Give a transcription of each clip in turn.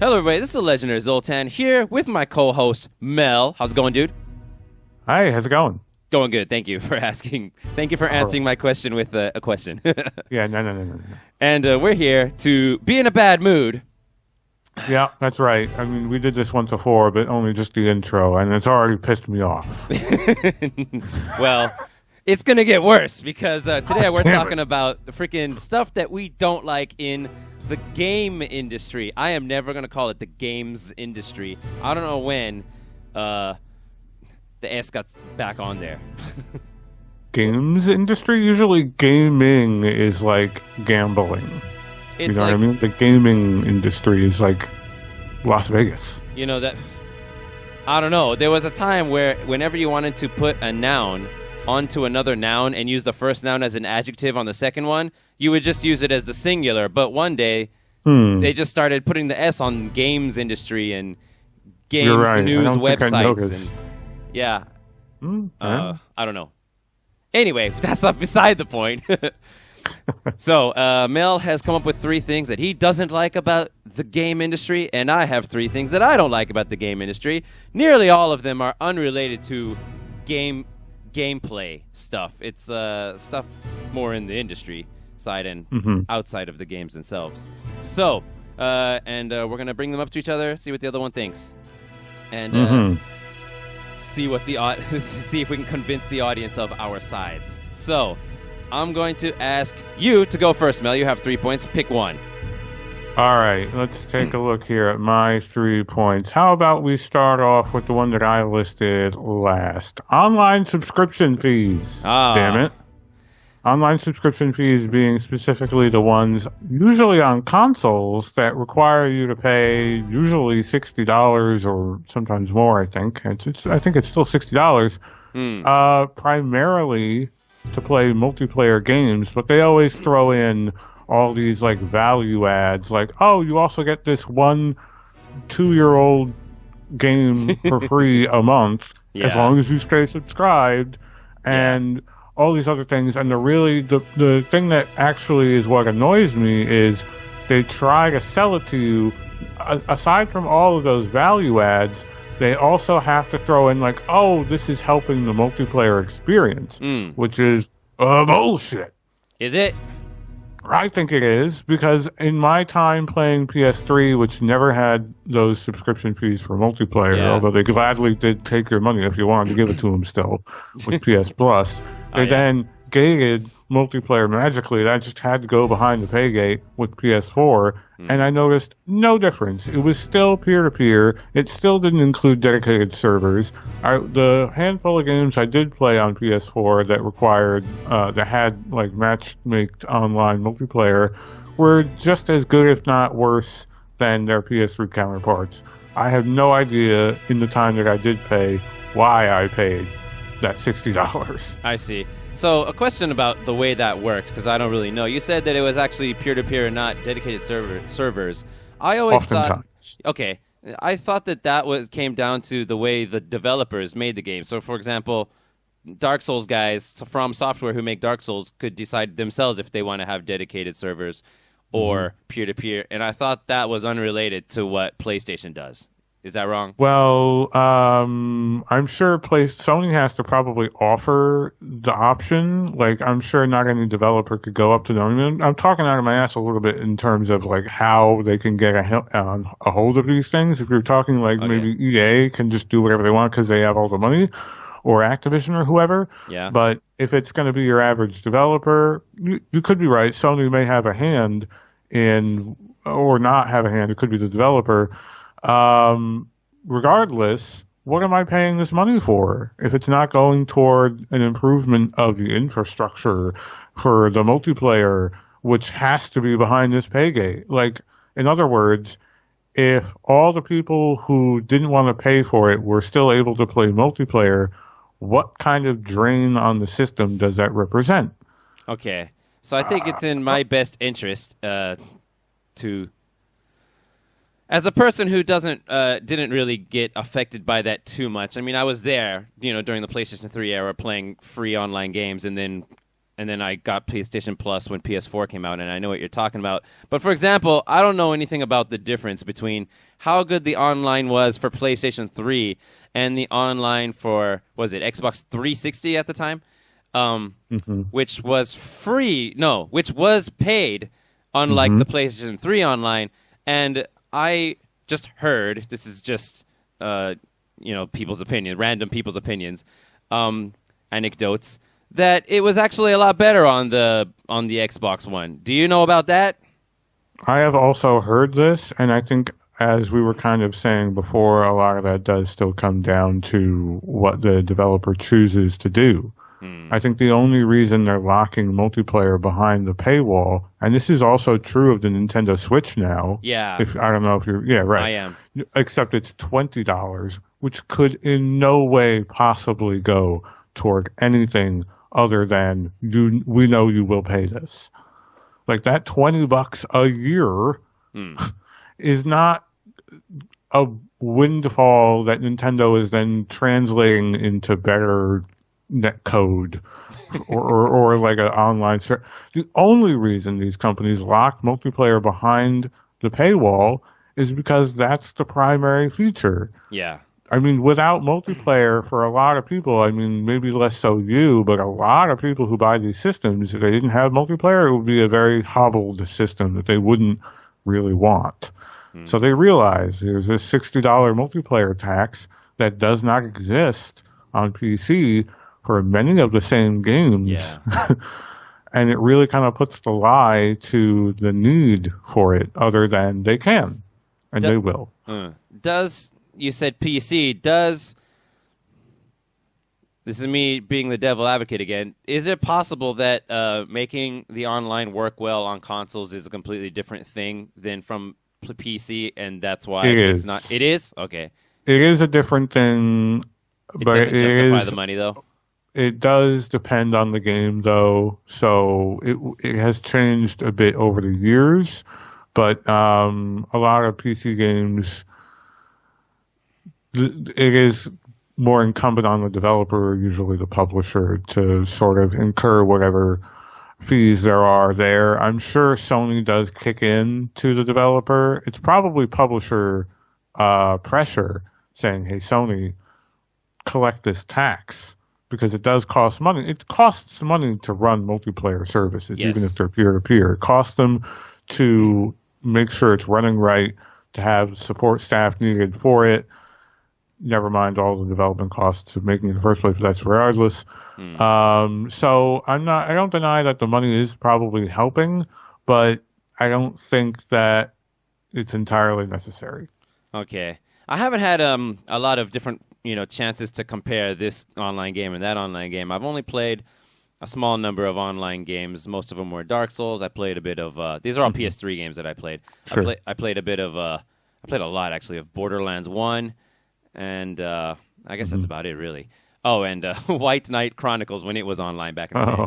Hello, everybody. This is the legendary Zoltan here with my co-host, Mel. How's it going, dude? Hi, how's it going? Going good. Thank you for asking. Thank you for answering my question with a question. Yeah, no. And we're here to be in a bad mood. Yeah, that's right. I mean, we did this once before, but only just the intro, and it's already pissed me off. Well, it's going to get worse because today we're talking about the freaking stuff that we don't like in the game industry. I am never going to call it the games industry. I don't know when the S got back on there. Games industry? Usually gaming is like gambling. You know what I mean? The gaming industry is like Las Vegas. You know that... I don't know. There was a time where whenever you wanted to put a noun onto another noun and use the first noun as an adjective on the second one, you would just use it as the singular. But one day, they just started putting the S on games industry and games news websites. And, yeah. I don't know. Anyway, that's not beside the point. So, Mel has come up with 3 things that he doesn't like about the game industry, and I have 3 things that I don't like about the game industry. Nearly all of them are unrelated to gameplay stuff. It's stuff more in the industry side and outside of the games themselves. So, we're going to bring them up to each other, see what the other one thinks, and see what see if we can convince the audience of our sides. So, I'm going to ask you to go first, Mel. You have 3 points. Pick one. All right, let's take a look here at my 3 points. How about we start off with the one that I listed last? Online subscription fees. Damn it. Online subscription fees being specifically the ones usually on consoles that require you to pay usually $60 or sometimes more, I think. I think it's still $60. Primarily to play multiplayer games, but they always throw in all these like value ads, like, oh, you also get this 1 2-year-old game for free a month as long as you stay subscribed, and all these other things. And the thing that actually is what annoys me is they try to sell it to you. Aside from all of those value ads, they also have to throw in like, oh, this is helping the multiplayer experience, which is bullshit. Is it? I think it is, because in my time playing PS3, which never had those subscription fees for multiplayer, although they gladly did take your money if you wanted to give it to them still with PS Plus, they then gated multiplayer magically. I just had to go behind the pay gate with PS4, and I noticed no difference. It was still peer-to-peer. It still didn't include dedicated servers. The handful of games I did play on PS4 that required, that had like match-maked online multiplayer were just as good, if not worse, than their PS3 counterparts. I have no idea in the time that I did pay why I paid that $60. I see. So, a question about the way that works, because I don't really know. You said that it was actually peer-to-peer and not dedicated servers. I always thought... Okay. I thought that came down to the way the developers made the game. So, for example, Dark Souls guys from Software who make Dark Souls could decide themselves if they want to have dedicated servers or peer-to-peer. And I thought that was unrelated to what PlayStation does. Is that wrong? Well, I'm sure Sony has to probably offer the option. Like, I'm sure not any developer could go up to them. I mean, I'm talking out of my ass a little bit in terms of like how they can get a hold of these things. If you're talking like maybe EA can just do whatever they want because they have all the money, or Activision or whoever. Yeah. But if it's going to be your average developer, you could be right. Sony may have a hand in, or not have a hand. It could be the developer. Regardless, what am I paying this money for if it's not going toward an improvement of the infrastructure for the multiplayer, which has to be behind this pay gate? Like, in other words, if all the people who didn't want to pay for it were still able to play multiplayer, what kind of drain on the system does that represent? Okay. So I think it's in my best interest to... As a person who didn't really get affected by that too much. I mean, I was there, during the PlayStation 3 era playing free online games and then and then I got PlayStation Plus when PS4 came out, and I know what you're talking about. But for example, I don't know anything about the difference between how good the online was for PlayStation 3 and the online for, was it Xbox 360 at the time? Which was free, no, which was paid, unlike the PlayStation 3 online. And I just heard, this is just, people's opinion, random people's opinions, anecdotes, that it was actually a lot better on the Xbox One. Do you know about that? I have also heard this, and I think, as we were kind of saying before, a lot of that does still come down to what the developer chooses to do. I think the only reason they're locking multiplayer behind the paywall, and this is also true of the Nintendo Switch now. Yeah. I don't know if you're, yeah, right. I am. Except it's $20, which could in no way possibly go toward anything other than we know you will pay this. Like that $20 a year is not a windfall that Nintendo is then translating into better net code or like an online service. The only reason these companies lock multiplayer behind the paywall is because that's the primary feature. Yeah. I mean, without multiplayer, for a lot of people, I mean, maybe less so you, but a lot of people who buy these systems, if they didn't have multiplayer, it would be a very hobbled system that they wouldn't really want. So they realize there's this $60 multiplayer tax that does not exist on PC for many of the same games. Yeah. And it really kind of puts the lie to the need for it, other than they can, and they will. You said PC, this is me being the devil advocate again, is it possible that making the online work well on consoles is a completely different thing than from PC, and that's why it's not? It is? Okay. It is a different thing, but doesn't justify the money, though? It does depend on the game, though, so it has changed a bit over the years, but a lot of PC games, it is more incumbent on the developer, usually the publisher, to sort of incur whatever fees there are there. I'm sure Sony does kick in to the developer. It's probably publisher pressure saying, hey, Sony, collect this tax, because it does cost money. It costs money to run multiplayer services, even if they're peer-to-peer. It costs them to make sure it's running right, to have support staff needed for it. Never mind all the development costs of making it in the first place, but that's regardless. So I don't deny that the money is probably helping, but I don't think that it's entirely necessary. Okay. I haven't had a lot of different chances to compare this online game and that online game. I've only played a small number of online games. Most of them were Dark Souls. I played a bit of these are all PS3 games that I played. Sure. I played a bit of I played a lot actually of Borderlands 1, and I guess that's about it really. Oh, and White Knight Chronicles when it was online back in the day.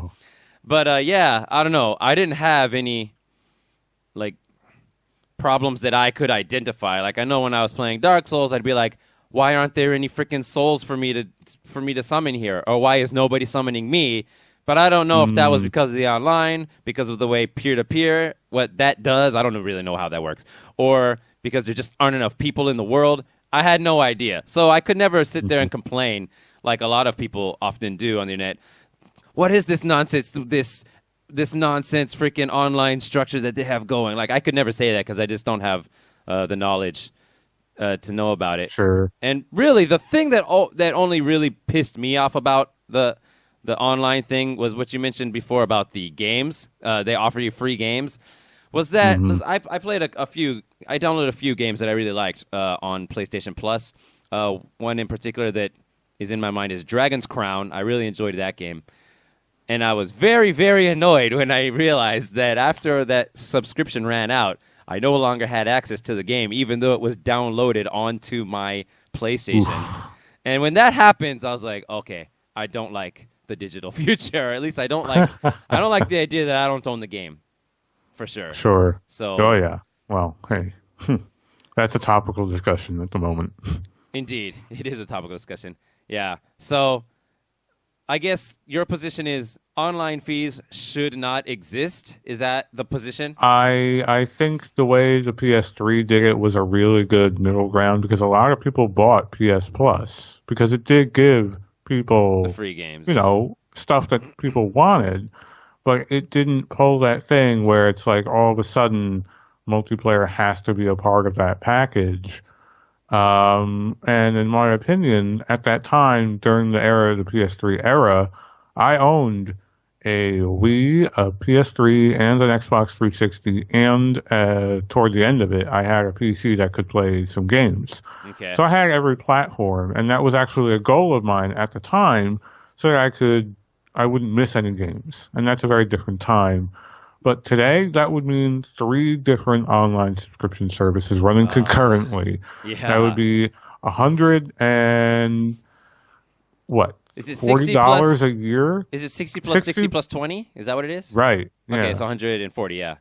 But yeah, I don't know. I didn't have any like problems that I could identify. Like I know when I was playing Dark Souls, I'd be like, why aren't there any freaking souls for me to summon here? Or why is nobody summoning me? But I don't know if that was because of the online, because of the way peer-to-peer, what that does. I don't really know how that works. Or because there just aren't enough people in the world. I had no idea. So I could never sit there and complain like a lot of people often do on the internet. What is this nonsense, this nonsense freaking online structure that they have going? Like I could never say that because I just don't have the knowledge to know about it. Sure. And really, the thing that only really pissed me off about the online thing was what you mentioned before about the games. They offer you free games. Was that I played a few? I downloaded a few games that I really liked on PlayStation Plus. One in particular that is in my mind is Dragon's Crown. I really enjoyed that game. And I was very, very annoyed when I realized that after that subscription ran out, I no longer had access to the game, even though it was downloaded onto my PlayStation. And when that happens, I was like, okay, I don't like the digital future. Or at least I don't like the idea that I don't own the game, for sure. Sure. So. Oh yeah. Well, hey, that's a topical discussion at the moment. Indeed, it is a topical discussion. Yeah. So I guess your position is online fees should not exist. Is that the position? I think the way the PS3 did it was a really good middle ground because a lot of people bought PS Plus because it did give The people, free games. stuff that people wanted, but it didn't pull that thing where it's like all of a sudden multiplayer has to be a part of that package. And in my opinion, at that time, during the era of the PS3 era, I owned a Wii, a PS3, and an Xbox 360, and toward the end of it, I had a PC that could play some games. Okay. So I had every platform, and that was actually a goal of mine at the time, so that I wouldn't miss any games. And that's a very different time. But today, that would mean 3 different online subscription services running concurrently. Yeah. That would be what? Is it $40 a year? Is it 60 plus 60 plus 20? Is that what it is? Right. Yeah. Okay, it's 140, yeah.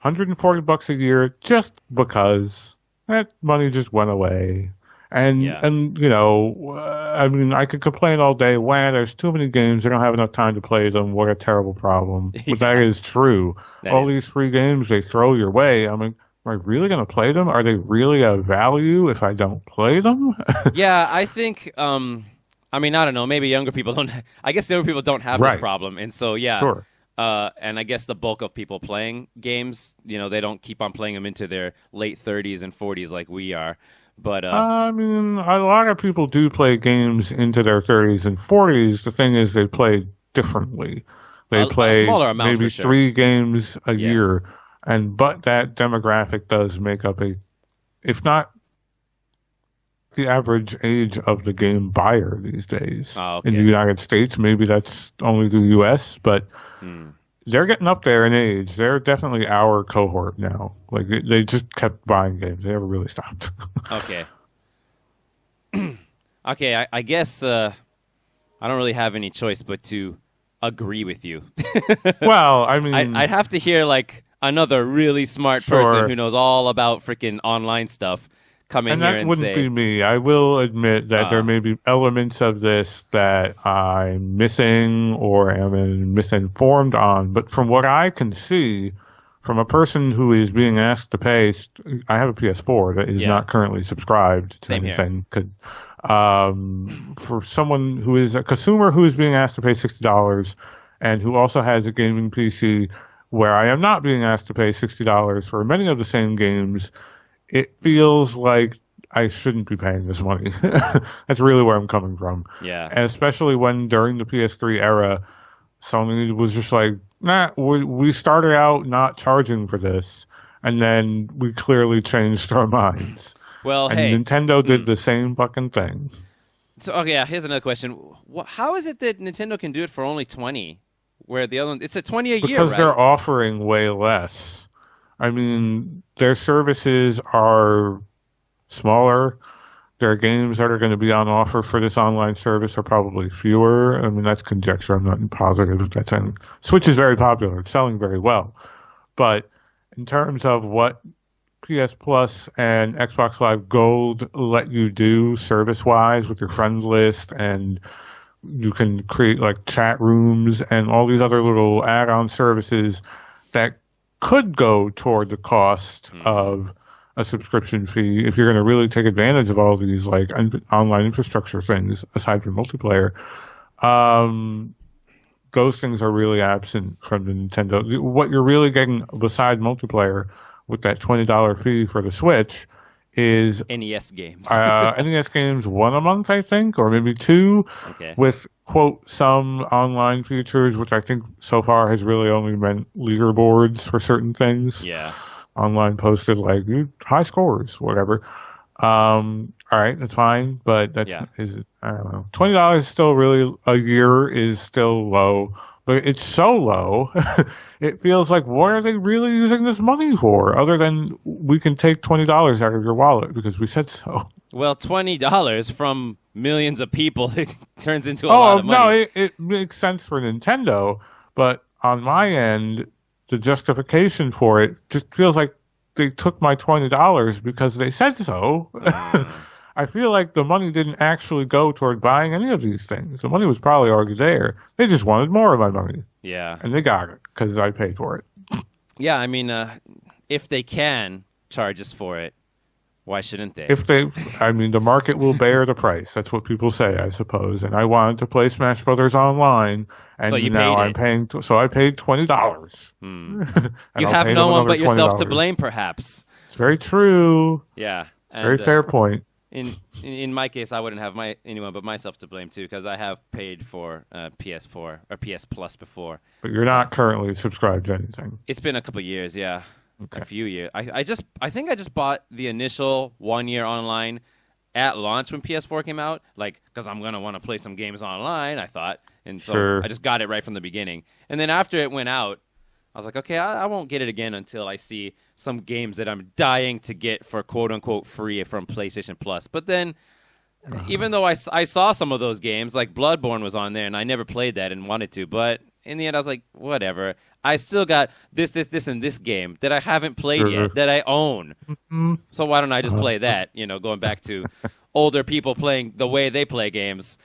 $140 a year just because that money just went away. And I mean, I could complain all day. Wow, there's too many games. I don't have enough time to play them. What a terrible problem. But that is true. These free games they throw your way. I mean, am I really going to play them? Are they really of value if I don't play them? Yeah, I think. I mean, I don't know. Maybe younger people don't. I guess younger people don't have this problem, and so yeah. Sure. And I guess the bulk of people playing games, they don't keep on playing them into their late 30s and 40s like we are. But I mean, a lot of people do play games into their 30s and 40s. The thing is, they play differently. They play a smaller amount, maybe for sure. 3 games a year, but that demographic does make up if not the average age of the game buyer these days. Oh, okay. In the United States. Maybe that's only the U.S., but they're getting up there in age. They're definitely our cohort now. Like they just kept buying games. They never really stopped. Okay. Okay, I guess I don't really have any choice but to agree with you. Well, I mean, I'd have to hear like another really smart person who knows all about freaking online stuff come in here and say. And that wouldn't be me. I will admit that there may be elements of this that I'm missing or am misinformed on. But from what I can see, from a person who is being asked to pay, I have a PS4 that is not currently subscribed to anything. For someone who is a consumer who is being asked to pay $60 and who also has a gaming PC where I am not being asked to pay $60 for many of the same games, it feels like I shouldn't be paying this money. That's really where I'm coming from. Yeah. And especially when during the PS3 era, Sony was just like, nah, we started out not charging for this, and then we clearly changed our minds. Well, and Nintendo did the same fucking thing. So, okay, here's another question. How is it that Nintendo can do it for only 20, where the other one, it's a 20 a year, right? Because they're offering way less. I mean, their services are smaller. Their games that are going to be on offer for this online service are probably fewer. I mean, that's conjecture. I'm not positive if that's any. Switch is very popular. It's selling very well. But in terms of what PS Plus and Xbox Live Gold let you do service-wise with your friends list, and you can create like chat rooms and all these other little add-on services that could go toward the cost of a subscription fee if you're going to really take advantage of all these like online infrastructure things aside from multiplayer. Those things are really absent from the Nintendo. What you're really getting beside multiplayer with that $20 fee for the Switch is NES games. NES games 1 a month, I think, or maybe 2, with, quote, some online features, which I think so far has really only meant leaderboards for certain things. Yeah. Online posted, like, high scores, whatever. All right, that's fine, but I don't know. $20 still really, a year is still low. But it's so low, it feels like, what are they really using this money for? Other than we can take $20 out of your wallet because we said so. Well, $20 from millions of people, it turns into a lot of money. No, it makes sense for Nintendo. But on my end, the justification for it just feels like they took my $20 because they said so. I feel like the money didn't actually go toward buying any of these things. The money was probably already there. They just wanted more of my money. Yeah. And they got it because I paid for it. Yeah, I mean, if they can charge us for it, why shouldn't they? The market will bear the price. That's what people say, I suppose. And I wanted to play Smash Brothers online, and So you now paid I'm it. paying. So I paid $20. You have no one but yourself to blame, perhaps. It's very true. Yeah. And, Very fair point. In my case, I wouldn't have anyone but myself to blame too, because I have paid for PS4 or PS Plus before. But you're not currently subscribed to anything. It's been a couple years, yeah. Okay. A few years. I think I just bought the initial 1 year online at launch when PS4 came out, like because I'm gonna want to play some games online. I thought, and so Sure. I just got it right from the beginning. And then after it went out, I was like, okay, I won't get it again until I see some games that I'm dying to get for quote unquote free from PlayStation Plus. But then, even though I saw some of those games, like Bloodborne was on there, and I never played that and wanted to, but in the end, I was like, whatever. I still got this, and this game that I haven't played yet, that I own. So why don't I just play that? Going back to older people playing the way they play games.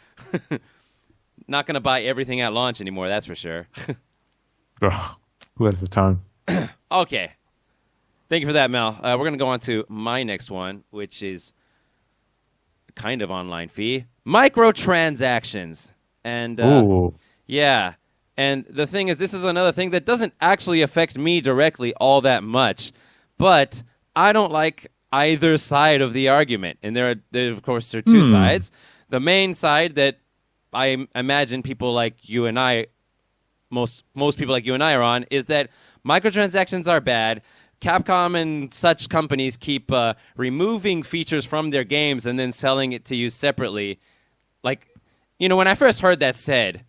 Not going to buy everything at launch anymore, that's for sure. Ugh, who has the time? Okay. Thank you for that, Mel. We're going to go on to my next one, which is kind of online fee. Microtransactions. And Ooh. yeah. And the thing is, this is another thing that doesn't actually affect me directly all that much, but I don't like either side of the argument. And there, of course, there are two sides. The main side that I imagine people like you and I, most people like you and I are on, is that microtransactions are bad. Capcom and such companies keep removing features from their games and then selling it to you separately. Like, when I first heard that said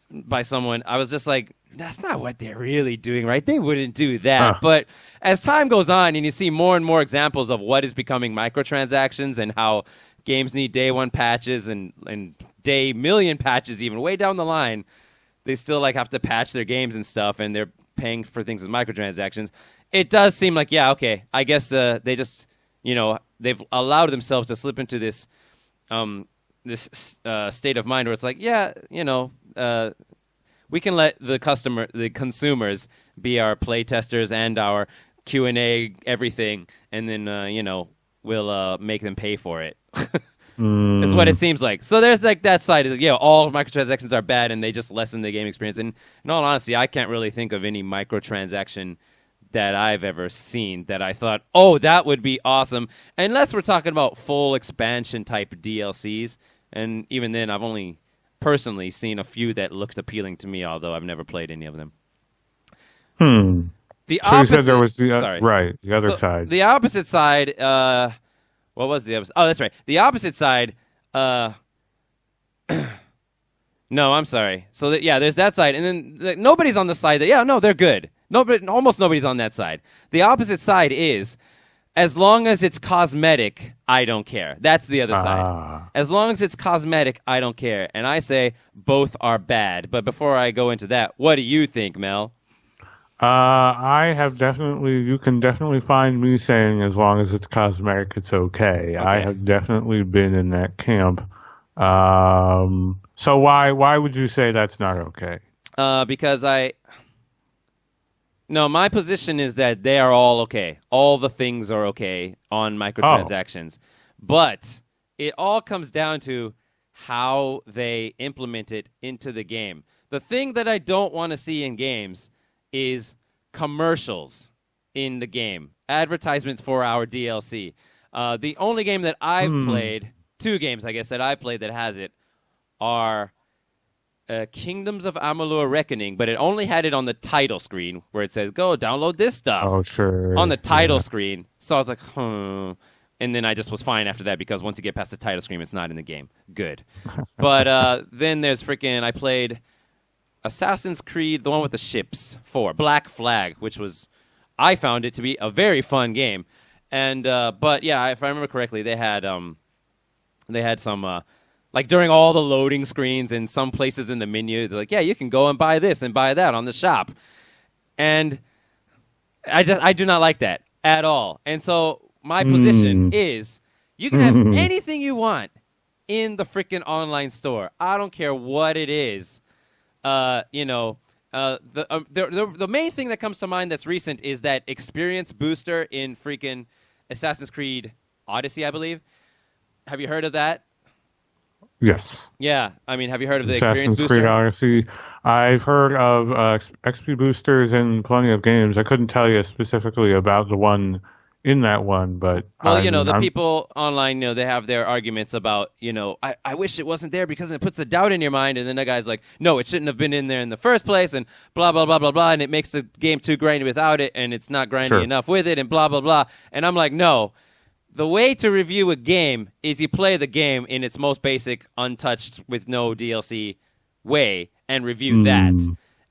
by someone, I was just like, that's not what they're really doing, right? They wouldn't do that. But as time goes on and you see more and more examples of what is becoming microtransactions and how games need day one patches and day million patches even way down the line, they still have to patch their games and stuff, and they're paying for things with microtransactions. It does seem like, yeah, okay, I guess they just, they've allowed themselves to slip into this state of mind where it's like, yeah, we can let the consumers be our play testers and our Q&A everything, and then we'll make them pay for it. Is what it seems like. So there's that side of all microtransactions are bad and they just lessen the game experience. And in all honesty, I can't really think of any microtransaction that I've ever seen that I thought, oh, that would be awesome, unless we're talking about full expansion type DLCs. And even then, I've only personally seen a few that looked appealing to me, although I've never played any of them. The So opposite, you said there was the sorry. right, the other side. The opposite side, what was the opposite? Oh, that's right. The opposite side, no, I'm sorry. So, there's that side. And then nobody's on the side that, they're good. Almost nobody's on that side. The opposite side is, as long as it's cosmetic, I don't care. That's the other side. As long as it's cosmetic, I don't care. And I say both are bad. But before I go into that, what do you think, Mel? You can definitely find me saying as long as it's cosmetic, it's okay. I have definitely been in that camp. So why would you say that's not okay? Because my position is that they are all okay. All the things are okay on microtransactions. But it all comes down to how they implement it into the game. The thing that I don't want to see in games is commercials in the game, advertisements for our DLC. The only game that I've played, two games I guess that I've played that has it, are Kingdoms of Amalur Reckoning, but it only had it on the title screen where it says, go download this stuff. Oh, sure. On the title screen. So I was like, And then I just was fine after that because once you get past the title screen, it's not in the game. Good. But then there's I played Assassin's Creed, the one with the ships, 4, Black Flag, which I found it to be a very fun game. And but yeah, if I remember correctly, they had some during all the loading screens and some places in the menu, they're like, yeah, you can go and buy this and buy that on the shop. And I do not like that at all. And so my position is, You can have anything you want in the freaking online store. I don't care what it is. The main thing that comes to mind that's recent is that experience booster in freaking Assassin's Creed Odyssey, I believe. Have you heard of that? Yes. Yeah. I mean, have you heard of the Assassin's experience booster? Creed Odyssey. I've heard of XP boosters in plenty of games. I couldn't tell you specifically about the one in that one, but well, the people online, they have their arguments about, I wish it wasn't there because it puts a doubt in your mind, and then the guy's like, no, it shouldn't have been in there in the first place, and blah blah blah blah blah, and it makes the game too grindy without it, and it's not grindy enough with it, and blah blah blah. And I'm like, no, the way to review a game is you play the game in its most basic, untouched with no DLC way, and review that.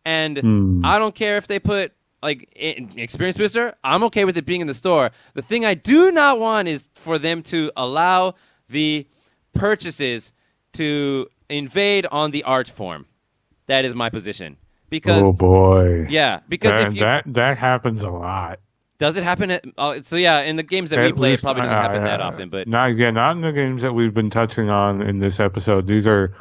And I don't care if they put experience booster, I'm okay with it being in the store. The thing I do not want is for them to allow the purchases to invade on the art form. That is my position. Because oh boy, yeah, because that happens a lot. Does it happen? In the games that we play, it probably doesn't happen that often. But not in the games that we've been touching on in this episode. These are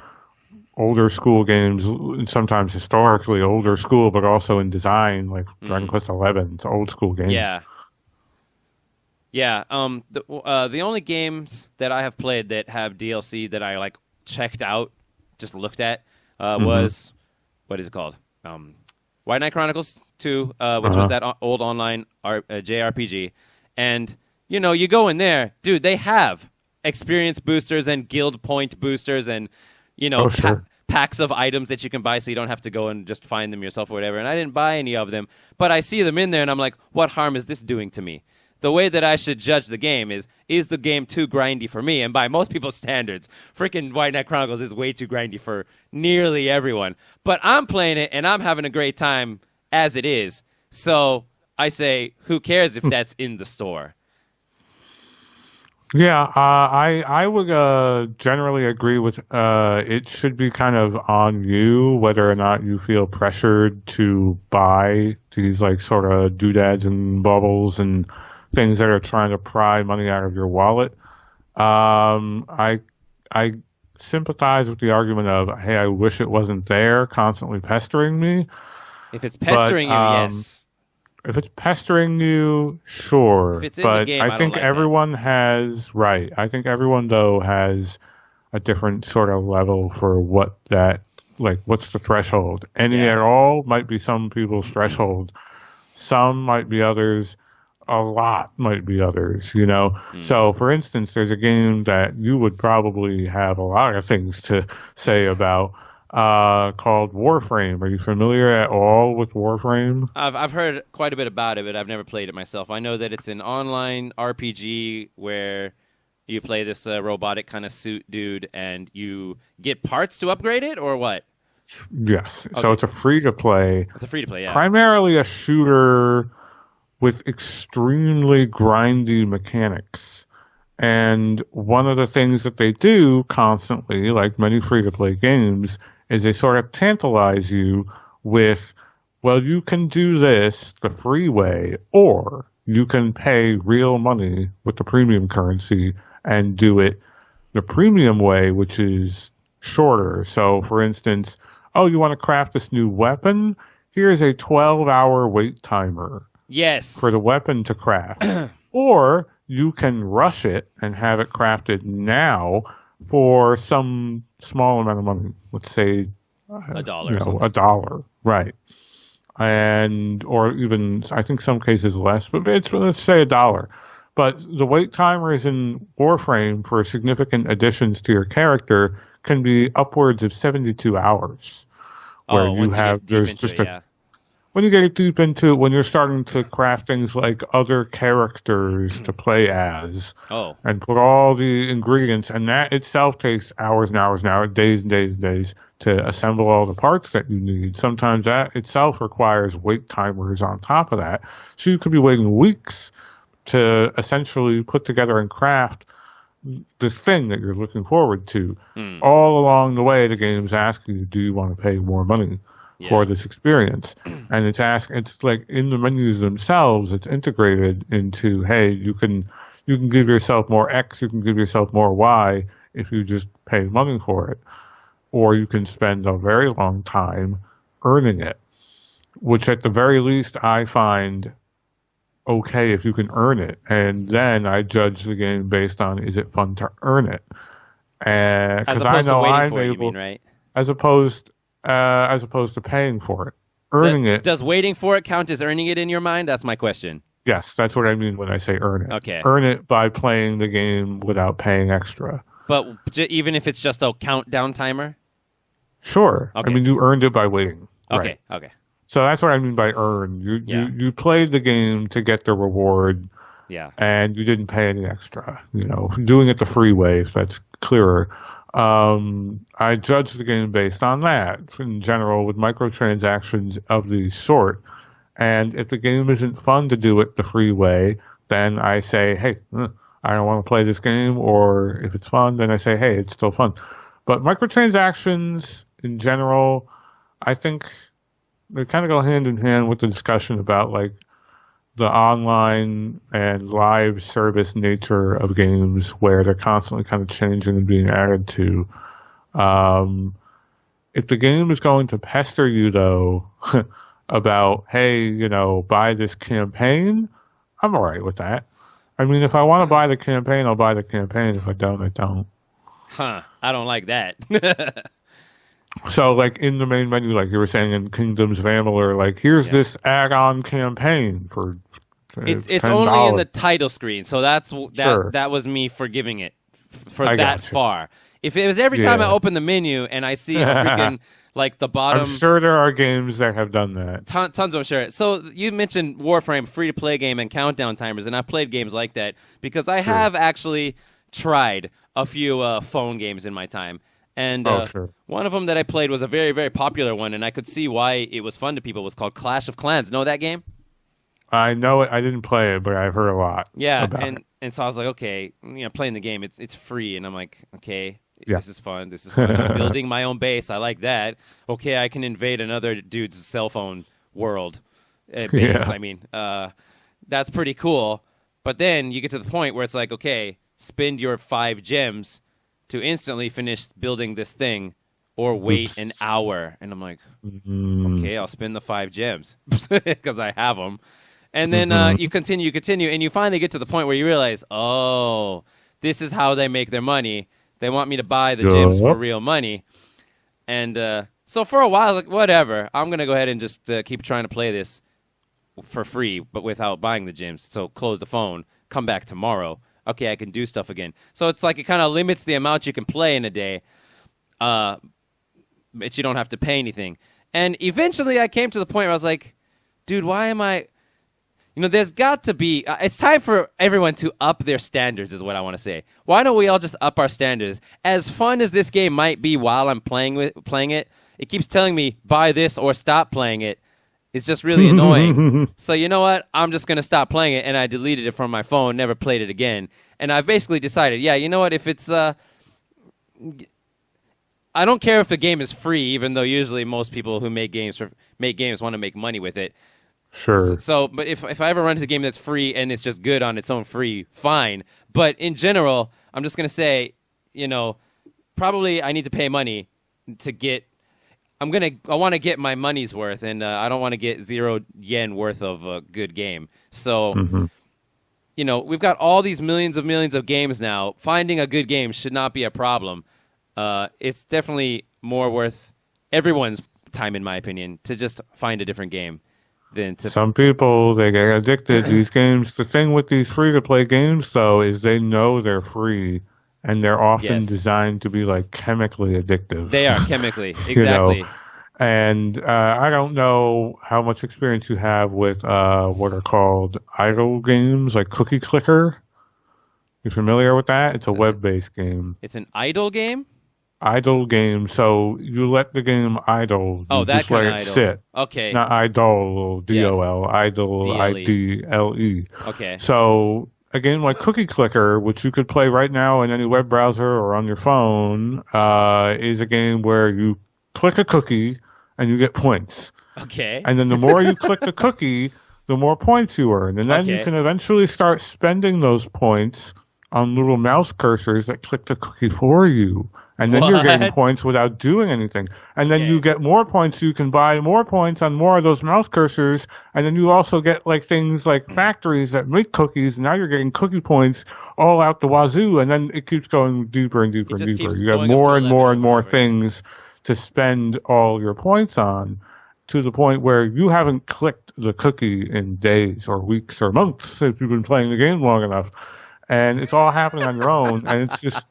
older school games, sometimes historically older school, but also in design, like Dragon Quest XI. It's an old school game. Yeah. The only games that I have played that have DLC that I checked out, just looked at, was what is it called? White Knight Chronicles 2, which was that old online JRPG, and you go in there, dude. They have experience boosters and guild point boosters and packs of items that you can buy so you don't have to go and just find them yourself or whatever. And I didn't buy any of them, but I see them in there and I'm like, what harm is this doing to me? The way that I should judge the game is the game too grindy for me? And by most people's standards, freaking White Knight Chronicles is way too grindy for nearly everyone. But I'm playing it and I'm having a great time as it is. So I say, who cares if that's in the store? Yeah, I would generally agree with it should be kind of on you whether or not you feel pressured to buy these sort of doodads and bubbles and things that are trying to pry money out of your wallet. I sympathize with the argument of, hey, I wish it wasn't there, constantly pestering me. If it's pestering you, yes. If it's pestering you, sure. If it's in but the game, I think everyone has I think everyone though has a different sort of level for what that what's the threshold. Any at all might be some people's threshold. Some might be others. A lot might be others. So, for instance, there's a game that you would probably have a lot of things to say about. Called Warframe. Are you familiar at all with Warframe? I've heard quite a bit about it, but I've never played it myself. I know that it's an online RPG where you play this robotic kind of suit dude, and you get parts to upgrade it, or what? Yes. Okay. So it's a free-to-play. It's a free-to-play, yeah. Primarily a shooter with extremely grindy mechanics. And one of the things that they do constantly, like many free-to-play games, is they sort of tantalize you with, well, you can do this the free way, or you can pay real money with the premium currency and do it the premium way, which is shorter. So, for instance, you want to craft this new weapon? Here's a 12-hour wait timer. Yes. For the weapon to craft. Or you can rush it and have it crafted now for some small amount of money. Let's say $1. $1, right? Or even I think some cases less, but let's say $1. But the wait timers in Warframe for significant additions to your character can be upwards of 72 hours. Where when you get deep into it, when you're starting to craft things like other characters to play as, and put all the ingredients, and that itself takes hours and hours and hours, days and days and days to assemble all the parts that you need. Sometimes that itself requires wait timers on top of that. So you could be waiting weeks to essentially put together and craft this thing that you're looking forward to. All along the way, the game's asking you, do you want to pay more money for this experience? And it's like in the menus themselves, it's integrated into, hey, you can You can give yourself more X, you can give yourself more Y if you just pay money for it. Or you can spend a very long time earning it, which at the very least I find okay if you can earn it. And then I judge the game based on, is it fun to earn it? And As because I opposed to know waiting I'm for it, you able, mean, right? as opposed to paying for it. Earning it. Does waiting for it count as earning it in your mind? That's my question. Yes, that's what I mean when I say earn it. Okay. Earn it by playing the game without paying extra. But even if it's just a countdown timer? Sure. Okay. I mean, you earned it by waiting. Okay, Right. okay. So that's what I mean by earn. You played the game to get the reward, Yeah. and you didn't pay any extra. Doing it the free way, if that's clearer. I judge the game based on that in general with microtransactions of the sort. And if the game isn't fun to do it the free way, then I say, hey, I don't want to play this game. Or if it's fun, then I say, hey, it's still fun. But microtransactions in general, I think they kind of go hand in hand with the discussion about like the online and live service nature of games where they're constantly kind of changing and being added to. If the game is going to pester you, though, about, hey, buy this campaign, I'm all right with that. I mean, if I want to buy the campaign, I'll buy the campaign. If I don't, I don't. Huh. I don't like that. So, like, in the main menu, like you were saying in Kingdoms of Amalur, like, here's this add-on campaign for It's $10. only in the title screen, so Sure. that was me forgiving it for I that gotcha. far. If it was every time I Yeah. open the menu and I see a freaking like the bottom, I'm sure there are games that have done that. tons of them, sure. So you mentioned Warframe, free to play game, and countdown timers, and I've played games like that because I have actually tried a few phone games in my time. And Sure. one of them that I played was a very, very popular one, and I could see why it was fun to people. It was called Clash of Clans. Know that game? I know it. I didn't play it, but I've heard a lot. Yeah, about it. and so I was like, okay, playing the game, it's free, and I'm like, okay, Yeah. this is fun. This is fun. I'm building my own base. I like that. Okay, I can invade another dude's cell phone world base. Yeah. I mean, that's pretty cool. But then you get to the point where it's like, okay, spend your 5 gems to instantly finish building this thing, or wait an hour. And I'm like, okay, I'll spend the 5 gems because I have them. And then you continue, and you finally get to the point where you realize, oh, this is how they make their money. They want me to buy the gems for real money. And so for a while, like, whatever, I'm going to go ahead and just keep trying to play this for free, but without buying the gems. So close the phone, come back tomorrow. Okay, I can do stuff again. So it's like it kind of limits the amount you can play in a day, but you don't have to pay anything. And eventually I came to the point where I was like, dude, why am I... there's got to be... it's time for everyone to up their standards is what I want to say. Why don't we all just up our standards? As fun as this game might be while I'm playing it, it keeps telling me, buy this or stop playing it. It's just really annoying. So you know what? I'm just going to stop playing it, and I deleted it from my phone, never played it again. And I've basically decided, yeah, you know what? If it's... I don't care if the game is free, even though usually most people who make games want to make money with it. Sure. So, but if I ever run into a game that's free and it's just good on its own free, fine. But in general, I'm just going to say, probably I need to pay money to get... I want to get my money's worth, and I don't want to get 0 yen worth of a good game. So, we've got all these millions of games now. Finding a good game should not be a problem. It's definitely more worth everyone's time, in my opinion, to just find a different game than to... Some people, they get addicted to these games. The thing with these free-to-play games, though, is they know they're free, and they're often designed to be, like, chemically addictive. They are chemically, exactly. And I don't know how much experience you have with what are called idle games, like Cookie Clicker. You familiar with that? It's a web-based game. It's an idle game? Idle game. So you let the game idle. Oh, you that just let kind it of idle. sit. Okay. Not idle, D-O-L. Idle, D-L-E. I-D-L-E. Okay. So a game like Cookie Clicker, which you could play right now in any web browser or on your phone, is a game where you click a cookie and you get points. Okay. And then the more you click the cookie, the more points you earn. And then you can eventually start spending those points on little mouse cursors that click the cookie for you. And then you're getting points without doing anything. And then you get more points, so you can buy more points on more of those mouse cursors. And then you also get like things like factories that make cookies. And now you're getting cookie points all out the wazoo. And then it keeps going deeper and deeper and deeper. You have more and more and more things to spend all your points on, to the point where you haven't clicked the cookie in days or weeks or months if you've been playing the game long enough. And it's all happening on your own. And it's just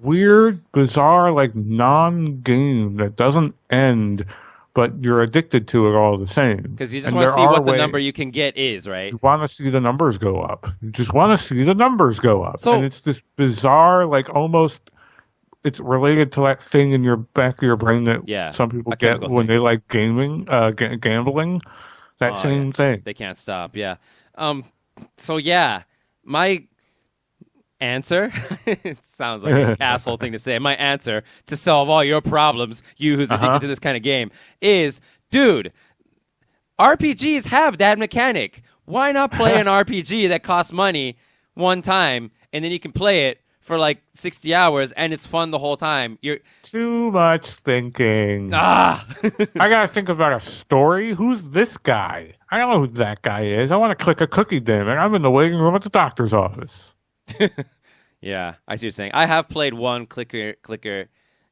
weird, bizarre, like non-game that doesn't end, but you're addicted to it all the same. Because you just want to see what the number you can get is, right? You want to see the numbers go up. You just want to see the numbers go up. And it's this bizarre, like almost, it's related to that thing in your back of your brain that some people get when they like gaming, gambling. That same thing. They can't stop, my answer, it sounds like an asshole thing to say. My answer to solve all your problems, you who's addicted to this kind of game, is, dude, RPGs have that mechanic. Why not play an RPG that costs money one time, and then you can play it for like 60 hours, and it's fun the whole time? You're too much thinking. I gotta think about a story. Who's this guy? I don't know who that guy is. I want to click a cookie, damn it. I'm in the waiting room at the doctor's office. Yeah, I see what you're saying. I have played one clicker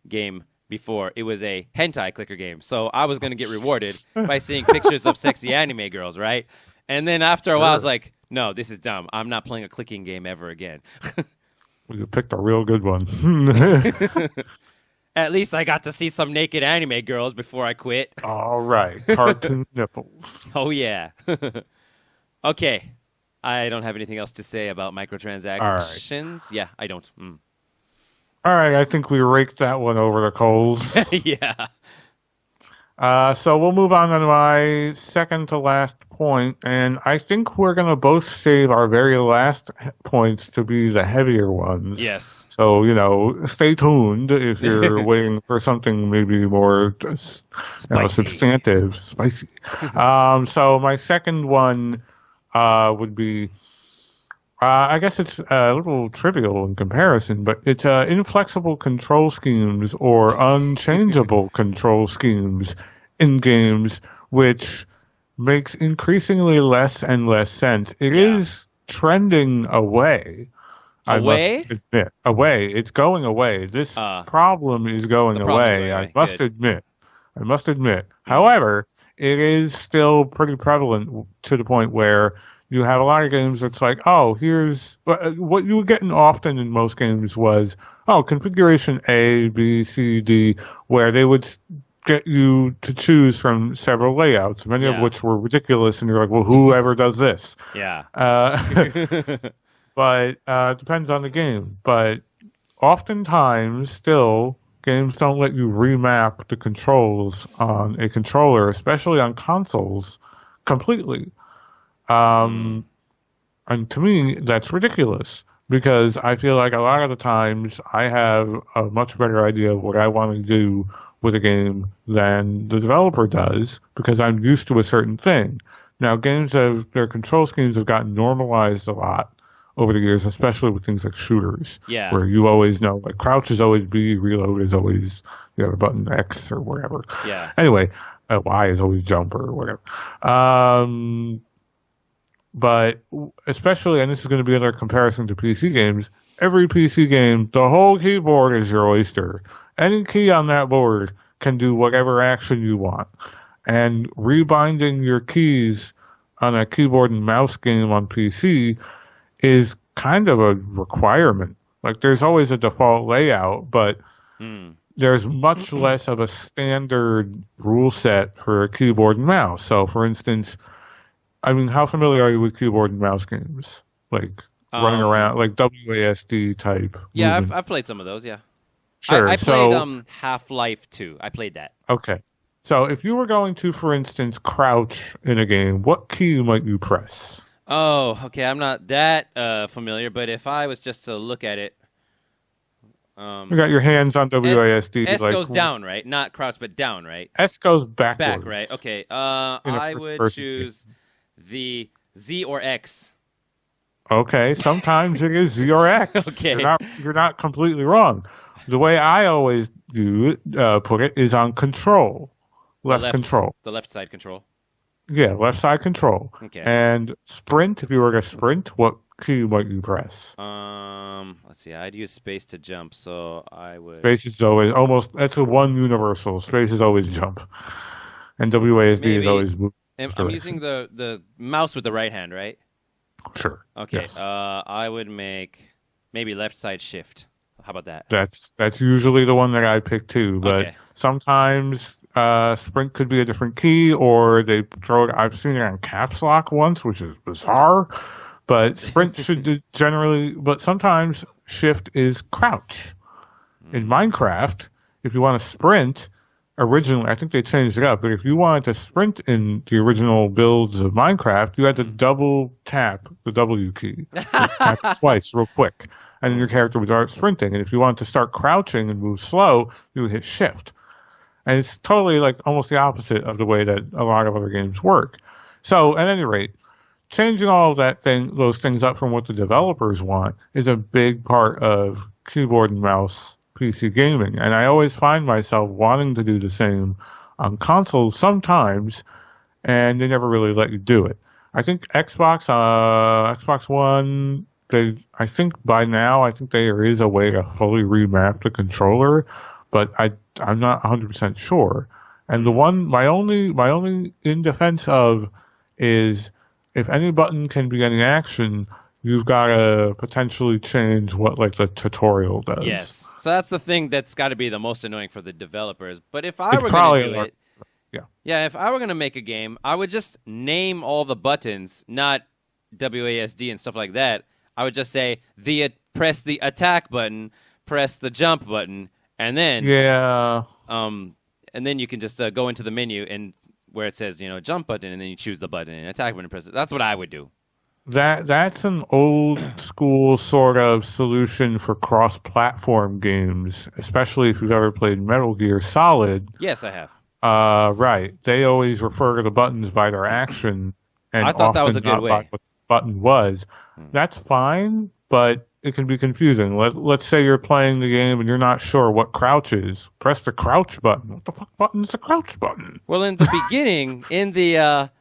game before. It was a hentai clicker game. So I was going to get rewarded by seeing pictures of sexy anime girls, right? And then after a while, I was like, no, this is dumb. I'm not playing a clicking game ever again. You picked a real good one. At least I got to see some naked anime girls before I quit. All right. Cartoon nipples. Oh, yeah. Okay. I don't have anything else to say about microtransactions. Right. Yeah, I don't. All right, I think we raked that one over the coals. Yeah. So we'll move on to my second to last point, and I think we're going to both save our very last points to be the heavier ones. Yes. So, stay tuned if you're waiting for something maybe more substantive, spicy. So my second one would be, I guess it's a little trivial in comparison, but it's inflexible control schemes or unchangeable control schemes in games, which makes increasingly less and less sense. It is trending away. I must admit. Away. It's going away. This problem is going away. I must admit. However, it is still pretty prevalent to the point where you have a lot of games that's like, here's what you were getting often in most games was, configuration A, B, C, D, where they would get you to choose from several layouts, many of which were ridiculous, and you're like, well, whoever does this? Yeah. But it depends on the game. But oftentimes, still, games don't let you remap the controls on a controller, especially on consoles, completely. And to me, that's ridiculous, because I feel like a lot of the times I have a much better idea of what I want to do with a game than the developer does, because I'm used to a certain thing. Now, their control schemes have gotten normalized a lot over the years, especially with things like shooters, where you always know, like, crouch is always B, reload is always the other button, X or whatever. Yeah. Anyway, Y is always jump or whatever. But especially, and this is going to be another comparison to PC games, every PC game, the whole keyboard is your oyster. Any key on that board can do whatever action you want. And rebinding your keys on a keyboard and mouse game on PC is kind of a requirement. Like, there's always a default layout, but there's much less of a standard rule set for a keyboard and mouse. So, for instance, I mean, how familiar are you with keyboard and mouse games? Like, running around, like WASD type? Yeah, I've played some of those, yeah. Sure. I played Half-Life 2. I played that. Okay. So if you were going to, for instance, crouch in a game, what key might you press? Oh, okay. I'm not that familiar, but if I was just to look at it... you got your hands on WASD. S goes down, right? Not crouch, but down, right? S goes backwards. Back, right? Okay. I would choose the Z or X. Okay, sometimes it is Z or X. Okay. You're not completely wrong. The way I always put it is on control, left control. The left side control. Yeah, left side control. Okay. And sprint. If you were to sprint, what key might you press? Let's see. I'd use space to jump, so I would. Space is always almost. That's a one universal. Space is always jump, and WASD is always move. I'm using the mouse with the right hand, right? Sure. Okay. Yes. I would make maybe left side shift. How about that? That's usually the one that I pick too, but Okay. sometimes sprint could be a different key, or they throw it. I've seen it on caps lock once, which is bizarre. But sprint should do generally. But sometimes shift is crouch. In Minecraft, if you want to sprint, originally I think they changed it up. But if you wanted to sprint in the original builds of Minecraft, you had to double tap the W key, tap it twice, real quick, and then your character would start sprinting. And if you wanted to start crouching and move slow, you would hit shift. And it's totally like almost the opposite of the way that a lot of other games work. So at any rate, changing all of those things up from what the developers want is a big part of keyboard and mouse PC gaming. And I always find myself wanting to do the same on consoles sometimes, and they never really let you do it. I think Xbox One, I think by now, I think there is a way to fully remap the controller, but I'm not 100% sure. And my only in defense of is if any button can be any action, you've got to potentially change what like the tutorial does. Yes. So that's the thing that's got to be the most annoying for the developers. But if I were going to do it, if I were going to make a game, I would just name all the buttons, not WASD and stuff like that. I would just say press the attack button, press the jump button, and then and then you can just go into the menu and where it says jump button, and then you choose the button and attack button and press it. That's what I would do. That's an old school sort of solution for cross-platform games, especially if you've ever played Metal Gear Solid. Yes, I have. Right. They always refer to the buttons by their action, and I thought that was a good not way. by what the button was. That's fine, but it can be confusing. Let's say you're playing the game and you're not sure what crouch is. Press the crouch button. What the fuck button is the crouch button? Well, in the beginning, in the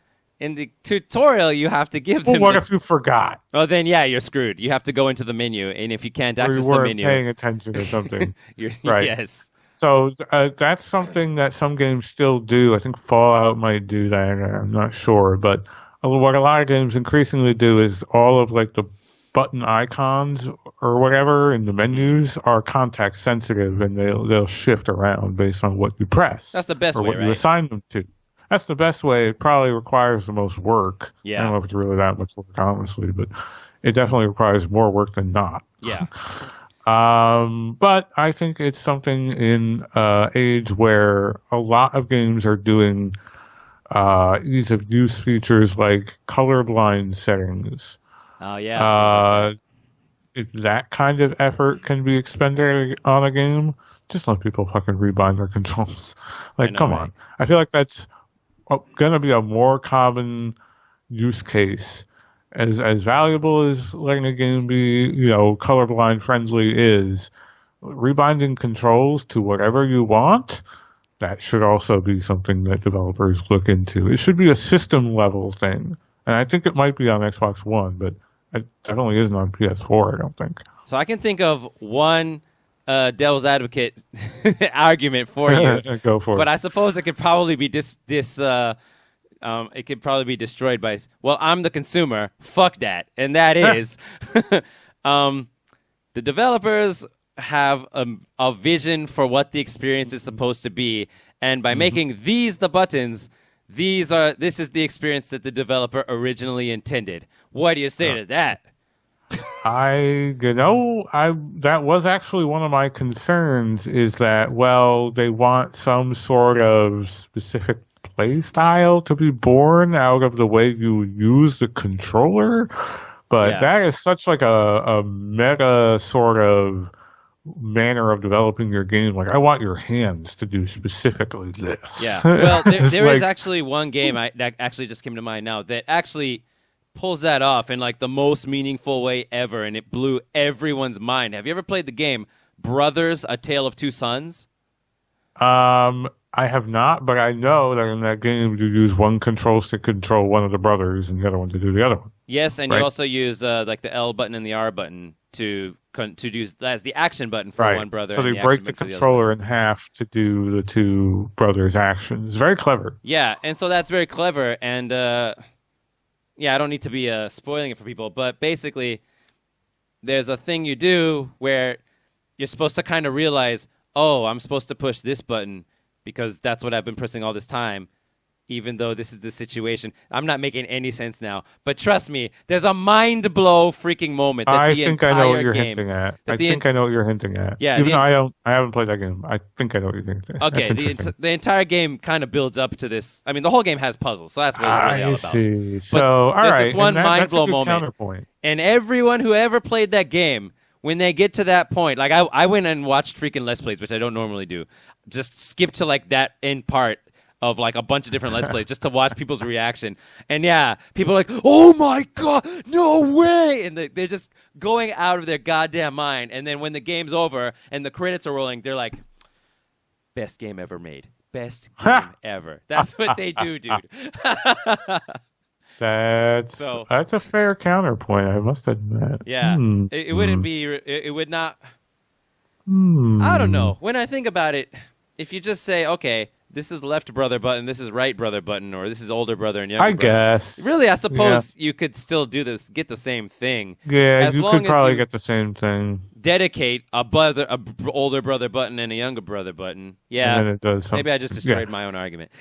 tutorial, you have to give them. Well, what if you forgot? Oh, then you're screwed. You have to go into the menu, and if you can't access the menu, paying attention or something. Right. Yes. So that's something that some games still do. I think Fallout might do that. I'm not sure, but what a lot of games increasingly do is all of like the button icons or whatever in the menus are context sensitive, and they'll shift around based on what you press. That's the best or way, what right? you assign them to. That's the best way. It probably requires the most work. Yeah. I don't know if it's really that much work, honestly, but it definitely requires more work than not. Yeah. But I think it's something in age where a lot of games are doing ease of use features like colorblind settings. Oh, yeah. If that kind of effort can be expended on a game, just let people fucking rebind their controls. Like, come on. I feel like that's going to be a more common use case. As valuable as letting a game be, colorblind friendly is, rebinding controls to whatever you want, that should also be something that developers look into. It should be a system level thing. And I think it might be on Xbox One, but it definitely isn't on PS4, I don't think. So I can think of one devil's advocate argument for you. Go for it. But I suppose it could probably be it could probably be destroyed by, well, I'm the consumer. Fuck that. And that is, the developers have a vision for what the experience is supposed to be. And by making these the buttons, this is the experience that the developer originally intended. What do you say to that? That was actually one of my concerns is that, well, they want some sort of specific play style to be born out of the way you use the controller. But that is such like a meta sort of manner of developing your game. Like, I want your hands to do specifically this. Yeah. Well, there like, is actually one game that actually just came to mind now that actually pulls that off in like the most meaningful way ever, and it blew everyone's mind. Have you ever played the game Brothers: A Tale of Two Sons? I have not, but I know that in that game you use one control stick to control one of the brothers and the other one to do the other one. Yes, and right? you also use like the L button and the R button to use as the action button for one brother. So they break the controller in half to do the two brothers' actions. Very clever. Yeah, and so that's very clever. And yeah, I don't need to be spoiling it for people, but basically, there's a thing you do where you're supposed to kind of realize, oh, I'm supposed to push this button because that's what I've been pressing all this time, even though this is the situation. I'm not making any sense now. But trust me, there's a mind-blow freaking moment that I the think entire I know what you're game, hinting at. I think I know what you're hinting at. Yeah, even though I haven't played that game, I think I know what you're hinting at. Okay, the entire game kind of builds up to this. I mean, the whole game has puzzles, so that's what it's really all about. I see. But so, all right. There's this one mind-blow moment. Counterpoint. And everyone who ever played that game, when they get to that point, like I went and watched freaking Let's Plays, which I don't normally do. Just skip to like that end part of like a bunch of different Let's Plays just to watch people's reaction. And yeah, people are like, oh my God, no way. And they're just going out of their goddamn mind. And then when the game's over and the credits are rolling, they're like, best game ever made. Best game ever. That's what they do, dude. That's a fair counterpoint, I must admit. Yeah. It wouldn't be, it would not, I don't know. When I think about it, if you just say, okay, this is left brother button, this is right brother button, or this is older brother and younger brother. I guess. Really, I suppose you could still do this, get the same thing. Yeah, you could probably get the same thing. Dedicate a older brother button and a younger brother button. Yeah. And then it does something. Maybe I just destroyed my own argument.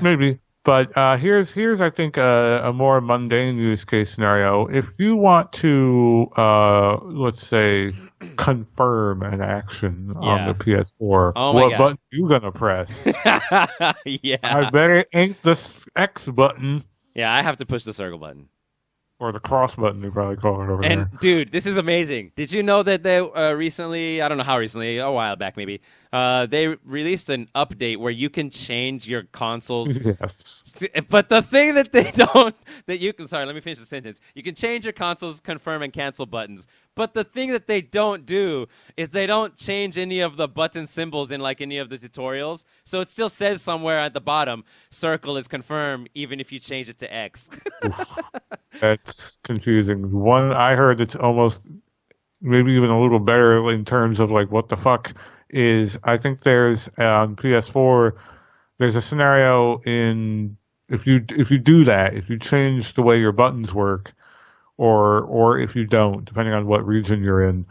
Maybe. But here's I think a more mundane use case scenario. If you want to let's say confirm an action on the PS4, what button are you gonna press? Yeah, I bet it ain't the X button. Yeah, I have to push the circle button. Or the cross button, they probably call it over there. And, dude, this is amazing. Did you know that they recently, I don't know how recently, a while back maybe, they released an update where you can change your consoles. Yes. But the thing that they don't, sorry, let me finish the sentence. You can change your console's confirm and cancel buttons. But the thing that they don't do is they don't change any of the button symbols in like any of the tutorials. So it still says somewhere at the bottom, circle is confirm, even if you change it to X. That's confusing. One I heard that's almost maybe even a little better in terms of like what the fuck is, I think there's on PS4 there's a scenario in if you do that, if you change the way your buttons work or if you don't, depending on what region you're in,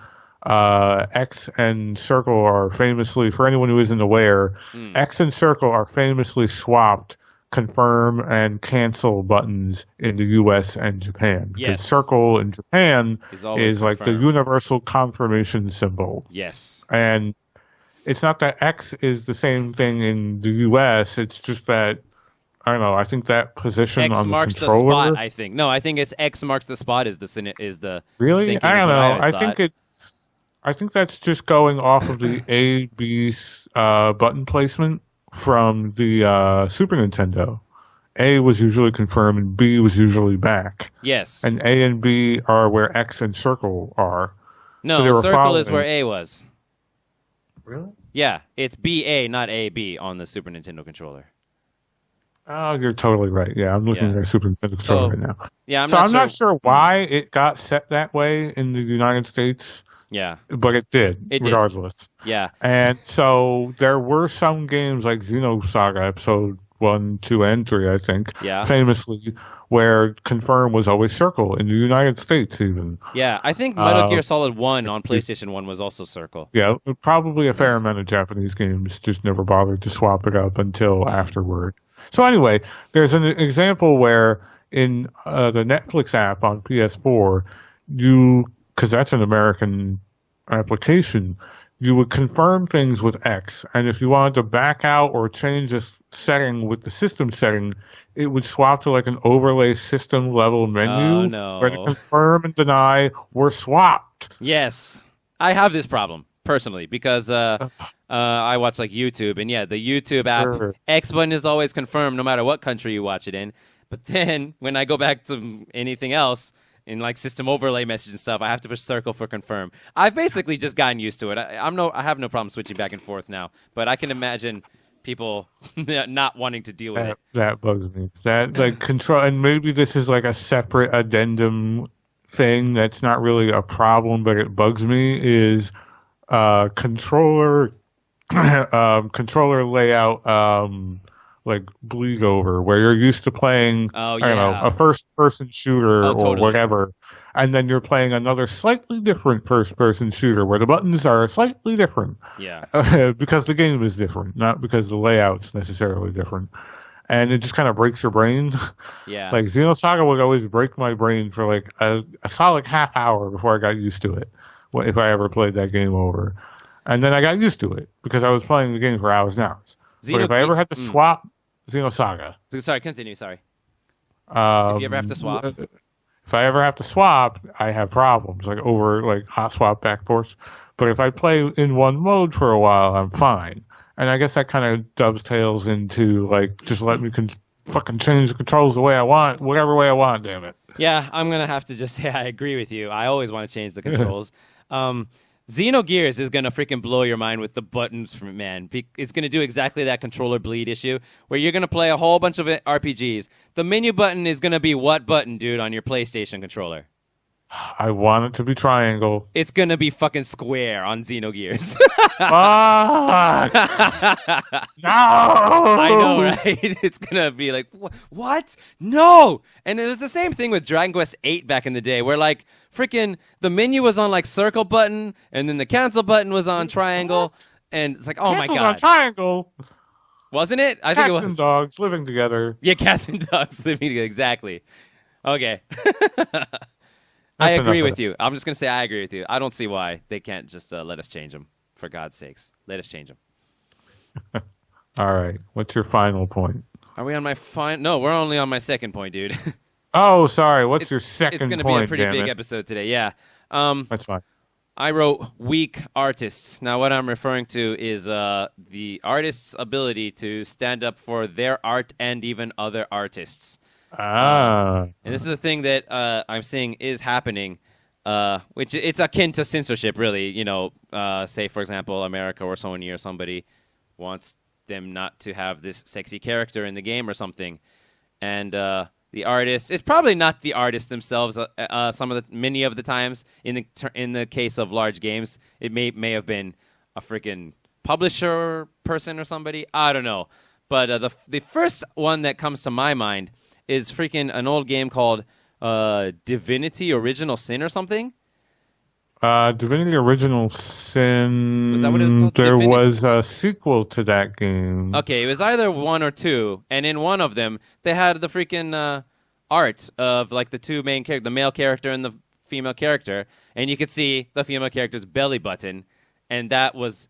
X and circle are famously, for anyone who isn't aware, X and circle are famously swapped confirm and cancel buttons in the US and Japan. Because circle in Japan is like the universal confirmation symbol. Yes. And it's not that X is the same thing in the US, it's just that, I don't know, I think that position X on the marks controller... the spot, I think. No, I think it's X marks the spot is the Really? I don't know. I think that's just going off of the A, B button placement from the Super Nintendo. A was usually confirmed and B was usually back. Yes. And A and B are where X and circle are. No, so circle is where A was. Really? Yeah, it's BA, not AB on the Super Nintendo controller. Oh, you're totally right. Yeah, I'm looking at a Super Nintendo controller right now. Yeah, I'm not sure why it got set that way in the United States. Yeah. But it did, regardless. Yeah. And so there were some games like Xenosaga Episode 1, 2, and 3, I think, famously, where confirm was always circle in the United States even. Yeah, I think Metal Gear Solid 1 on PlayStation 1 was also circle. Yeah, probably a fair amount of Japanese games just never bothered to swap it up until afterward. So anyway, there's an example where in the Netflix app on PS4, because that's an American application, you would confirm things with X, and if you wanted to back out or change a setting with the system setting, it would swap to like an overlay system level menu where the confirm and deny were swapped. Yes. I have this problem personally because I watch like YouTube, and yeah, the YouTube Sure. app X button is always confirmed no matter what country you watch it in. But then when I go back to anything else in like system overlay message and stuff, I have to push circle for confirm. I've basically just gotten used to it. I have no problem switching back and forth now, but I can imagine people not wanting to deal with it. That bugs me. That like control, and maybe this is like a separate addendum thing that's not really a problem, but it bugs me. Is controller controller layout like bleed over where you're used to playing Oh I don't know, yeah. a first person shooter or Totally. whatever, and then you're playing another slightly different first person shooter where the buttons are slightly different Yeah. because the game is different, not because the layout's necessarily different, and it just kind of breaks your brain. Yeah. Like Xenosaga would always break my brain for like a solid half hour before I got used to it, if I ever played that game over. And then I got used to it because I was playing the game for hours and hours. But if I ever had to swap Xenosaga, Sorry, continue. Sorry. If you ever have to um, swap. if I ever have to swap, I have problems like over like hot swap backports. But if I play in one mode for a while, I'm fine. And I guess that kind of dovetails into like just let me fucking change the controls the way I want, whatever way I want. Damn it. Yeah, I'm gonna have to just say I agree with you. I always want to change the controls. Xenogears is gonna freaking blow your mind with the buttons, man. It's gonna do exactly that controller bleed issue where you're gonna play a whole bunch of RPGs. The menu button is gonna be what button, dude, on your PlayStation controller? I want it to be triangle. It's gonna be fucking square on Xenogears. Fuck! No! I know, right? It's gonna be like, what? No! And it was the same thing with Dragon Quest VIII back in the day, where like freaking the menu was on like circle button, and then the cancel button was on triangle, and it's like, oh my Cancel's god, on triangle. wasn't it? I think it Cats was. and dogs living together. Yeah, cats and dogs living together. Exactly. Okay. I That's agree enough of with you. I'm just gonna say I agree with you. I don't see why they can't just let us change them. For God's sakes, let us change them. All right. What's your final point? Are we on my No, we're only on my second point, dude. Oh, sorry. What's your second It's going to point? be a pretty damn big it? episode today. Yeah. That's fine. I wrote weak artists. Now, what I'm referring to is the artist's ability to stand up for their art and even other artists. And this is a thing that I'm seeing is happening, which it's akin to censorship, really. You know, say, for example, America or Sony or somebody wants them not to have this sexy character in the game or something. And the artist, it's probably not the artists themselves. Many of the times, in the case of large games, it may have been a freaking publisher person or somebody. I don't know. But the first one that comes to my mind is freaking an old game called Divinity Original Sin or something. Divinity Original Sin. Was that what it was called? There Divinity? was a sequel to that game. Okay, it was either one or two, and in one of them, they had the freaking art of like the two main characters, the male character and the female character, and you could see the female character's belly button, and there was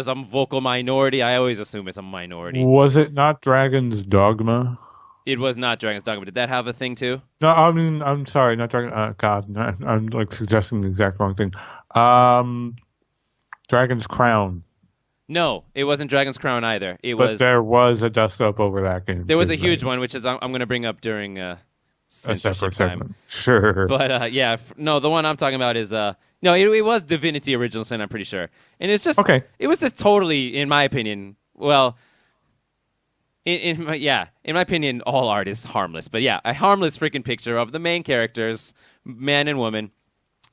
a vocal minority. I always assume it's a minority. Was it not Dragon's Dogma? It was not Dragon's Dogma. Did that have a thing too? No, I mean, I'm sorry, not Dragon. God, I'm like suggesting the exact wrong thing. Dragon's Crown. No, it wasn't Dragon's Crown either. But there was a dust up over that game. There was a huge one, which is I'm going to bring up during a censorship separate time. segment. Sure. But yeah, no, the one I'm talking about is no, it was Divinity Original Sin. I'm pretty sure, and it's just Okay. It was just totally, in my opinion, well, in my opinion, all art is harmless. But yeah, a harmless freaking picture of the main characters, man and woman.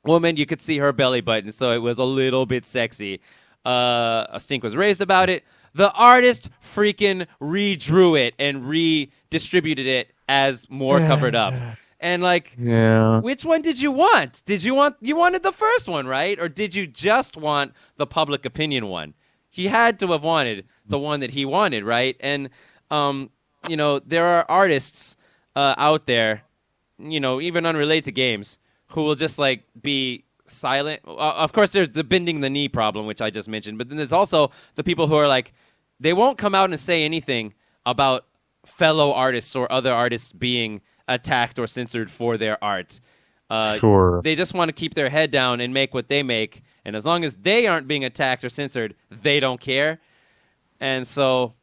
Woman, you could see her belly button, so it was a little bit sexy. A stink was raised about it. The artist freaking redrew it and redistributed it as more covered up. And like, Yeah. which one did you want? You wanted the first one, right? Or did you just want the public opinion one? He had to have wanted the one that he wanted, right? And, there are artists out there, even unrelated to games, who will just like be silent. Of course, there's the bending the knee problem, which I just mentioned, but then there's also the people who are like, they won't come out and say anything about fellow artists or other artists being attacked or censored for their art. Sure. They just want to keep their head down and make what they make, and as long as they aren't being attacked or censored, they don't care. And so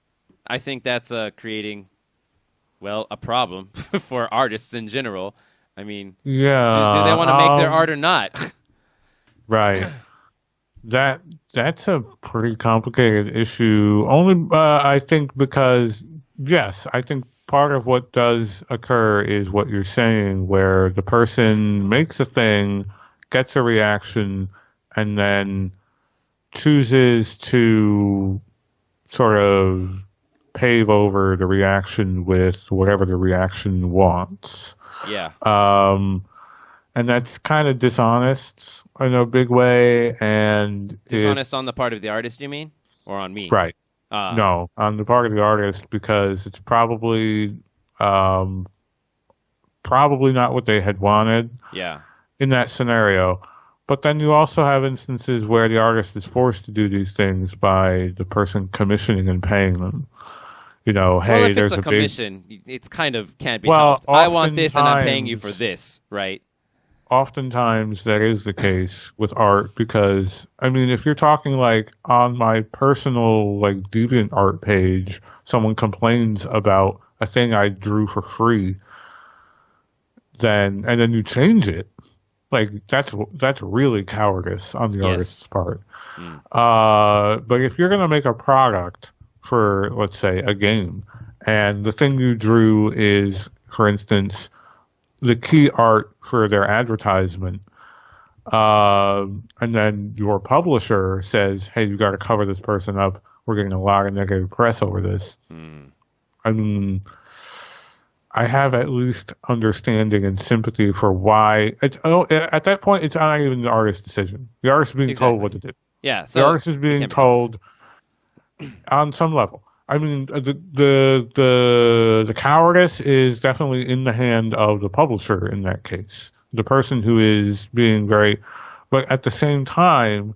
I think that's creating, well, a problem for artists in general. I mean, Yeah. do they want to make their art or not? Right. That's a pretty complicated issue. Only, I think, because yes, I think part of what does occur is what you're saying, where the person makes a thing, gets a reaction, and then chooses to sort of pave over the reaction with whatever the reaction wants. Yeah. And that's kind of dishonest in a big way. And dishonest on the part of the artist, you mean? Or on me? Right. No, on the part of the artist, because it's probably not what they had wanted. Yeah. In that scenario. But then you also have instances where the artist is forced to do these things by the person commissioning and paying them. You know, hey, if there's it's a commission. It's kind of can't be helped. I want this, and I'm paying you for this, right? Oftentimes that is the case with art, because I mean, if you're talking like on my personal like DeviantArt page, someone complains about a thing I drew for free, and then you change it, like that's really cowardice on the artist's part. But if you're gonna make a product for, let's say, a game, and the thing you drew is, for instance, the key art for their advertisement, and then your publisher says, hey, you got to cover this person up, we're getting a lot of negative press over this. I mean, I have at least understanding and sympathy for why at that point it's not even the artist's decision. The artist is being told what to do. Yeah, so the artist is being told on some level. I mean, the cowardice is definitely in the hand of the publisher in that case, the person who is being very. But at the same time,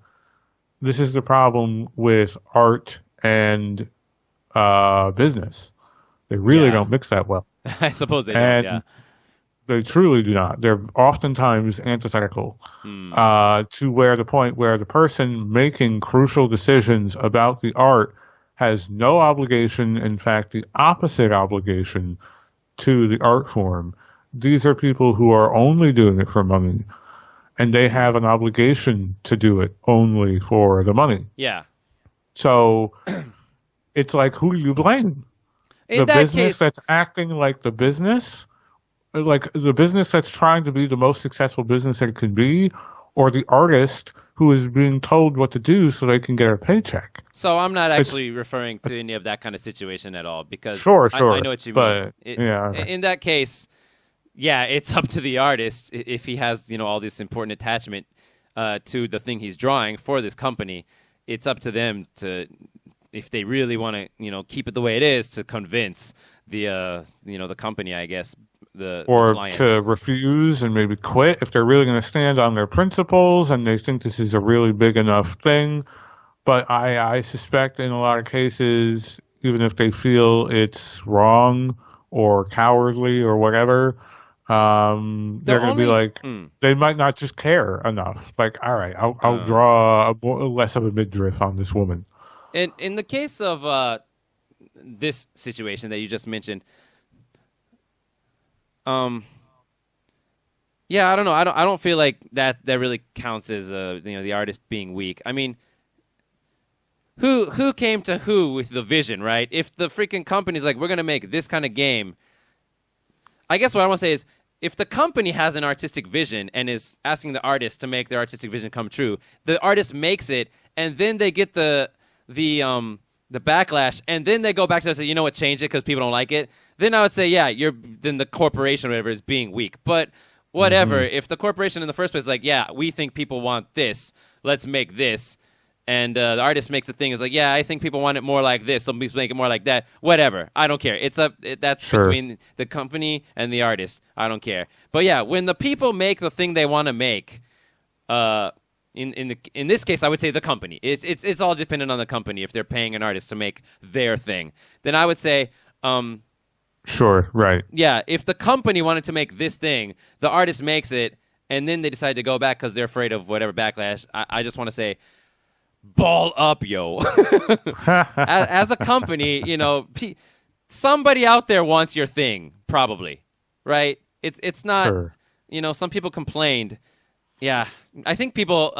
this is the problem with art and business. They really don't mix that well. I suppose they don't. Yeah. They truly do not. They're oftentimes antithetical to where the point where the person making crucial decisions about the art has no obligation, in fact, the opposite obligation to the art form. These are people who are only doing it for money, and they have an obligation to do it only for the money. Yeah. So it's like, who do you blame? The business that's acting like the business? Like the business that's trying to be the most successful business that it can be, or the artist who is being told what to do so they can get a paycheck? So I'm not actually referring to any of that kind of situation at all, because sure. I know what you mean. Yeah. In that case, yeah, it's up to the artist if he has, all this important attachment to the thing he's drawing for this company. It's up to them to, if they really want to, keep it the way it is, to convince the the company, I guess, the client. To refuse and maybe quit if they're really going to stand on their principles and they think this is a really big enough thing. But I suspect in a lot of cases, even if they feel it's wrong or cowardly or whatever, they're going to be like, they might not just care enough. Like, all right, I'll draw less of a midriff on this woman. And in the case of this situation that you just mentioned, yeah, I don't know. I don't feel like that really counts as the artist being weak. I mean, who came to who with the vision, right? If the freaking company's like, we're gonna make this kind of game, I guess what I want to say is, if the company has an artistic vision and is asking the artist to make their artistic vision come true, the artist makes it, and then they get the backlash, and then they go back to us and say, you know what, change it because people don't like it. Then I would say, yeah, then the corporation or whatever is being weak. But whatever, if the corporation in the first place is like, yeah, we think people want this, let's make this, and the artist makes a thing, is like, yeah, I think people want it more like this, so let's make it more like that. Whatever, I don't care. That's between the company and the artist. I don't care. But yeah, when the people make the thing they want to make, in this case, I would say the company. It's all dependent on the company. If they're paying an artist to make their thing, then I would say, sure, right. Yeah, if the company wanted to make this thing, the artist makes it, and then they decide to go back because they're afraid of whatever backlash. I just want to say, ball up, yo. as a company, somebody out there wants your thing, probably, right? It's not, Sure. Some people complained. Yeah, I think people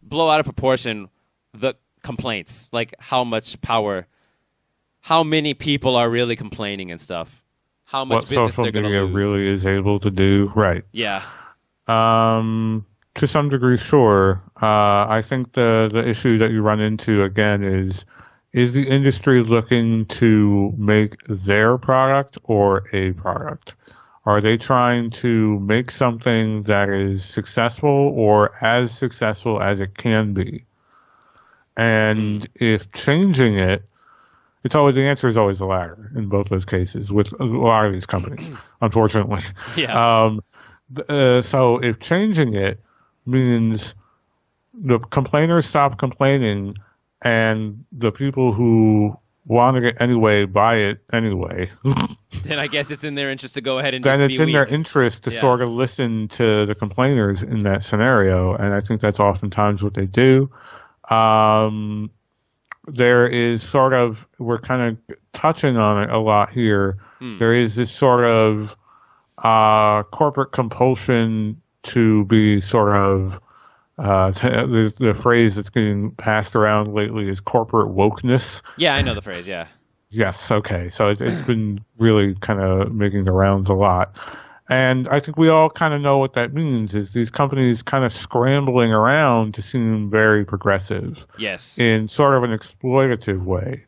blow out of proportion the complaints, like how much power, how many people are really complaining and stuff, how much What business social they're going to media lose. really is able to do, right? Yeah. To some degree, sure. I think the issue that you run into again is the industry looking to make their product or a product? Are they trying to make something that is successful or as successful as it can be? And if changing it, the answer is always the latter in both those cases with a lot of these companies, unfortunately. Yeah. So if changing it means the complainers stop complaining and the people who want it anyway buy it anyway, Then I guess it's in their interest to go ahead and then just it's be in their weak. interest to sort of listen to the complainers in that scenario. And I think that's oftentimes what they do. There is sort of, we're kind of touching on it a lot here. There is this sort of corporate compulsion to be sort of the phrase that's getting passed around lately is corporate wokeness. Yeah, I know the phrase. Yeah. Yes. Okay. So it's been really kind of making the rounds a lot. And I think we all kind of know what that means is these companies kind of scrambling around to seem very progressive Yes. in sort of an exploitative way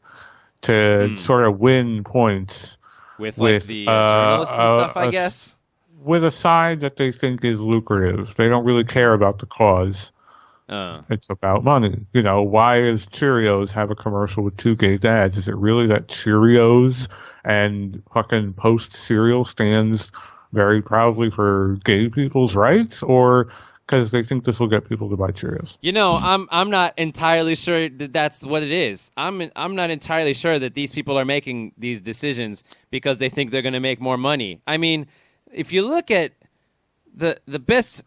to sort of win points with the journalists and stuff, I guess. With a side that they think is lucrative. They don't really care about the cause. It's about money. Why does Cheerios have a commercial with two gay dads? Is it really that Cheerios and fucking Post cereal stands very proudly for gay people's rights, or because they think this will get people to buy Cheerios? I'm not entirely sure that that's what it is. I'm not entirely sure that these people are making these decisions because they think they're going to make more money. I mean, if you look at the best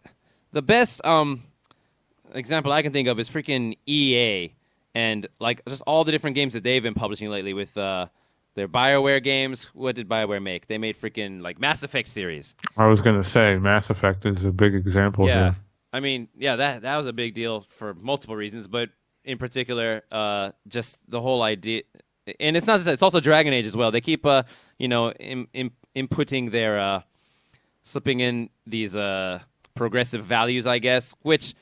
example I can think of is freaking EA and like just all the different games that they've been publishing lately with their BioWare games. What did BioWare make? They made freaking like Mass Effect series. I was going to say Mass Effect is a big example Yeah. here. I mean, yeah, that was a big deal for multiple reasons, but in particular, just the whole idea. And it's not just, it's also Dragon Age as well. They keep inputting their slipping in these progressive values, I guess, which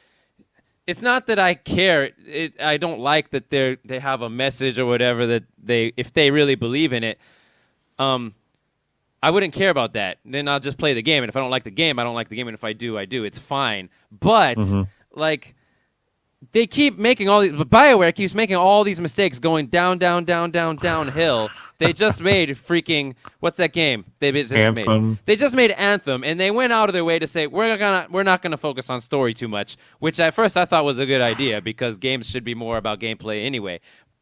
it's not that I care. I don't like that they have a message or whatever that if they really believe in it, I wouldn't care about that. Then I'll just play the game, and if I don't like the game, I don't like the game, and if I do, I do. It's fine. But like they keep making BioWare keeps making all these mistakes going downhill. They just made freaking what's that game? Anthem. They just made Anthem, and they went out of their way to say we're not gonna focus on story too much, which at first I thought was a good idea because games should be more about gameplay anyway,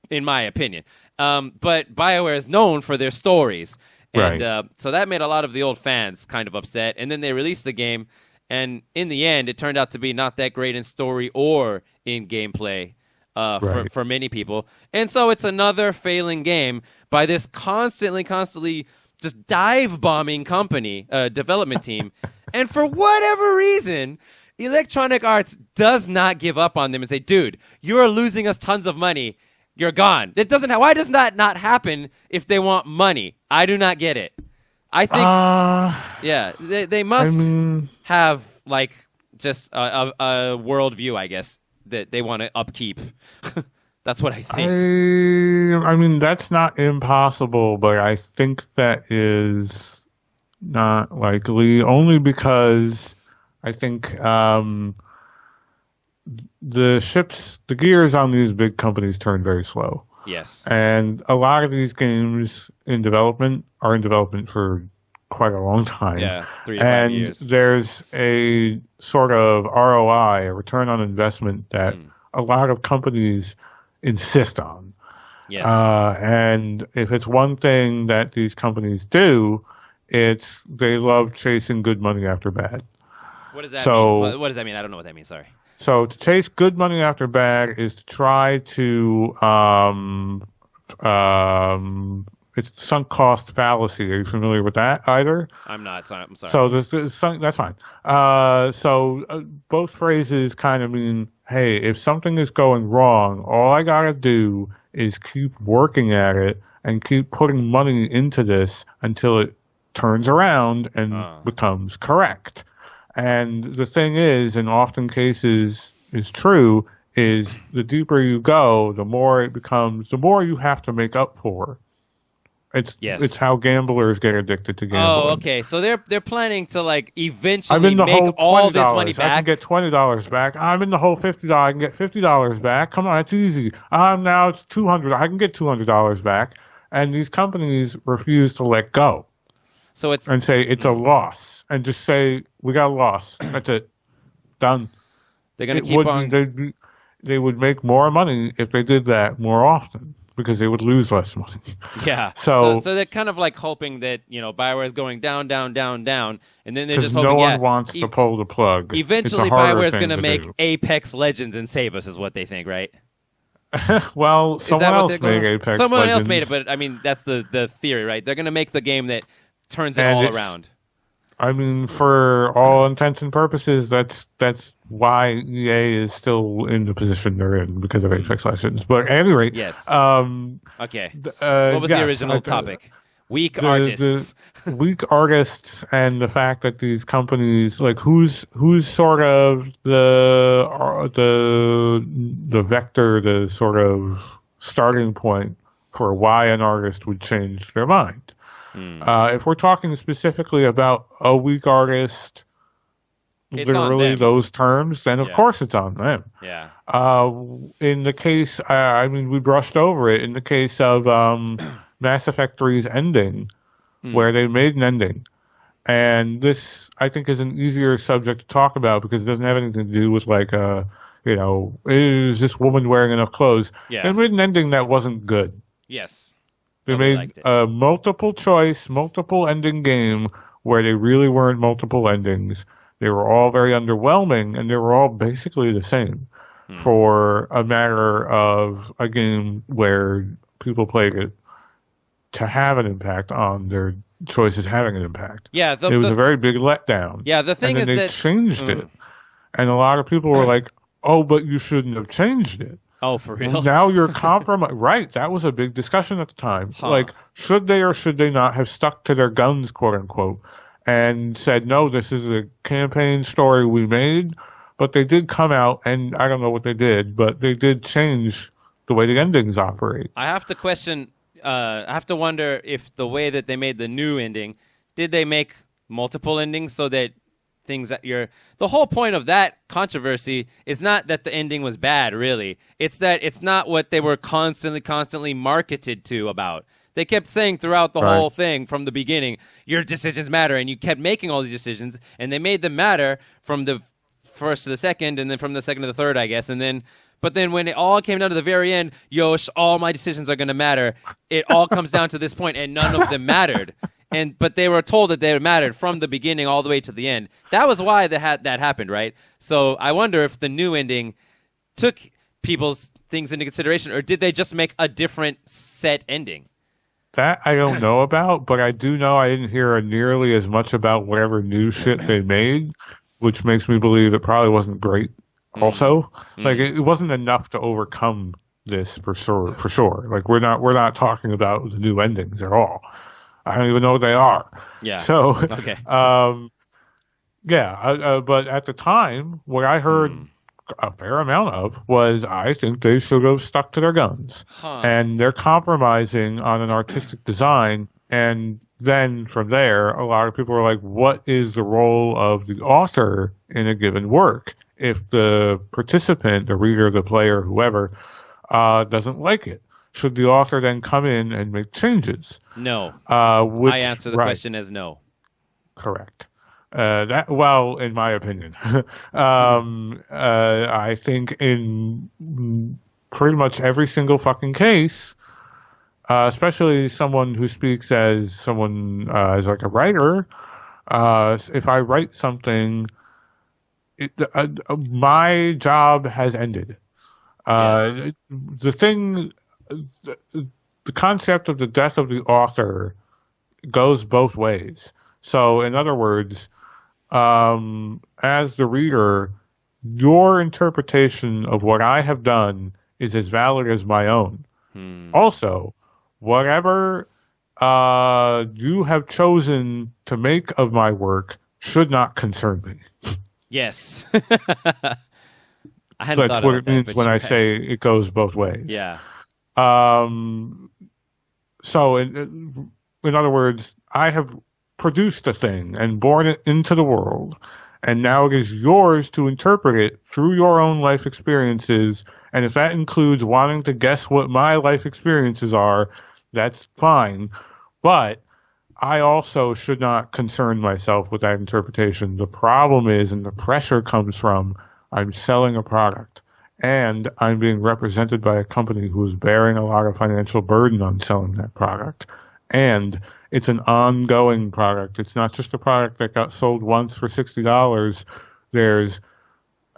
in my opinion. But BioWare is known for their stories, and Right. So that made a lot of the old fans kind of upset. And then they released the game, and in the end, it turned out to be not that great in story or in gameplay. Right. For many people. And so it's another failing game by this constantly just dive bombing company, development team. And for whatever reason, Electronic Arts does not give up on them and say, dude, you're losing us tons of money. You're gone. Why does that not happen if they want money? I do not get it. I think, yeah, they must have like just a worldview, I guess, that they want to upkeep. That's what I think. I mean, that's not impossible, but I think that is not likely, only because I think the gears on these big companies turn very slow. Yes. And a lot of these games are in development for quite a long time. Yeah, 3 to 5 years. And there's a sort of ROI, a return on investment, that a lot of companies insist on. Yes. And if it's one thing that these companies do, it's they love chasing good money after bad. What does that mean? So, What does that mean? I don't know what that means. Sorry. so to chase good money after bad is to try to it's the sunk cost fallacy. Are you familiar with that either? I'm not. Sorry. I'm sorry. So that's fine. Both phrases kind of mean, hey, if something is going wrong, all I gotta do is keep working at it and keep putting money into this until it turns around and becomes correct. And the thing is, in often cases is true, is the deeper you go, the more it becomes, the more you have to make up for. It's how gamblers get addicted to gambling. Oh, okay. So they're planning to like eventually I'm in the make whole all this money back. I can get $20 back. I'm in the whole $50. I can get $50 back. Come on, it's easy. Now it's $200. I can get $200 back. And these companies refuse to let go. So and say it's a loss, and just say we got a loss. That's it, done. They're going to keep on. They would make more money if they did that more often, because they would lose less money. Yeah. So they're kind of like hoping that, Bioware is going down, down, down, down, and then they're just hoping. No one wants to pull the plug. Eventually, Bioware is going to make Apex Legends and save us, is what they think, right? Well, someone else made Apex. Someone else made it, but I mean that's the theory, right? They're going to make the game that turns it all around. I mean, for all intents and purposes, that's why EA is still in the position they're in, because of Apex Legends. But at any rate, yes. Okay. What was the original topic? Weak artists. The weak artists, and the fact that these companies, like, who's sort of the vector, the sort of starting point for why an artist would change their mind. If we're talking specifically about a weak artist, it's literally those terms, then of course it's on them. Yeah. In the case, I mean, we brushed over it. In the case of Mass Effect 3's ending, where they made an ending, and this I think is an easier subject to talk about because it doesn't have anything to do with like is this woman wearing enough clothes? Yeah. They made an ending that wasn't good. Yes. They made a multiple choice, multiple ending game where they really weren't multiple endings. They were all very underwhelming, and they were all basically the same for a matter of a game where people played it to have an impact on their choices having an impact. Yeah, it was a very big letdown. Yeah, the thing is that they changed it, and a lot of people were like, "Oh, but you shouldn't have changed it." Oh, for real? Now you're compromised. Right. That was a big discussion at the time. Like, should they or should they not have stuck to their guns, quote unquote, and said, no, this is a campaign story we made. But they did come out, and I don't know what they did, but they did change the way the endings operate. I have to question, I have to wonder if the way that they made the new ending, did they make multiple endings so that things that the whole point of that controversy is not that the ending was bad, really. It's that it's not what they were constantly marketed to about. They kept saying throughout the whole thing from the beginning, your decisions matter, and you kept making all these decisions, and they made them matter from the first to the second, and then from the second to the third, I guess, but then when it all came down to the very end, all my decisions are going to matter. It all comes down to this point, and none of them mattered. But they were told that they mattered from the beginning all the way to the end. That was why that happened, right? So I wonder if the new ending took people's things into consideration, or did they just make a different set ending? That I don't know about, but I do know I didn't hear nearly as much about whatever new shit they made, which makes me believe it probably wasn't great. Also, like it wasn't enough to overcome this for sure. Like we're not talking about the new endings at all. I don't even know what they are. Yeah. So, okay. But at the time, what I heard a fair amount of was I think they should have stuck to their guns. And they're compromising on an artistic design. And then from there, a lot of people were like, what is the role of the author in a given work if the participant, the reader, the player, whoever, doesn't like it? Should the author then come in and make changes? No. I answer the question as no. Correct. In my opinion, I think in pretty much every single fucking case, especially someone who speaks as someone as like a writer, if I write something my job has ended. Yes. The thing, the concept of the death of the author goes both ways. So, in other words, as the reader, your interpretation of what I have done is as valid as my own. Also, whatever you have chosen to make of my work should not concern me. Yes. I hadn't That's thought what about it that, means but when you're I right. say it goes both ways. Yeah. Um, so, in other words, I have produced a thing and born it into the world, and now it is yours to interpret it through your own life experiences. And if that includes wanting to guess what my life experiences are, that's fine. But I also should not concern myself with that interpretation. The problem is, and the pressure comes from, I'm selling a product and I'm being represented by a company who is bearing a lot of financial burden on selling that product. And it's an ongoing product. It's not just a product that got sold once for $60. There's,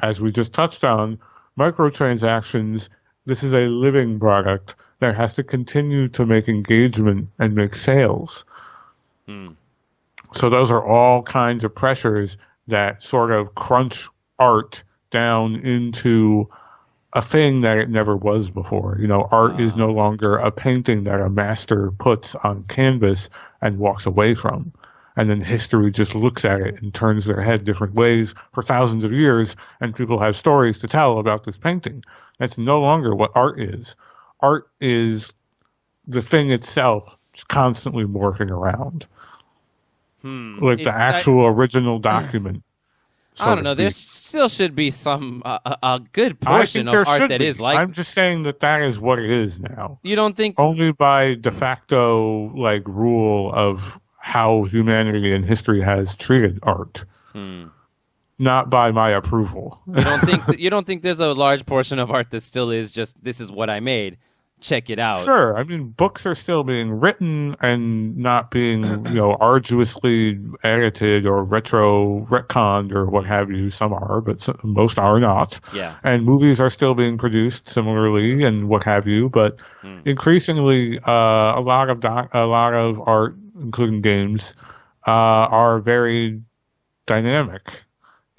as we just touched on, microtransactions. This is a living product that has to continue to make engagement and make sales. So those are all kinds of pressures that sort of crunch art down into a thing that it never was before. Art is no longer a painting that a master puts on canvas and walks away from. And then history just looks at it and turns their head different ways for thousands of years, and people have stories to tell about this painting. That's no longer what art is. Art is the thing itself constantly morphing around. Like the actual original document. I don't know. There still should be some a good I portion think of there art should that be. is like. I'm just saying that is what it is now. You don't think? Only by de facto rule of how humanity and history has treated art, not by my approval. You don't think there's a large portion of art that still is just, this is what I made, check it out? Sure. I mean, books are still being written and not being, arduously edited or retconned or what have you. Some are, but most are not. Yeah. And movies are still being produced similarly and what have you. But increasingly, a lot of art, including games, are very dynamic.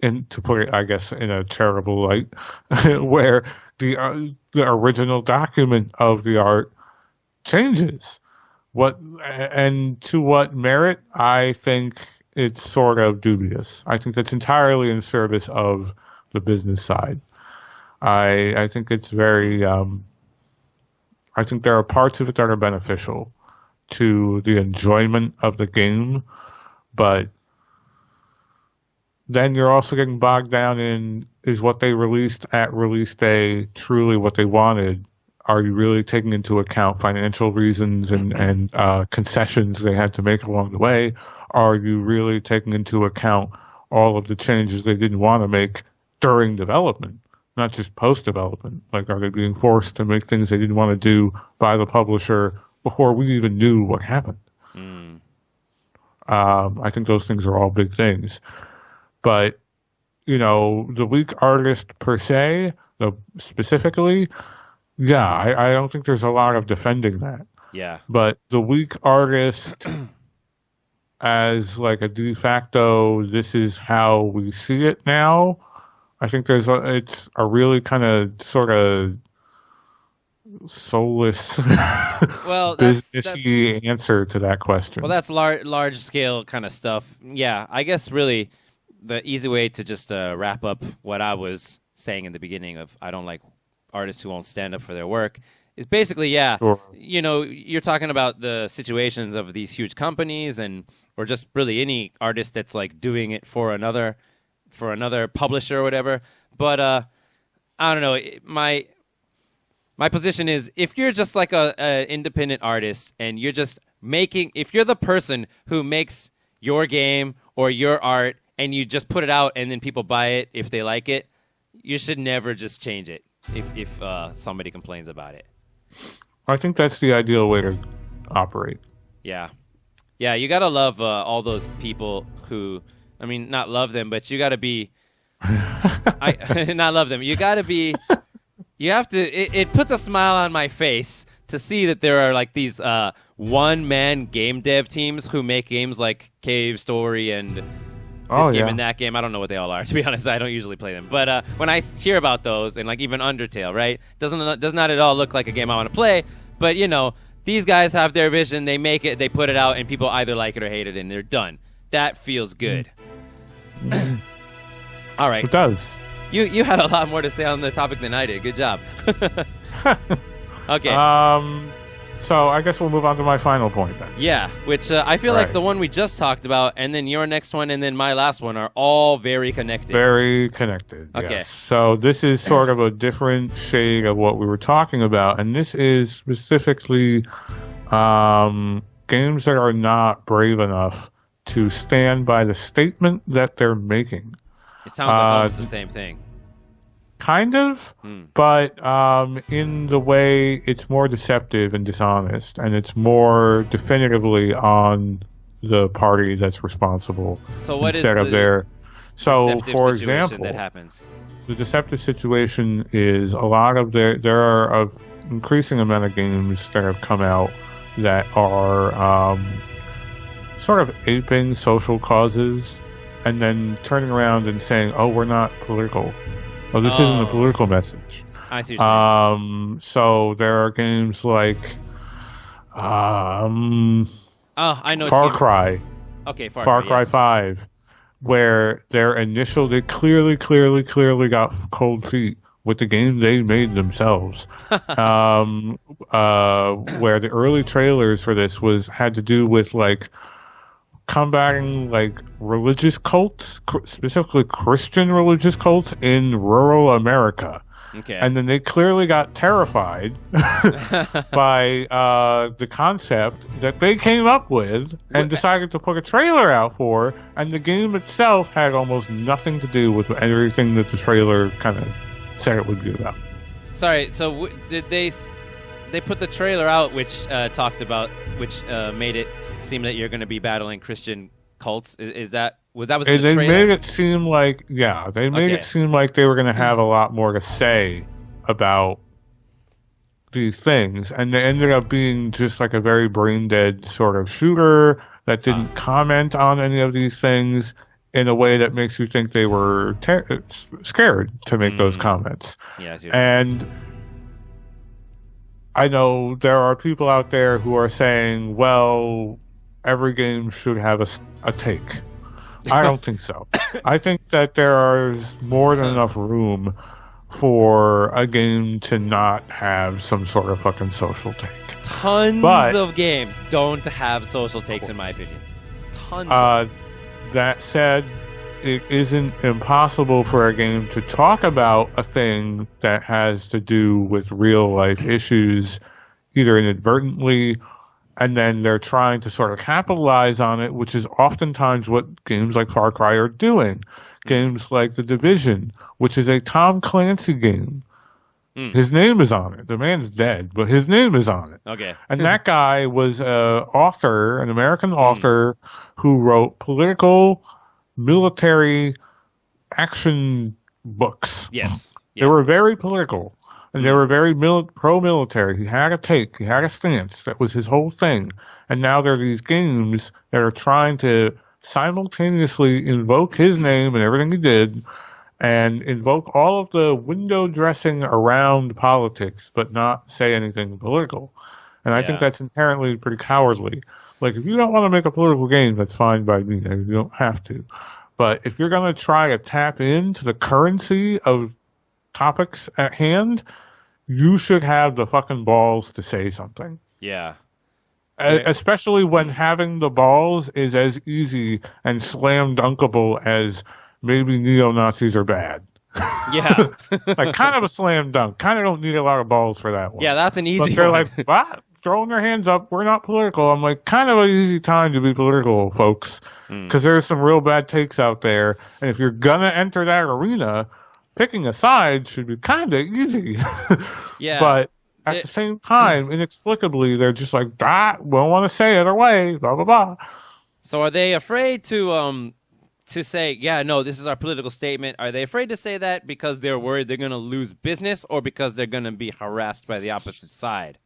And to put it, I guess, in a charitable light, where the original document of the art changes. And to what merit, I think it's sort of dubious. I think that's entirely in service of the business side. I think it's very. I think there are parts of it that are beneficial to the enjoyment of the game, but then you're also getting bogged down in, is what they released at release day truly what they wanted? Are you really taking into account financial reasons and concessions they had to make along the way? Are you really taking into account all of the changes they didn't want to make during development, not just post-development? Like, are they being forced to make things they didn't want to do by the publisher before we even knew what happened? I think those things are all big things. But, the weak artist per se, specifically, yeah, I don't think there's a lot of defending that. Yeah. But the weak artist as like a de facto, this is how we see it now, I think it's a really kind of sort of soulless businessy answer to that question. Well, that's large scale kind of stuff. Yeah, I guess really the easy way to just wrap up what I was saying in the beginning of, I don't like artists who won't stand up for their work, is basically, Sure. You're talking about the situations of these huge companies or just really any artist that's like doing it for another publisher or whatever. But I don't know. My position is, if you're just like a independent artist and you're just if you're the person who makes your game or your art and you just put it out and then people buy it if they like it, you should never just change it if somebody complains about it. I think that's the ideal way to operate. Yeah. Yeah, you got to love all those people who, I mean, not love them, but you got to be And I love them. You got to be. You have to. It puts a smile on my face to see that there are like these one-man game dev teams who make games like Cave Story and this game and that game. I don't know what they all are, to be honest. I don't usually play them. But when I hear about those, and like even Undertale, right, does not at all look like a game I want to play. But you know, these guys have their vision. They make it. They put it out, and people either like it or hate it, and they're done. That feels good. All right. It does. You had a lot more to say on the topic than I did. Good job. Okay. So I guess we'll move on to my final point then. Yeah, which I feel like the one we just talked about, and then your next one, and then my last one are all very connected. Very connected. Okay. Yes. So this is sort of a different shade of what we were talking about, and this is specifically games that are not brave enough to stand by the statement that they're making. It sounds like almost the same thing. Kind of, but in the way it's more deceptive and dishonest, and it's more definitively on the party that's responsible. So what instead is of their. So, for example, that happens? The deceptive situation is a lot of there are an increasing amount of games that have come out that are sort of aping social causes, and then turning around and saying, "Oh, we're not political." Oh, this isn't a political message. I see what you're saying. So there are games like I know Far Cry. Okay, Far Cry 5, where they clearly got cold feet with the game they made themselves. Where the early trailers for this had to do with like combating like religious cults, specifically Christian religious cults in rural America. Okay. And then they clearly got terrified by the concept that they came up with and decided to put a trailer out for, and the game itself had almost nothing to do with everything that the trailer kind of said it would be about. Sorry, so did they put the trailer out which talked about, which made it seem that you're going to be battling Christian cults? Is that was in the trailer? They made it seem like it seem like they were going to have a lot more to say about these things, and they ended up being just like a very brain dead sort of shooter that didn't comment on any of these things in a way that makes you think they were scared to make those comments. Yeah, and I know there are people out there who are saying, well, every game should have a take. I don't think so. I think that there is more than enough room for a game to not have some sort of fucking social take. Tons of games don't have social takes, in my opinion. Tons. That said, it isn't impossible for a game to talk about a thing that has to do with real life issues, either inadvertently, and then they're trying to sort of capitalize on it, which is oftentimes what games like Far Cry are doing. Games like The Division, which is a Tom Clancy game. His name is on it. The man's dead, but his name is on it. Okay. And that guy was an American author who wrote political, military action books. Yes. They were very political, and they were very pro-military. He had a take. He had a stance. That was his whole thing. And now there are these games that are trying to simultaneously invoke his name and everything he did, and invoke all of the window dressing around politics, but not say anything political. And I think that's inherently pretty cowardly. Like, if you don't want to make a political game, that's fine by me. You don't have to. But if you're going to try to tap into the currency of topics at hand, you should have the fucking balls to say something. Yeah. Especially when having the balls is as easy and slam dunkable as maybe neo-Nazis are bad. Yeah. Like, kind of a slam dunk. Kind of don't need a lot of balls for that one. Yeah, that's an easy one. But they're like, what? Throwing their hands up, we're not political. I'm like, kind of an easy time to be political, folks. Because there's some real bad takes out there. And if you're going to enter that arena, picking a side should be kind of easy. Yeah. But at the same time, inexplicably, they're just like, we don't want to say it or way, blah, blah, blah. So are they afraid to to say, yeah, no, this is our political statement. Are they afraid to say that because they're worried they're going to lose business, or because they're going to be harassed by the opposite side?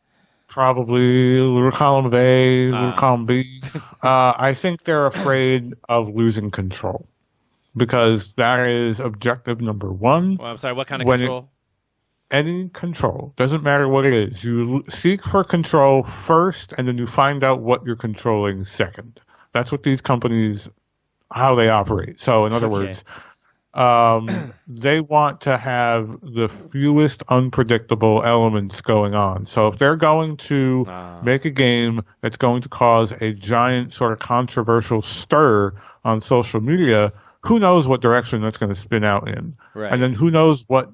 Probably little column A, little column B. I think they're afraid of losing control because that is objective number one. Well, I'm sorry, what kind of control? Any control. Doesn't matter what it is. You seek for control first, and then you find out what you're controlling second. That's what these companies, how they operate. So, in other words, they want to have the fewest unpredictable elements going on. So if they're going to make a game that's going to cause a giant sort of controversial stir on social media, who knows what direction that's going to spin out in? Right. And then who knows what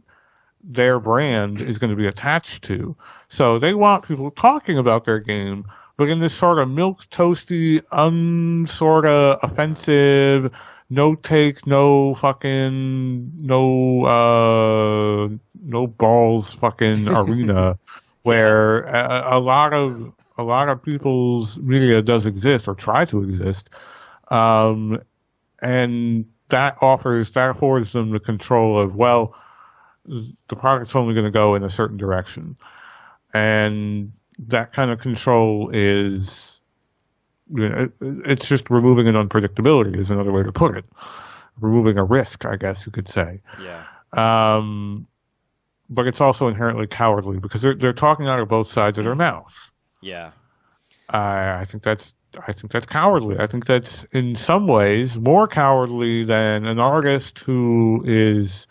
their brand is going to be attached to. So they want people talking about their game, but in this sort of milquetoasty, sort of offensive, no take, no fucking, no balls fucking arena where a lot of people's media does exist or try to exist. And that affords them the control of, well, the product's only going to go in a certain direction. And that kind of control is, it's just removing an unpredictability is another way to put it. Removing a risk, I guess you could say. Yeah. But it's also inherently cowardly because they're talking out of both sides of their mouth. Yeah. I think that's cowardly. I think that's in some ways more cowardly than an artist who is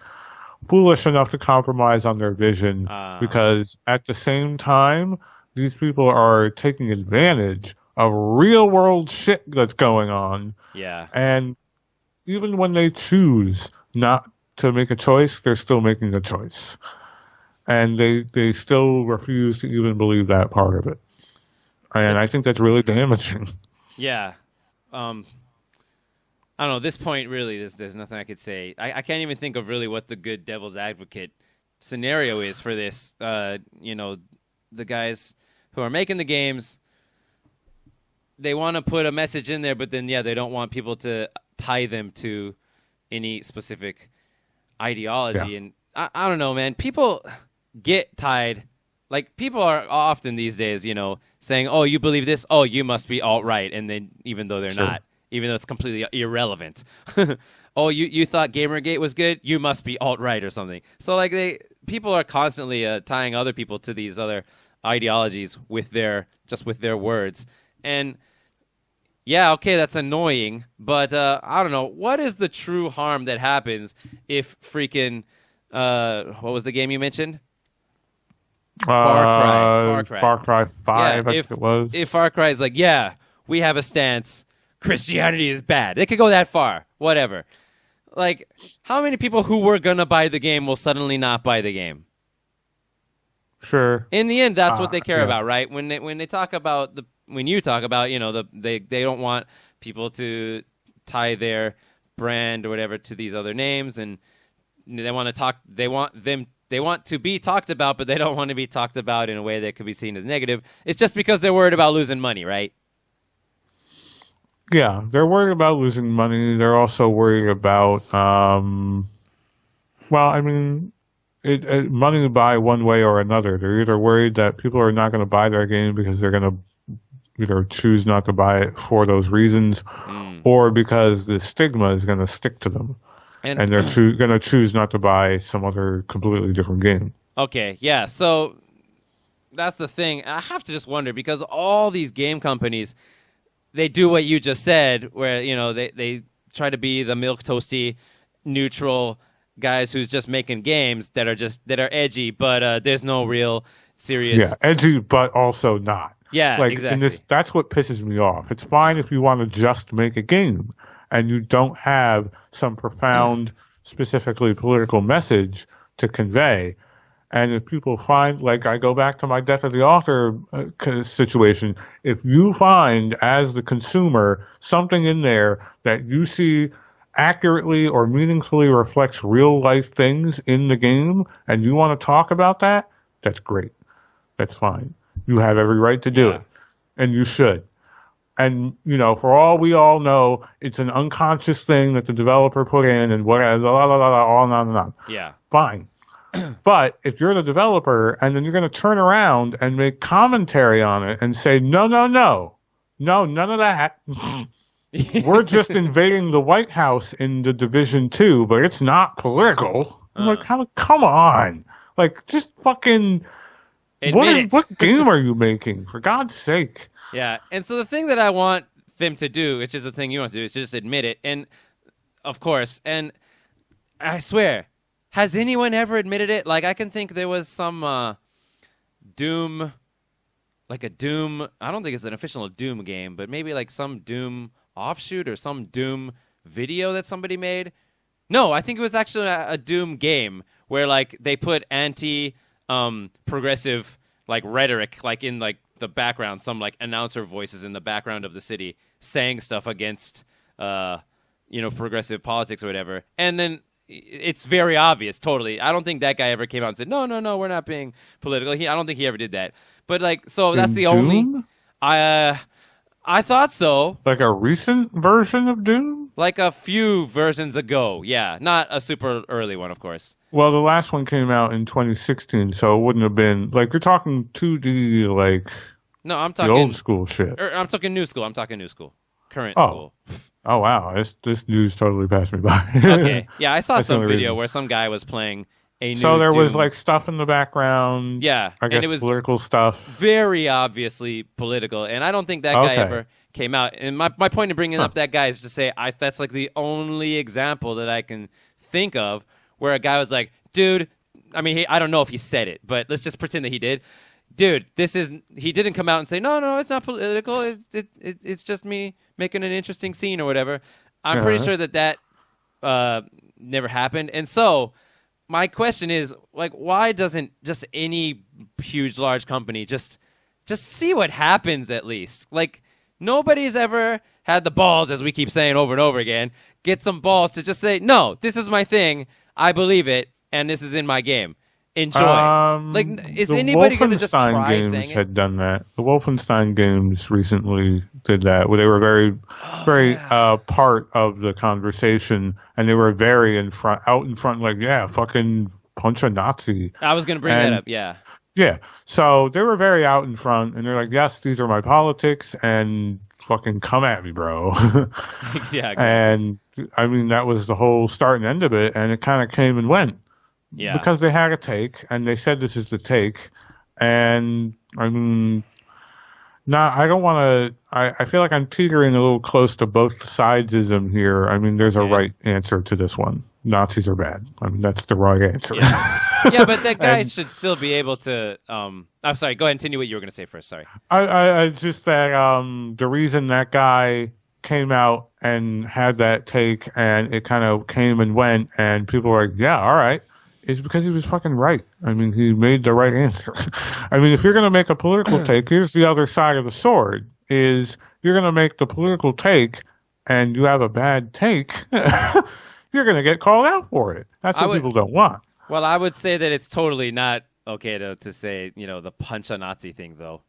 foolish enough to compromise on their vision, because at the same time, these people are taking advantage of real world shit that's going on. Yeah. And even when they choose not to make a choice, they're still making a choice. And they still refuse to even believe that part of it. And I think that's really damaging. Yeah. I don't know. At this point, really, there's nothing I could say. I can't even think of really what the good devil's advocate scenario is for this. The guys who are making the games, they want to put a message in there, but then, they don't want people to tie them to any specific ideology. Yeah. And I don't know, man. People get tied. Like, people are often these days, saying, oh, you believe this? Oh, you must be alt-right. And then even though they're not. Even though it's completely irrelevant. Oh, you thought Gamergate was good? You must be alt-right or something. So people are constantly tying other people to these other ideologies with their words. And yeah, okay, that's annoying, but I don't know. What is the true harm that happens if freaking what was the game you mentioned? Far Cry. Far Cry 5, I think it was. If Far Cry is like, yeah, we have a stance, Christianity is bad. They could go that far. Whatever. Like, how many people who were going to buy the game will suddenly not buy the game? Sure. In the end, that's what they care about, right? When you talk about, they don't want people to tie their brand or whatever to these other names, and they want to be talked about, but they don't want to be talked about in a way that could be seen as negative. It's just because they're worried about losing money, right? Yeah, they're worried about losing money. They're also worried about, money to buy one way or another. They're either worried that people are not going to buy their game because they're going to either choose not to buy it for those reasons, or because the stigma is going to stick to them, and they're going to choose not to buy some other completely different game. Okay, yeah, so that's the thing. I have to just wonder, because all these game companies, they do what you just said, where they try to be the milquetoasty, neutral guys who's just making games that are edgy, but there's no real serious. Yeah, edgy, but also not. Yeah, exactly. That's what pisses me off. It's fine if you want to just make a game and you don't have some profound, specifically political message to convey. And if people find, like, I go back to my death of the author situation, if you find as the consumer something in there that you see accurately or meaningfully reflects real life things in the game and you want to talk about that, that's great. That's fine. You have every right to do it. And you should. And, for all we all know, it's an unconscious thing that the developer put in and whatever, on and on and on. Yeah. Fine. But if you're the developer and then you're going to turn around and make commentary on it and say, no, none of that. We're just invading the White House in the Division 2, but it's not political. I'm like, come on. Like, just fucking... What game are you making, for God's sake? Yeah, and so the thing that I want them to do, which is the thing you want to do, is just admit it. And, of course, and I swear, has anyone ever admitted it? Like, I can think there was some Doom, like a Doom, I don't think it's an official Doom game, but maybe like some Doom offshoot or some Doom video that somebody made. No, I think it was actually a Doom game where, like, they put progressive, like, rhetoric, like, in, like, the background, some, like, announcer voices in the background of the city saying stuff against, progressive politics or whatever. And then it's very obvious, totally. I don't think that guy ever came out and said, no, we're not being political. I don't think he ever did that. But, like, so that's the only... I thought so. Like a recent version of Doom? Like a few versions ago, yeah. Not a super early one, of course. Well, the last one came out in 2016, so it wouldn't have been... Like, you're talking 2D, like... No, I'm talking... the old school shit. I'm talking new school. Current school. Oh, wow. This news totally passed me by. Okay. Yeah, I saw some video where some guy was playing a new So there Doom. was, like, stuff in the background. Yeah. I guess and it was political stuff. Very obviously political, and I don't think that guy ever came out. And my point in bringing up that guy is to say that's, like, the only example that I can think of where a guy was like, dude, I mean, I don't know if he said it, but let's just pretend that he did. Dude, he didn't come out and say, no, it's not political. It's just me making an interesting scene or whatever. I'm pretty sure that never happened. And so my question is, like, why doesn't just any huge, large company just see what happens at least? Like, nobody's ever had the balls, as we keep saying over and over again, get some balls to just say, no, this is my thing, I believe it, and this is in my game. Enjoy. Like, is anybody going to just try saying it? The Wolfenstein games had done that. The Wolfenstein games recently did that, where they were very part of the conversation, and they were very out in front, like, yeah, fucking punch a Nazi. I was going to bring that up, yeah. Yeah, so they were very out in front, and they're like, yes, these are my politics, and fucking come at me, bro. Exactly. And, I mean, that was the whole start and end of it, and it kind of came and went. Yeah. Because they had a take, and they said this is the take, and I mean, I don't want to. I feel like I'm teetering a little close to both sidesism here. I mean, there's a right answer to this one. Nazis are bad. I mean, that's the right answer. Yeah, yeah, but that guy should still be able to. I'm sorry. Go ahead and continue what you were going to say first. Sorry. I just that the reason that guy came out and had that take, and it kind of came and went, and people were like, yeah, all right. Is because he was fucking right. I mean, he made the right answer. I mean, if you're going to make a political take, here's the other side of the sword, is you're going to make the political take and you have a bad take, you're going to get called out for it. That's what people don't want. Well, I would say that it's totally not okay to say, the punch a Nazi thing, though.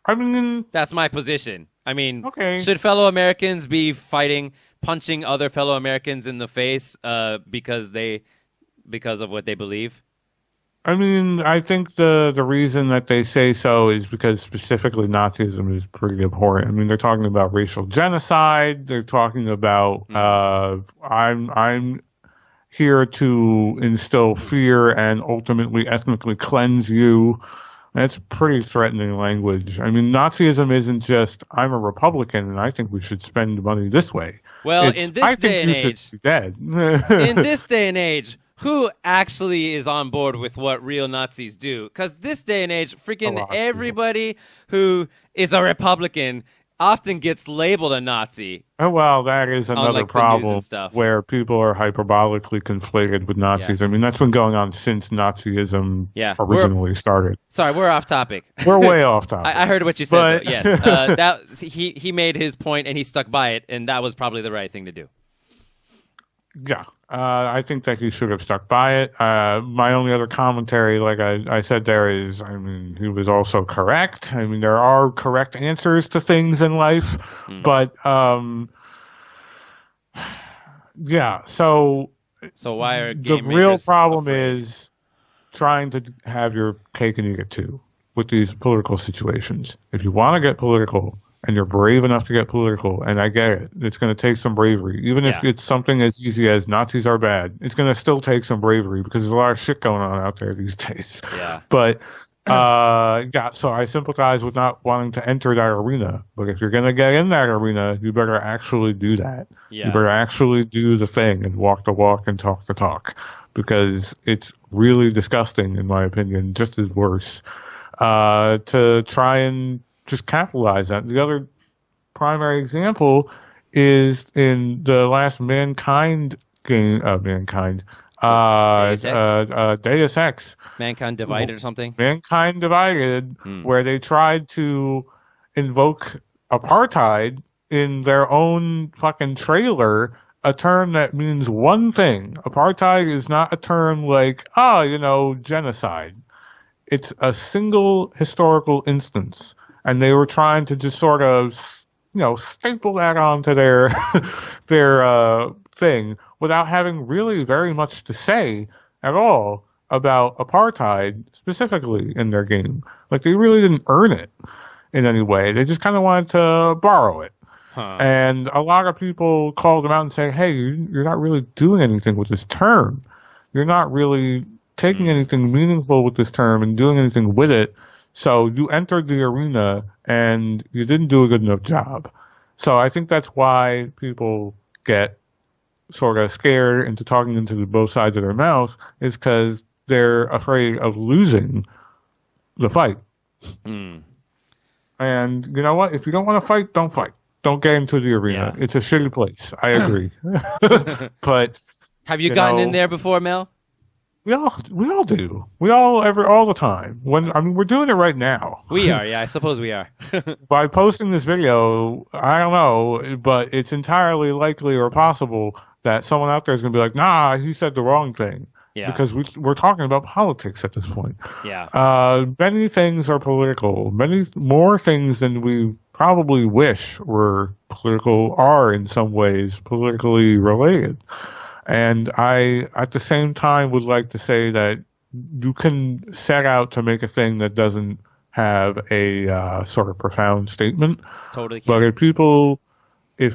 I mean... That's my position. I mean, okay. Should fellow Americans be punching other fellow Americans in the face because of what they believe? I mean, I think the reason that they say so is because specifically Nazism is pretty abhorrent. I mean, they're talking about racial genocide. They're talking about I'm here to instill fear and ultimately ethnically cleanse you. That's pretty threatening language. I mean, Nazism isn't just, I'm a Republican and I think we should spend money this way. Well, in this day and age, dead. In this day and age, who actually is on board with what real Nazis do? Because this day and age, freaking everybody who is a Republican often gets labeled a Nazi. Oh, well, that is another problem where people are hyperbolically conflated with Nazis. Yeah. I mean, that's been going on since Nazism originally started. Sorry, we're off topic. We're way off topic. I heard what you said. Yes, he made his point and he stuck by it, and that was probably the right thing to do. Yeah. I think that he should have stuck by it. My only other commentary, like I said there, is, I mean, he was also correct. I mean, there are correct answers to things in life, but yeah. So why are the game real makers problem afraid? is trying to have your cake and eat it too with these political situations. If you want to get political, and you're brave enough to get political, and I get it, it's going to take some bravery. Even if it's something as easy as Nazis are bad, it's going to still take some bravery because there's a lot of shit going on out there these days. Yeah. But, yeah, so I sympathize with not wanting to enter that arena. But if you're going to get in that arena, you better actually do that. Yeah. You better actually do the thing and walk the walk and talk the talk, because it's really disgusting, in my opinion, just as worse, to try and just capitalize on. The other primary example is in the last Mankind game, Deus Ex. Mankind Divided or something? Mankind Divided, where they tried to invoke apartheid in their own fucking trailer, a term that means one thing. Apartheid is not a term like, genocide. It's a single historical instance. And they were trying to just sort of, staple that onto their thing without having really very much to say at all about apartheid specifically in their game. Like, they really didn't earn it in any way. They just kind of wanted to borrow it. Huh. And a lot of people called them out and say, hey, you're not really doing anything with this term. You're not really taking anything meaningful with this term and doing anything with it. So you entered the arena and you didn't do a good enough job. So I think that's why people get sort of scared into talking into both sides of their mouth, is because they're afraid of losing the fight. And you know what? If you don't want to fight, don't fight. Don't get into the arena. Yeah. It's a shitty place. I agree. But have you gotten in there before, Mel? We all do. All the time. We're doing it right now. We are, yeah, I suppose we are. By posting this video, I don't know, but it's entirely likely or possible that someone out there is going to be like, nah, he said the wrong thing. Yeah. Because we're talking about politics at this point. Yeah. Many things are political. Many more things than we probably wish were political are in some ways politically related. And I, at the same time, would like to say that you can set out to make a thing that doesn't have a sort of profound statement. Totally. But if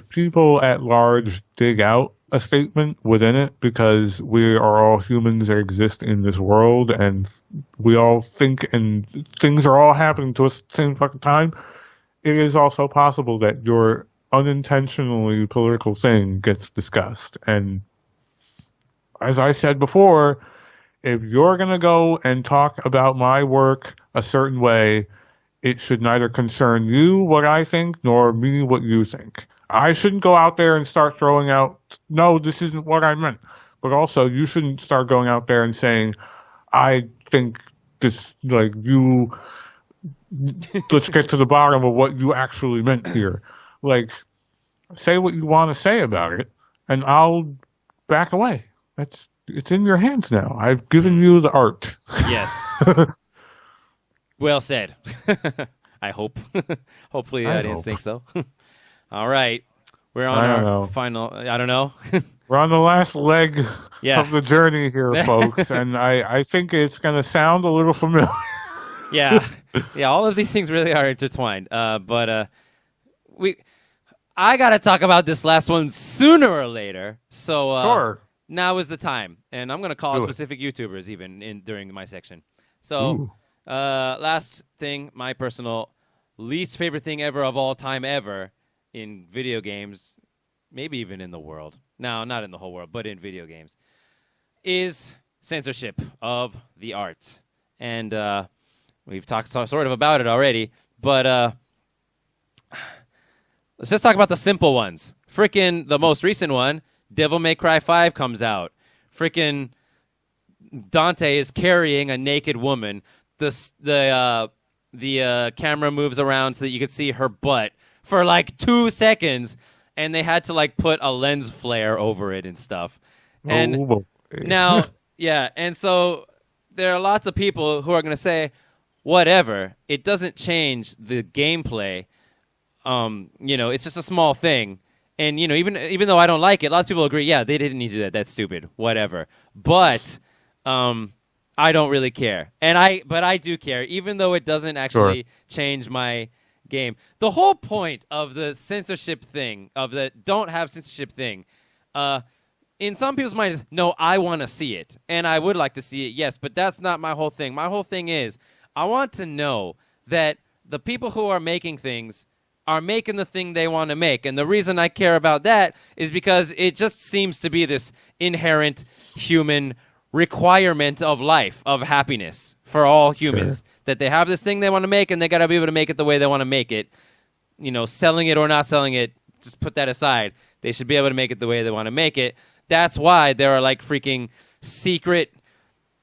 people at large dig out a statement within it, because we are all humans that exist in this world, and we all think, and things are all happening to us at the same fucking time, it is also possible that your unintentionally political thing gets discussed. And as I said before, if you're going to go and talk about my work a certain way, it should neither concern you what I think nor me what you think. I shouldn't go out there and start throwing out, no, this isn't what I meant. But also, you shouldn't start going out there and saying, I think this, like, let's get to the bottom of what you actually meant here. Like, say what you want to say about it, and I'll back away. It's in your hands now. I've given you the art. Yes. Well said. I hope. Hopefully the audience thinks so. All right. We're on our final... I don't know. We're on the last leg of the journey here, folks, and I think it's going to sound a little familiar. Yeah. Yeah, all of these things really are intertwined. But I got to talk about this last one sooner or later. So sure. Now is the time, and I'm going to call specific YouTubers even during my section. So, last thing, my personal least favorite thing ever of all time ever in video games, maybe even in the world. No, not in the whole world, but in video games, is censorship of the arts. And we've talked sort of about it already, but let's just talk about the simple ones. Frickin' the most recent one, Devil May Cry 5 comes out. Frickin' Dante is carrying a naked woman. The camera moves around so that you could see her butt for like 2 seconds, and they had to like put a lens flare over it and stuff. And Oh, boy. now, yeah, and so there are lots of people who are going to say, whatever, it doesn't change the gameplay. It's just a small thing. And, even though I don't like it, lots of people agree, yeah, they didn't need to do that. That's stupid. Whatever. But I don't really care. But I do care, even though it doesn't actually change my game. The whole point of the censorship thing, of the don't have censorship thing, in some people's minds, no, I want to see it. And I would like to see it, yes, but that's not my whole thing. My whole thing is I want to know that the people who are making things are making the thing they want to make. And the reason I care about that is because it just seems to be this inherent human requirement of life, of happiness for all humans. Sure. That they have this thing they want to make, and they got to be able to make it the way they want to make it. Selling it or not selling it, just put that aside. They should be able to make it the way they want to make it. That's why there are like freaking secret,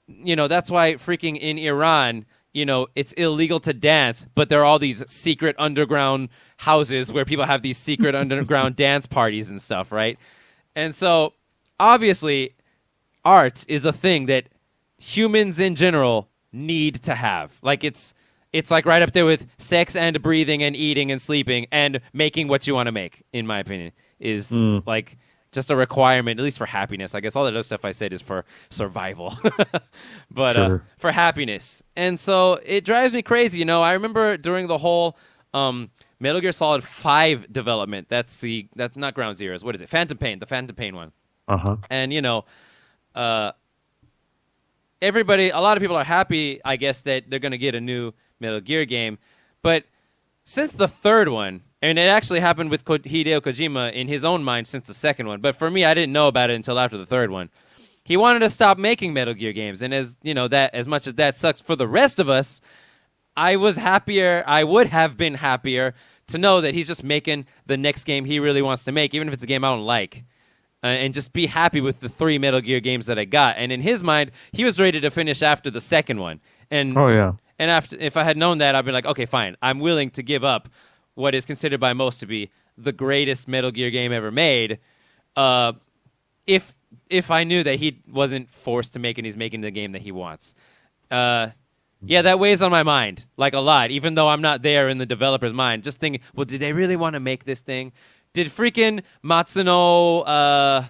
that's why freaking in Iran, it's illegal to dance, but there are all these secret underground houses where people have these secret underground dance parties and stuff, right? And so, obviously, art is a thing that humans in general need to have. Like, it's like right up there with sex and breathing and eating and sleeping and making what you want to make, in my opinion, is like just a requirement, at least for happiness. I guess all the other stuff I said is for survival, but for happiness. And so it drives me crazy. I remember during the whole Metal Gear Solid 5 development, that's not Ground Zeroes. What is it? Phantom Pain, the Phantom Pain one. Uh-huh. And, a lot of people are happy, I guess, that they're going to get a new Metal Gear game. But since the third one, and it actually happened with Hideo Kojima in his own mind since the second one. But for me, I didn't know about it until after the third one. He wanted to stop making Metal Gear games. And as much as that sucks for the rest of us, I would have been happier to know that he's just making the next game he really wants to make, even if it's a game I don't like. And just be happy with the 3 Metal Gear games that I got. And in his mind, he was ready to finish after the second one. And if I had known that, I'd be like, okay, fine. I'm willing to give up what is considered by most to be the greatest Metal Gear game ever made, if I knew that he wasn't forced to make it, he's making the game that he wants. That weighs on my mind, like a lot, even though I'm not there in the developer's mind. Just thinking, well, did they really want to make this thing? Did freaking Matsuno,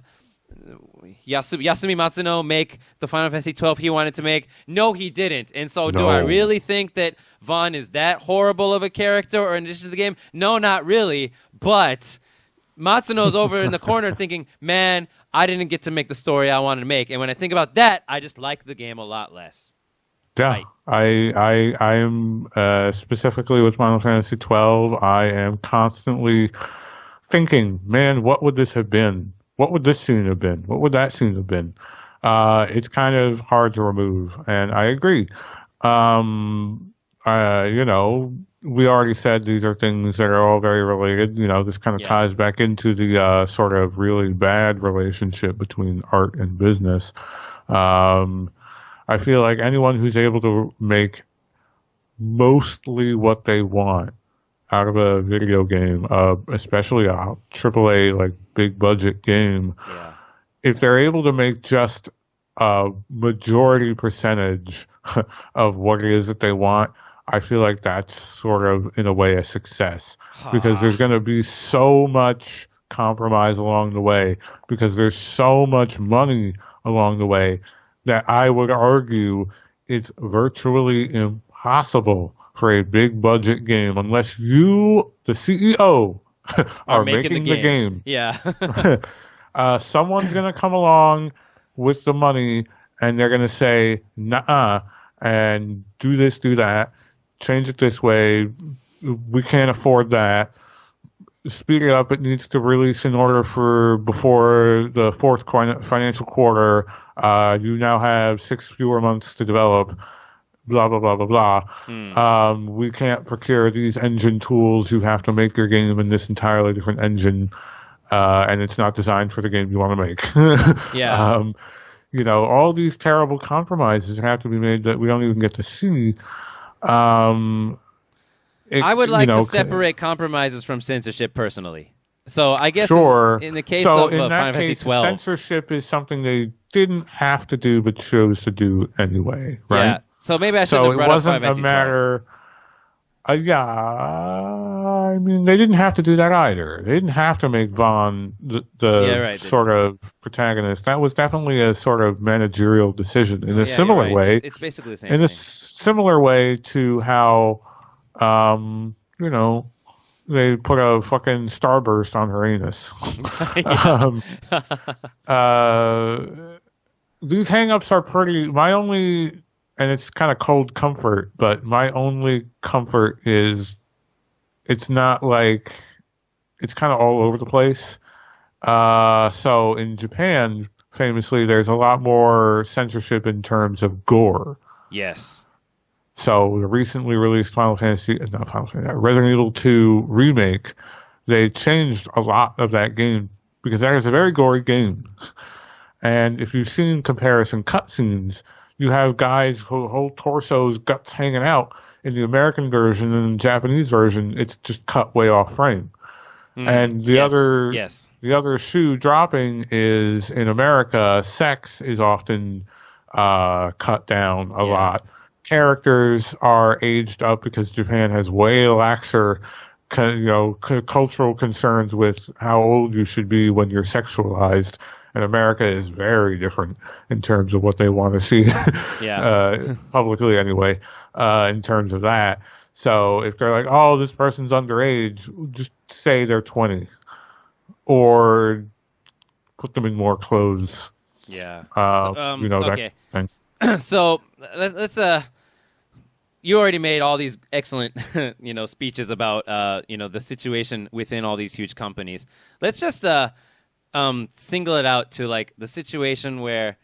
Yasumi Matsuno make the Final Fantasy 12 he wanted to make? No, he didn't. And so do I really think that Vaughn is that horrible of a character or in addition to the game? No, not really. But Matsuno's over in the corner thinking, man, I didn't get to make the story I wanted to make. And when I think about that, I just like the game a lot less. Yeah, right. I am specifically with Final Fantasy 12, I am constantly thinking, man, what would this have been? What would this scene have been? What would that scene have been? It's kind of hard to remove, and I agree. We already said these are things that are all very related. This kind of ties back into the sort of really bad relationship between art and business. I feel like anyone who's able to make mostly what they want out of a video game, especially a AAA, like, big budget game, if they're able to make just a majority percentage of what it is that they want, I feel like that's sort of, in a way, a success. Because there's going to be so much compromise along the way, because there's so much money along the way, that I would argue it's virtually impossible for a big budget game, unless you, the CEO, are making the game. Yeah. Someone's going to come along with the money, and they're going to say, nah, and do this, do that, change it this way, we can't afford that, speed it up, it needs to release in order for before the fourth financial quarter, you now have 6 fewer months to develop, blah, blah, blah, blah, blah. We can't procure these engine tools. You have to make your game in this entirely different engine, and it's not designed for the game you want to make. All these terrible compromises have to be made that we don't even get to see. I would like to separate compromises from censorship personally. So I guess Sure. in the case So of in that Final Fantasy case, 12, censorship is something they didn't have to do but chose to do anyway, right? yeah. So maybe I shouldn't So have it brought up Final wasn't a Fantasy 12. matter. Yeah, I mean, they didn't have to do that either. They didn't have to make Vaughn Yeah, the right. sort of protagonist. That was definitely a sort of managerial decision in a Yeah, you're similar right. way. It's basically the same In a thing. similar way to how, you know, they put a fucking starburst on her anus. Yeah. um, uh, these hangups are pretty. My only, and it's kind of cold comfort, but my only comfort is it's not like it's kind of all over the place. So in Japan, famously, there's a lot more censorship in terms of gore. Yes. So the recently released not Final Fantasy, Resident Evil 2 remake, they changed a lot of that game because that is a very gory game. And if you've seen comparison cutscenes, you have guys who whole torsos, guts hanging out. In the American version and the Japanese version, it's just cut way off frame. And Yes. Yes. the other shoe dropping is in America, sex is often cut down a Yeah. lot. Characters are aged up because Japan has way laxer, cultural concerns with how old you should be when you're sexualized. And America is very different in terms of what they want to see, Yeah. publicly anyway, in terms of that. So if they're like, oh, this person's underage, just say they're 20 or put them in more clothes. Yeah. That Okay. thing. So let's you already made all these excellent speeches about the situation within all these huge companies. Let's just single it out to like the situation where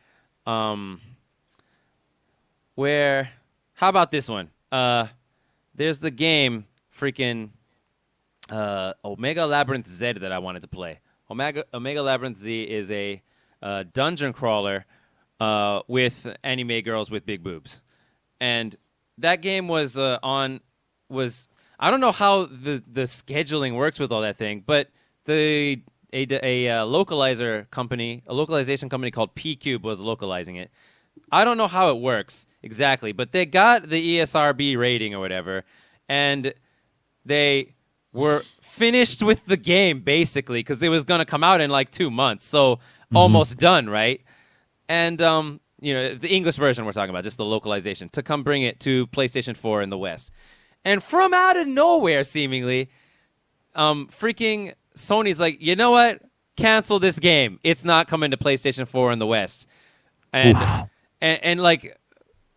how about this one? There's the game freaking Omega Labyrinth Z that I wanted to play. Omega Labyrinth Z is a dungeon crawler with anime girls with big boobs, and that game was I don't know how the scheduling works with all that thing, but a localization company called P Cube was localizing it. I don't know how it works exactly, but they got the ESRB rating or whatever, and they were finished with the game basically because it was going to come out in like 2 months, so almost done, right? And the English version we're talking about, just the localization, to come bring it to PlayStation 4 in the West. And from out of nowhere, seemingly, freaking Sony's like, you know what? Cancel this game. It's not coming to PlayStation 4 in the West. And like,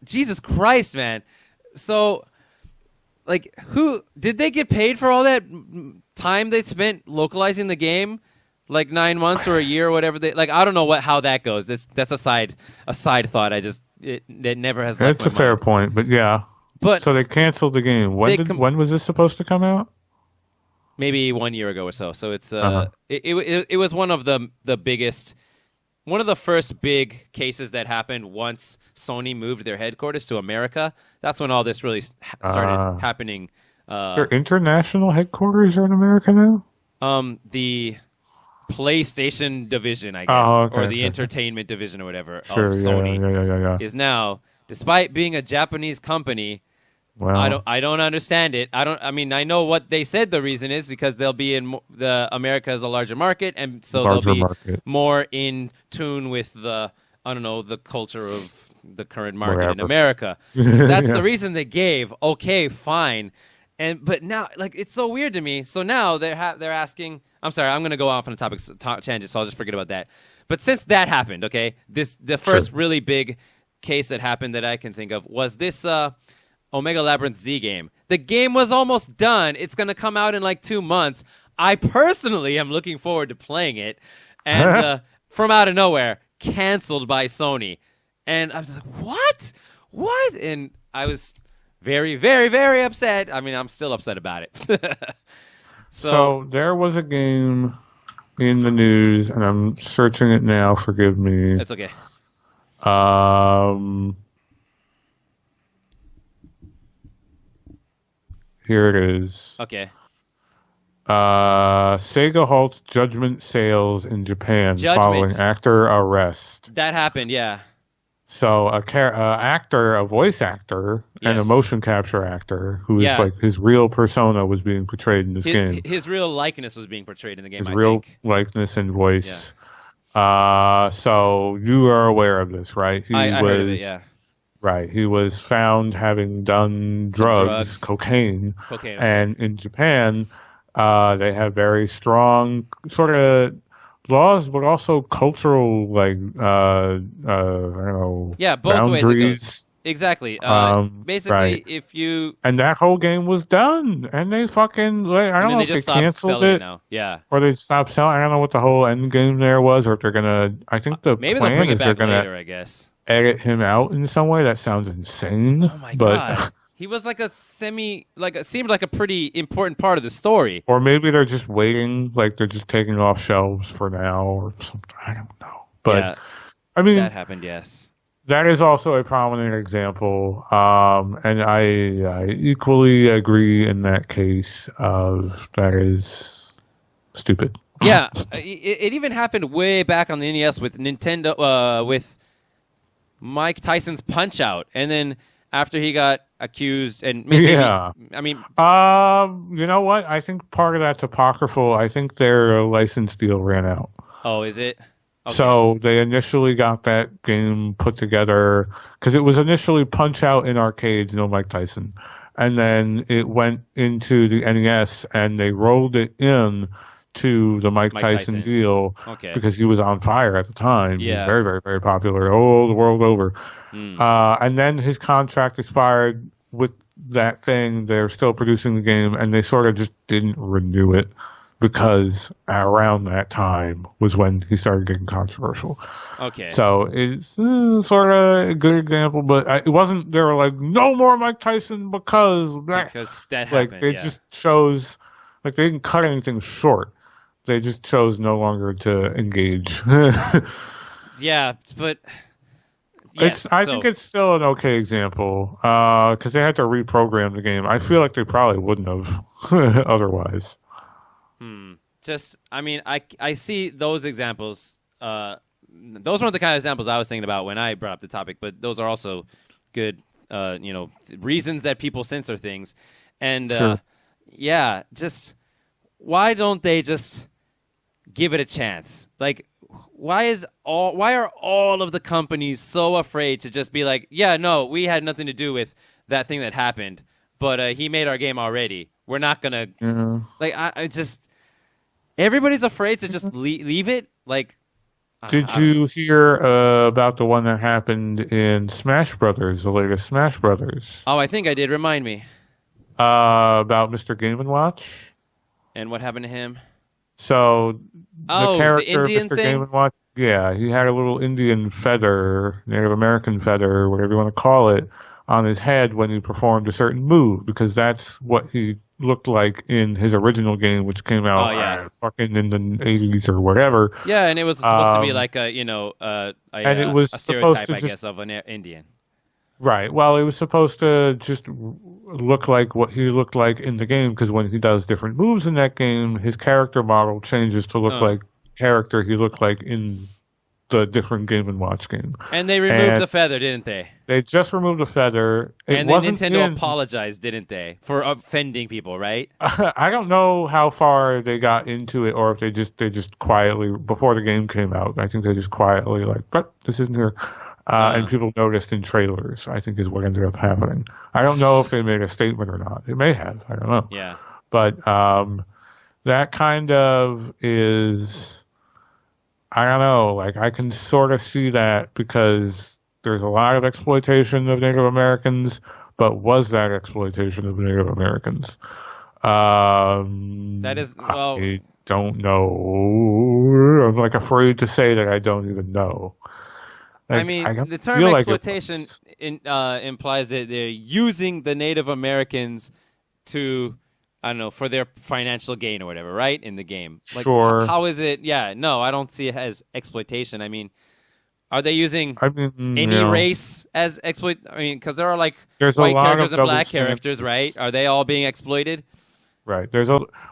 Jesus Christ, man. So, like, who did they get paid for all that time they spent localizing the game? Like 9 months or a year or whatever. I don't know how that goes. That's a side thought. It never has left That's my a fair mind. point, but yeah. But So they canceled the game. When was this supposed to come out? maybe 1 year ago or so. So it's it was one of the biggest, one of the first big cases that happened once Sony moved their headquarters to America. That's when all this really started happening. Their international headquarters are in America now? The PlayStation division, I guess, or the entertainment division or whatever of Sony is now, despite being a Japanese company. Wow. I don't understand it. I mean, I know what they said the reason is because they'll be in America as a larger market, and so they'll be more in tune with the culture of the current market in America. That's the reason they gave. Okay, fine. But now, like, it's so weird to me. So now they're asking. I'm sorry, I'm going to go off on a topic tangent, so I'll just forget about that. But since that happened, okay, the first really big case that happened that I can think of was this Omega Labyrinth Z game. The game was almost done. It's going to come out in like 2 months. I personally am looking forward to playing it, and from out of nowhere, canceled by Sony. And I was like, what? And I was very, very, very upset. I mean, I'm still upset about it. So there was a game in the news, and I'm searching it now. Forgive me. That's okay. Here it is. Okay. Sega halts Judgment sales in Japan following Judgment. actor arrest. That happened, yeah. So a voice actor, and a Yes. motion capture actor who is Yeah. like his real persona was being portrayed in this game. His real likeness was being portrayed in the game, His I real think. likeness and Yeah. voice. So you are aware of this, right? I heard of it, yeah. Right. He was found having done Some drugs, drugs. cocaine, Cocaine, okay. and in Japan, they have very strong sort of laws, but also cultural, like, I don't know, Yeah, both ways it goes. boundaries. Exactly. Right. Basically, if you... And that whole game was done, and they fucking, like, I And don't then know they if they just stopped canceled selling it it now. Yeah. or they stopped selling. I don't know what the whole end game there was, or if they're gonna. I think the Maybe they'll plan bring it is they're back gonna later, I guess. edit him out in some way. That sounds insane, Oh my but god. He was like seemed like a pretty important part of the story. or maybe they're just waiting, like they're just taking off shelves for now or something. I don't know, but Yeah, I mean that happened, yes. that is also a prominent example, and I equally agree in that case of that is stupid. Yeah, it even happened way back on the NES with Nintendo, with Mike Tyson's Punch Out, and then after he got accused, and maybe, Yeah. I mean, You know what? I think part of that's apocryphal. I think their license deal ran out. oh, is it? Okay. So they initially got that game put together because it was initially Punch Out in arcades, no Mike Tyson. And then it went into the NES and they rolled it in to the Mike Tyson deal Okay. because he was on fire at the time. He was Yeah. very, very, very popular all the world over. Mm. And then his contract expired with that thing. They're still producing the game, and they sort of just didn't renew it because around that time was when he started getting controversial. Okay. So it's sort of a good example, but it wasn't. They were like, no more Mike Tyson because that like happened. they Yeah. just chose, like they didn't cut anything short. They just chose no longer to engage. Yeah, but yes, I think it's still an okay example because they had to reprogram the game. I feel like they probably wouldn't have otherwise. just, I mean, I see those examples. Those weren't the kind of examples I was thinking about when I brought up the topic, but those are also good, reasons that people censor things. And Sure. yeah, just why don't they just give it a chance? Like, why are all of the companies so afraid to just be like, yeah, no, we had nothing to do with that thing that happened, but he made our game already. We're not gonna like. I just everybody's afraid to just leave it. Like, Did you hear about the one that happened in Smash Brothers, the latest Smash Brothers? Oh, I think I did. Remind me. About Mr. Game & Watch? And what happened to him? So Oh, the the character Indian Mr. thing? Game & Watch, yeah, he had a little Indian feather, Native American feather, whatever you want to call it, on his head when he performed a certain move, because that's what he looked like in his original game, which came out fucking in the 80s or whatever. Yeah, and it was supposed to be like a it was a supposed stereotype, to I just- guess, of an Indian. Right. Well, it was supposed to just look like what he looked like in the game, because when he does different moves in that game, his character model changes to look like the character he looked like in the different Game & Watch game. And they removed the feather, didn't they? They just removed the feather. And then Nintendo apologized, didn't they, for offending people, right? I don't know how far they got into it, or if they just quietly, before the game came out, I think they just quietly like, but this isn't here. And people noticed in trailers, I think is what ended up happening. I don't know if they made a statement or not. They may have. I don't know. Yeah. But that kind of is, I don't know, like I can sort of see that because there's a lot of exploitation of Native Americans, but was that exploitation of Native Americans? That is, well, I don't know. I'm like afraid to say that I don't even know. Like, I mean, the term feel like exploitation implies that they're using the Native Americans to, I don't know, for their financial gain or whatever, right? In the game. Like, sure. How is it? Yeah, no, I don't see it as exploitation. I mean, are they using any race as exploit? I mean, because there are like there's white a lot characters of and black double standards. characters, right? Are they all being exploited? Right.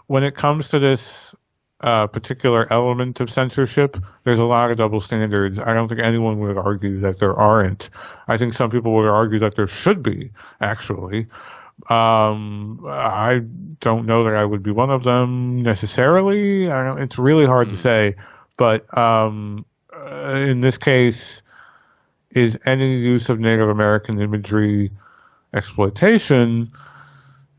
When it comes to this particular element of censorship, there's a lot of double standards. I don't think anyone would argue that there aren't. I think some people would argue that there should be, actually. I don't know that I would be one of them necessarily. It's really hard to say, but in this case, is any use of Native American imagery exploitation?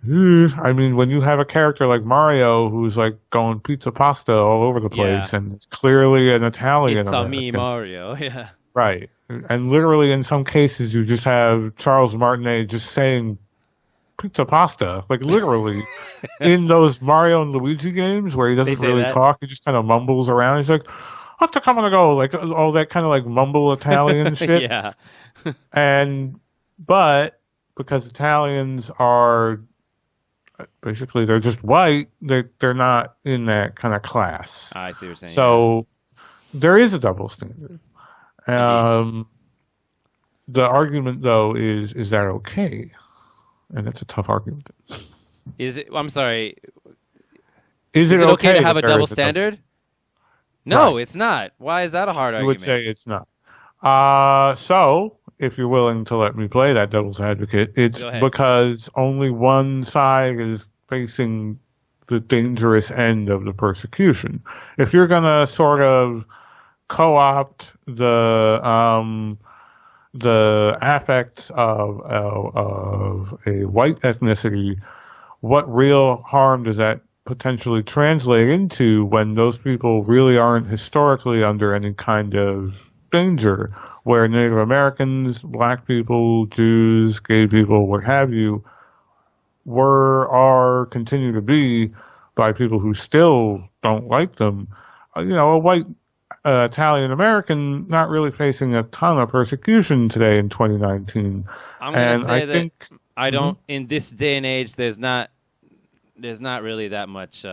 I mean, when you have a character like Mario who's like going pizza pasta all over the place, Yeah. and it's clearly an Italian It's a me, American, Mario. Yeah. right? And literally, in some cases, you just have Charles Martinet just saying pizza pasta, like literally in those Mario and Luigi games where he They doesn't say really that. talk, he just kind of mumbles around. He's like, "What's the coming to go?" Like all that kind of like mumble Italian shit. Yeah. And but because Italians are basically they're just white, they're not in that kind of class. I see what you're saying. So there is a double standard. Indeed. The argument though is that okay? And it's a tough argument. Is it? I'm sorry. Is Is it it okay to that have a there double is standard? No, Right. it's not. Why is that a hard You would argument? say it's not. So if you're willing to let me play that devil's advocate, it's Go ahead. because only one side is facing the dangerous end of the persecution. If you're gonna sort of co-opt the affects of a white ethnicity, what real harm does that potentially translate into when those people really aren't historically under any kind of danger, where Native Americans, black people, Jews, gay people, what have you, continue to be by people who still don't like them. A white Italian American not really facing a ton of persecution today in 2019. I'm gonna And say I that think I don't. In this day and age, there's not really that much.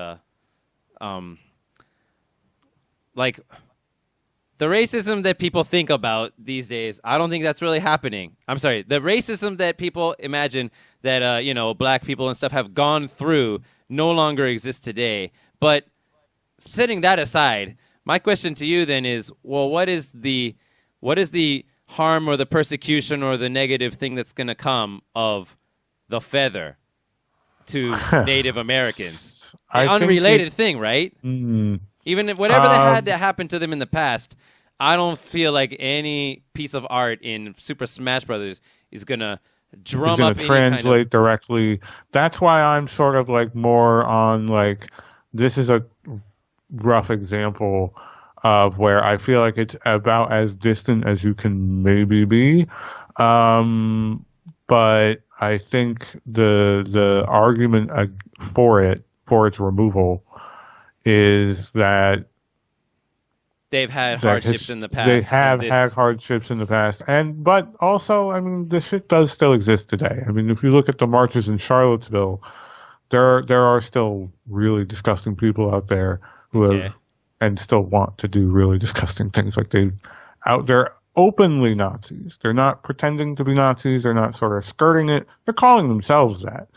Like the racism that people think about these days, I don't think that's really happening. I'm sorry. The racism that people imagine that black people and stuff have gone through no longer exists today. But setting that aside, my question to you then is, well, what is the harm or the persecution or the negative thing that's going to come of the feather to Native Americans? I An think unrelated thing, right? Even if whatever that had to happen to them in the past, I don't feel like any piece of art in Super Smash Brothers is gonna drum up to any translate directly. That's why I'm sort of like more on like this is a rough example of where I feel like it's about as distant as you can maybe be. But I think the argument for its removal is that they've had hardships in the past. they have and had hardships in the past, but also, I mean, this shit does still exist today. I mean, if you look at the marches in Charlottesville, there are still really disgusting people out there who have and still want to do really disgusting things. Like they're openly Nazis. They're not pretending to be Nazis. They're not sort of skirting it. They're calling themselves that.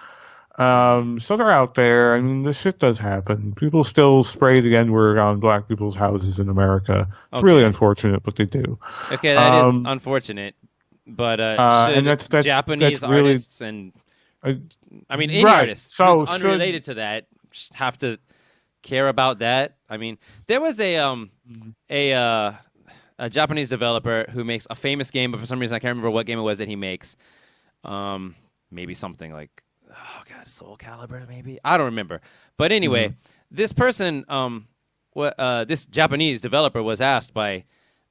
So they're out there. I mean, this shit does happen. People still spray the N-word on black people's houses in America. It's really unfortunate, but they do. Okay, that is unfortunate. But should and that's Japanese really, artists and I mean, any artists so unrelated to that have to care about that? I mean, there was a Japanese developer who makes a famous game, but for some reason I can't remember what game it was that he makes. Maybe something like, oh god, Soul Calibur, maybe, I don't remember. But anyway, this person, this Japanese developer was asked by,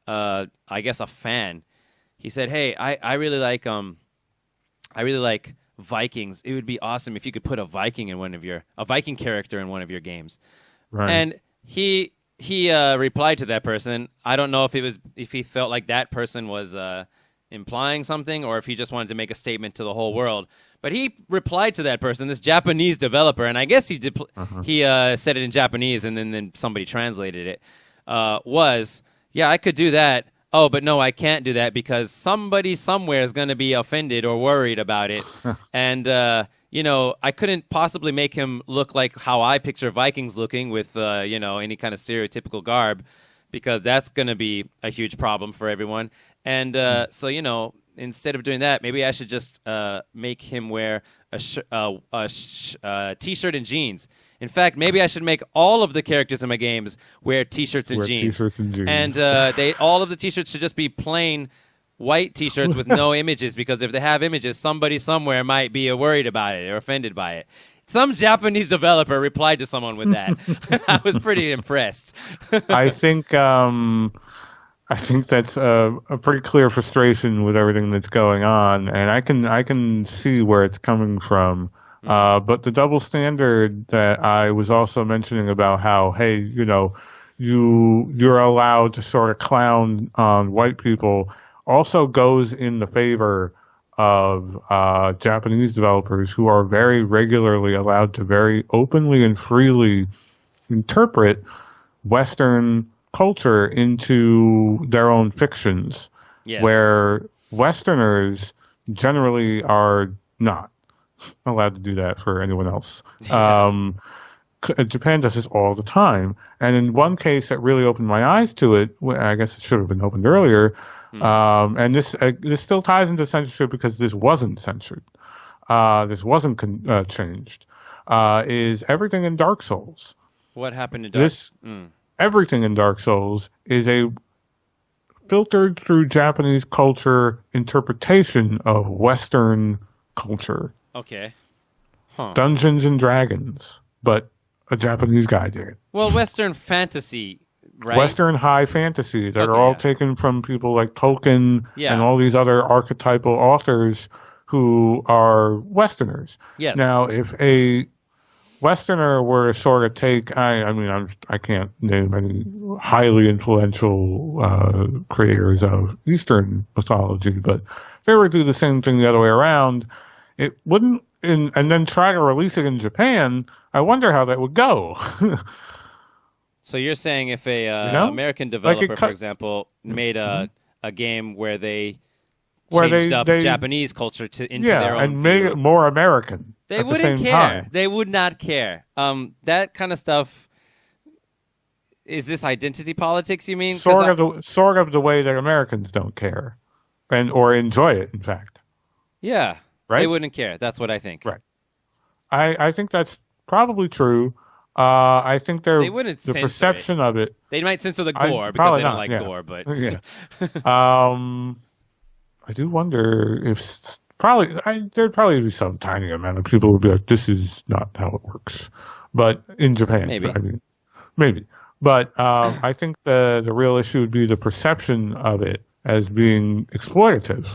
I guess, a fan. He said, "Hey, I really like Vikings. It would be awesome if you could put a Viking character in one of your games." Right. And he replied to that person. I don't know if he felt like that person was implying something or if he just wanted to make a statement to the whole world. But he replied to that person, this Japanese developer, and I guess he said it in Japanese and then somebody translated it. Yeah, I could do that. Oh, but no, I can't do that because somebody somewhere is going to be offended or worried about it. And I couldn't possibly make him look like how I picture Vikings looking with, any kind of stereotypical garb, because that's going to be a huge problem for everyone. And so, instead of doing that, maybe I should just make him wear a T-shirt and jeans. In fact, maybe I should make all of the characters in my games wear T-shirts and jeans. T-shirts and jeans. And all of the T-shirts should just be plain white T-shirts with no images, because if they have images, somebody somewhere might be worried about it or offended by it. Some Japanese developer replied to someone with that. I was pretty impressed. I think that's a pretty clear frustration with everything that's going on, and I can see where it's coming from. But the double standard that I was also mentioning about how, hey, you're allowed to sort of clown on white people, also goes in the favor of Japanese developers who are very regularly allowed to very openly and freely interpret Western culture into their own fictions, yes. where Westerners generally are not allowed to do that for anyone else. Yeah. Japan does this all the time. And in one case that really opened my eyes to it, I guess it should have been opened earlier, and this still ties into censorship because this wasn't censored. This wasn't changed. Is everything in Dark Souls. What happened to Dark Souls? Everything in Dark Souls is a filtered through Japanese culture interpretation of Western culture. Okay. Huh. Dungeons and Dragons, but a Japanese guy did it. Well, Western fantasy, right? Western high fantasy that are all taken from people like Tolkien and all these other archetypal authors who are Westerners. Yes. Now, if a Westerner were to sort of take, I can't name any highly influential creators of Eastern mythology, but if they were to do the same thing the other way around, it wouldn't, and then try to release it in Japan, I wonder how that would go. So you're saying if a American developer, for example, made a game where they changed up Japanese culture into their own and made it more American. They wouldn't care. Time. They would not care. That kind of stuff. Is this identity politics? You mean sort of the way that Americans don't care, or enjoy it? In fact, yeah, right. They wouldn't care. That's what I think. Right. I think that's probably true. I think they wouldn't the perception of it. They might censor the gore because they don't like gore, but I do wonder if there'd probably be some tiny amount of people who would be like, this is not how it works. But in Japan, maybe. But I think the real issue would be the perception of it as being exploitative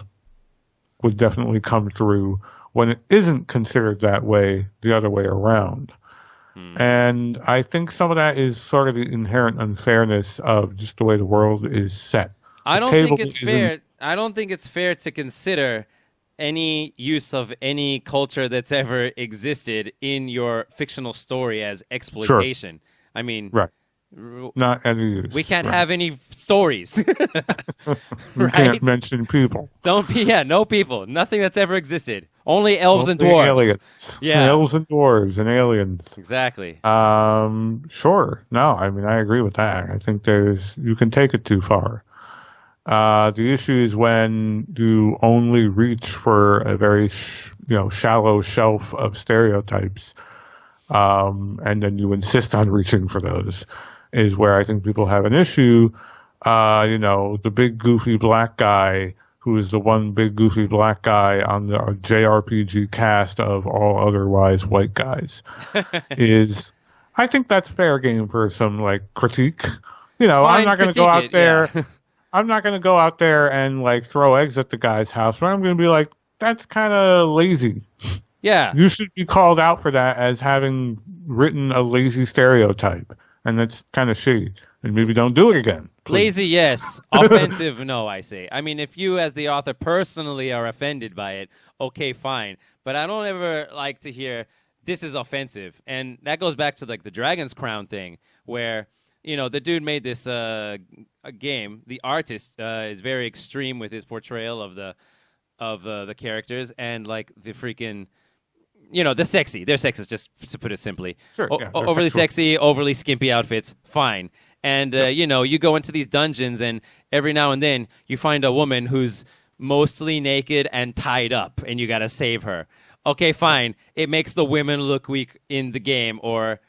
would definitely come through when it isn't considered that way, the other way around. And I think some of that is sort of the inherent unfairness of just the way the world is set. I don't think it's fair. I don't think it's fair to consider any use of any culture that's ever existed in your fictional story as exploitation. Sure. I mean, right. Not any use. We can't have any stories. We can't mention people. No people. Nothing that's ever existed. Only elves and dwarves. Aliens. Yeah. Elves and dwarves and aliens. Exactly. Sure. No, I agree with that. I think you can take it too far. The issue is when you only reach for a very, shallow shelf of stereotypes, and then you insist on reaching for those, is where I think people have an issue. The big goofy black guy who is the one big goofy black guy on the JRPG cast of all otherwise white guys I think that's fair game for some critique. I'm not going to go out there. Yeah. I'm not going to go out there and throw eggs at the guy's house, but I'm going to be like, that's kind of lazy. Yeah. You should be called out for that as having written a lazy stereotype. And that's kind of shitty. And maybe don't do it again. Please. Lazy, yes. Offensive, no, I say. I mean, if you as the author personally are offended by it, okay, fine. But I don't ever like to hear, this is offensive. And that goes back to the Dragon's Crown thing, where, the dude made this a game. The artist is very extreme with his portrayal of the characters, and the freaking they're sexy. They're sexist, just to put it simply. Sure, yeah, Overly sexual. sexy, overly skimpy outfits, fine. And, you go into these dungeons, and every now and then you find a woman who's mostly naked and tied up, and you got to save her. Okay, fine. It makes the women look weak in the game or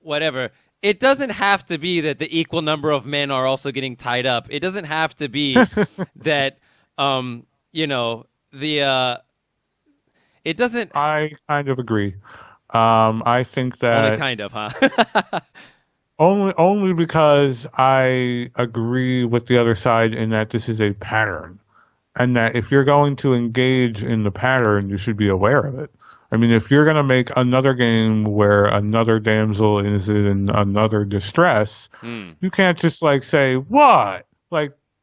whatever. It doesn't have to be that the equal number of men are also getting tied up. It doesn't have to be that, it doesn't. I kind of agree. I think that Only kind of, huh? only because I agree with the other side in that this is a pattern, and that if you're going to engage in the pattern, you should be aware of it. I mean, if you're going to make another game where another damsel is in another distress, you can't just say, what?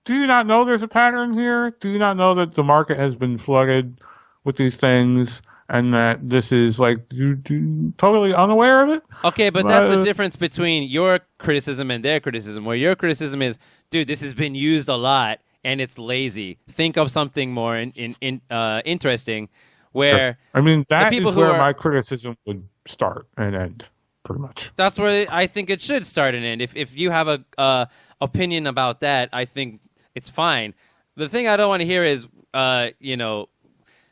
Do you not know there's a pattern here? Do you not know that the market has been flooded with these things and that this is you totally unaware of it? Okay, but that's the difference between your criticism and their criticism, where your criticism is, dude, this has been used a lot and it's lazy. Think of something more interesting. Where sure. I mean, that is where my criticism would start and end, pretty much. That's where I think it should start and end. If you have a opinion about that, I think it's fine. The thing I don't want to hear is,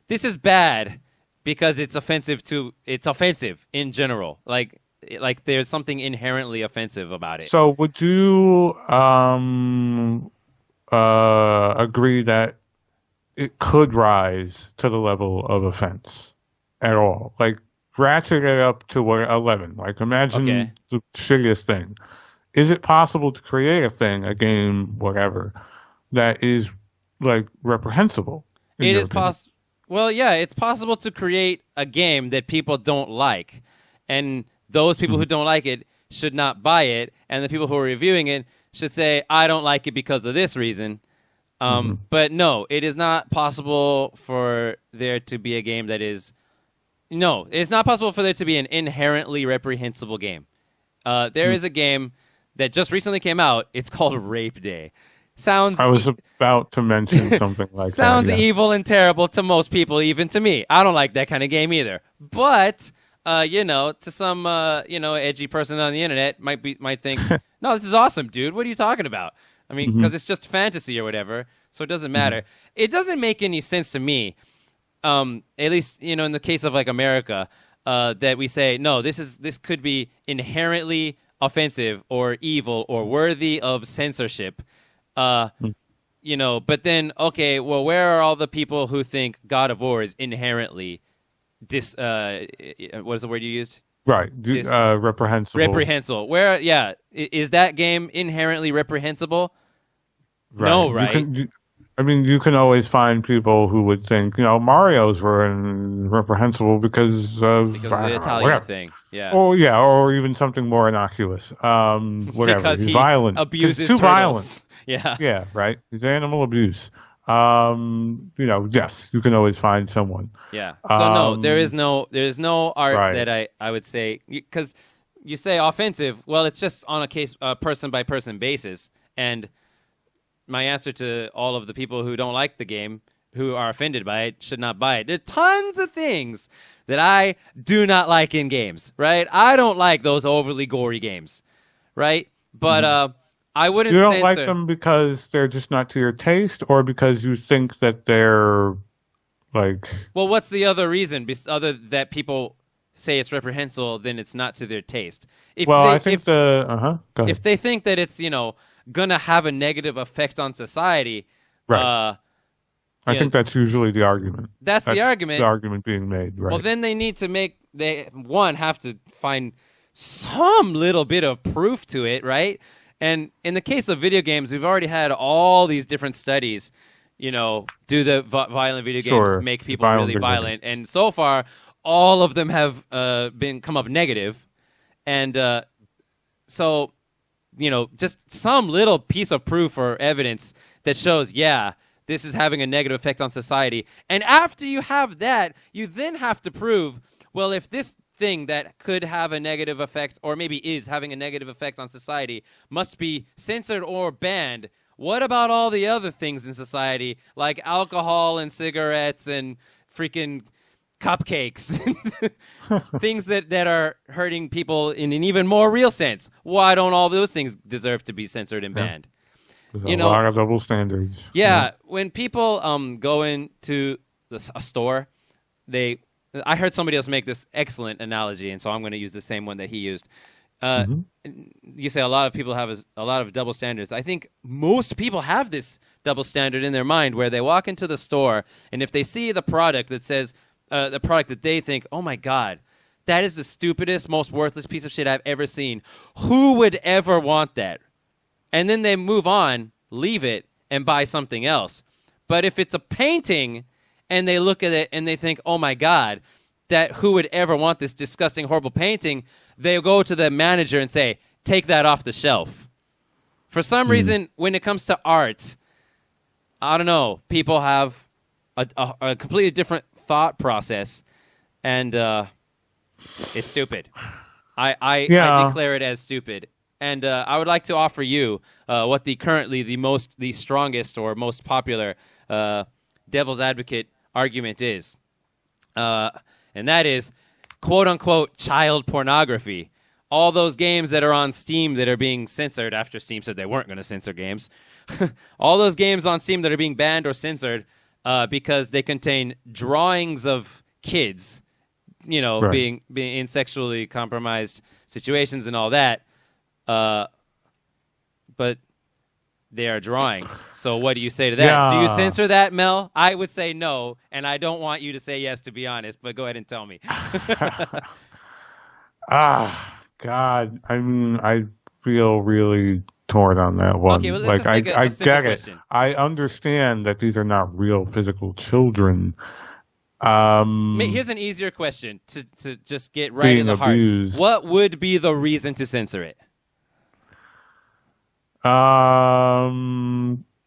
this is bad because it's offensive in general. Like there's something inherently offensive about it. So would you agree that it could rise to the level of offense at all? Ratchet it up to 11. Imagine the shittiest thing. Is it possible to create a game, whatever, that is reprehensible? It is possible. Well, yeah, it's possible to create a game that people don't like, and those people who don't like it should not buy it, and the people who are reviewing it should say, I don't like it because of this reason. But no, it is not possible for there to be a game that is... No, it's not possible for there to be an inherently reprehensible game. There is a game that just recently came out. It's called Rape Day. I was about to mention something like sounds that. Sounds evil and terrible to most people, even to me. I don't like that kind of game either. But, to some, edgy person on the internet might think, no, this is awesome, dude. What are you talking about? I mean, because it's just fantasy or whatever, so it doesn't matter. It doesn't make any sense to me, at least, in the case of America, that we say, no, this could be inherently offensive or evil or worthy of censorship. But then, okay, well, where are all the people who think God of War is inherently what is the word you used? Right. Reprehensible. Reprehensible. Where, is that game inherently reprehensible? Right. No, right? You can always find people who would think, Mario's were reprehensible because of the Italian thing. Yeah. Or even something more innocuous. Whatever. Because he's violent. Abuses too turtles. Violent. Yeah. Yeah, right. It's animal abuse. Yes, you can always find someone. Yeah. So no, there is no art that I would say, because you say offensive. Well, it's just on a person by person basis, and my answer to all of the people who don't like the game, who are offended by it, should not buy it. There's tons of things that I do not like in games, right? I don't like those overly gory games, right? But I wouldn't. You don't like them because they're just not to your taste, or because you think that they're Well, what's the other reason? Other that people say it's reprehensible, then it's not to their taste. If they think that it's gonna have a negative effect on society, right? I think that's usually the argument. That's the argument. The argument being made, right? Well, then they need to have to find some little bit of proof to it, right? And in the case of video games, we've already had all these different studies, do the violent video games make people really violent? And so far, all of them have come up negative. And so, just some little piece of proof or evidence that shows, this is having a negative effect on society. And after you have that, you then have to prove, well, if this thing that could have a negative effect, or maybe is having a negative effect on society, must be censored or banned, what about all the other things in society, like alcohol and cigarettes and freaking cupcakes, things that are hurting people in an even more real sense. Why don't all those things deserve to be censored and banned? There's a lot of double standards. Yeah, when people go into a store, I heard somebody else make this excellent analogy, and so I'm going to use the same one that he used. You say a lot of people have a lot of double standards. I think most people have this double standard in their mind where they walk into the store, and if they see the product that says, the product that they think, oh my God, that is the stupidest, most worthless piece of shit I've ever seen. Who would ever want that? And then they move on, leave it, and buy something else. But if it's a painting and they look at it and they think, oh my God, that who would ever want this disgusting, horrible painting, they'll go to the manager and say, take that off the shelf. For some reason, when it comes to art, I don't know, people have a completely different thought process, and it's stupid. I declare it as stupid. And I would like to offer you what the strongest or most popular devil's advocate argument is. And that is, quote-unquote, child pornography. All those games that are on Steam that are being censored after Steam said they weren't going to censor games. All those games on Steam that are being banned or censored because they contain drawings of kids, right, being in sexually compromised situations and all that. But they are drawings. So what do you say to that? Yeah. Do you censor that, Mel? I would say no, and I don't want you to say yes, to be honest, but go ahead and tell me. God. I mean, I feel really torn on that one. Okay, well, let's like, just make I a simple get question. it. I understand that these are not real physical children. Here's an easier question to just get right in the heart. Abused. What would be the reason to censor it?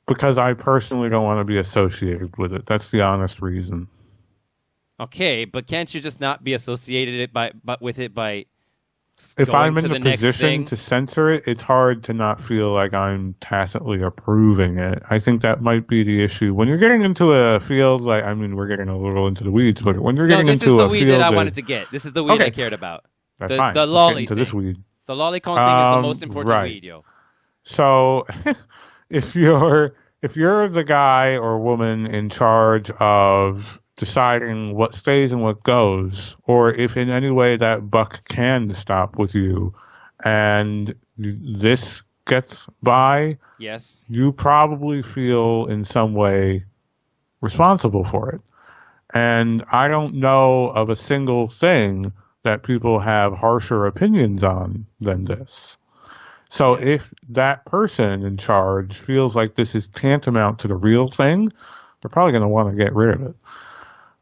Because I personally don't want to be associated with it. That's the honest reason. Okay, but can't you just not be associated with it by if going I'm in to the next position thing? to censor it, it's hard to not feel like I'm tacitly approving it. I think that might be the issue. When you're getting into a field like, I mean, we're getting a little into the weeds, but when you're getting into a field... No, this is the weed that I wanted to get. This is the weed I cared about. That's fine. The Let's lolly get into thing. this weed. The lolicon thing is the most important right. weed, yo. So, if you're the guy or woman in charge of deciding what stays and what goes, or if in any way that buck can stop with you, and this gets by, yes, you probably feel in some way responsible for it. And I don't know of a single thing that people have harsher opinions on than this. So if that person in charge feels like this is tantamount to the real thing, they're probably going to want to get rid of it.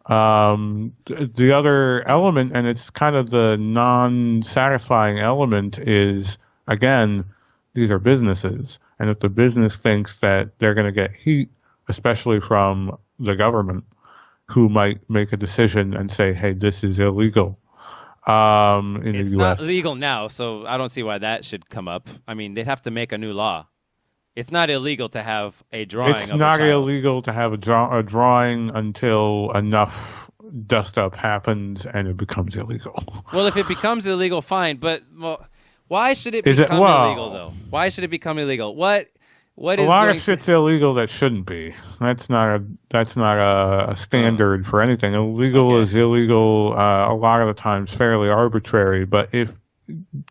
The other element, and it's kind of the non-satisfying element, is, again, these are businesses. And if the business thinks that they're going to get heat, especially from the government, who might make a decision and say, hey, this is illegal. In it's the not U.S. legal now, so I don't see why that should come up. I mean, they'd have to make a new law. It's not illegal to have a drawing It's of not a child. illegal to have a drawing until enough dust-up happens and it becomes illegal. Well, if it becomes illegal, fine. But why should it Is it- become well- illegal, though? Why should it become illegal? What A is lot going of shit's illegal that shouldn't be. That's not a standard for anything. Illegal Okay. is illegal. A lot of the times, fairly arbitrary. But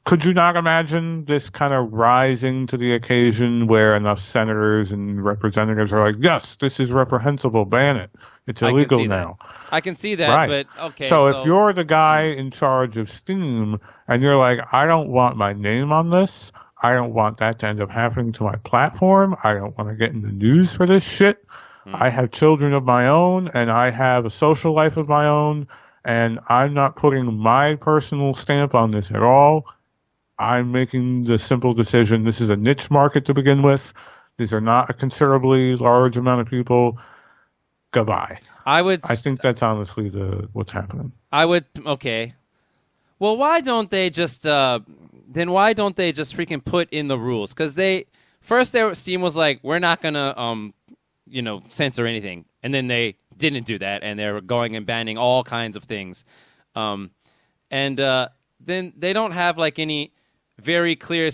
could you not imagine this kind of rising to the occasion where enough senators and representatives are like, yes, this is reprehensible, ban it. It's illegal now. I can see that, Right. but okay. So if you're the guy in charge of Steam and you're like, I don't want my name on this, I don't want that to end up happening to my platform, I don't want to get in the news for this shit, I have children of my own and I have a social life of my own, and I'm not putting my personal stamp on this at all. I'm making the simple decision. This is a niche market to begin with. These are not a considerably large amount of people. Goodbye. I think that's honestly what's happening. Okay. Well, why don't they just freaking put in the rules? Because Steam was like, we're not gonna censor anything. And then they didn't do that, and they're going and banning all kinds of things. Then they don't have like any very clear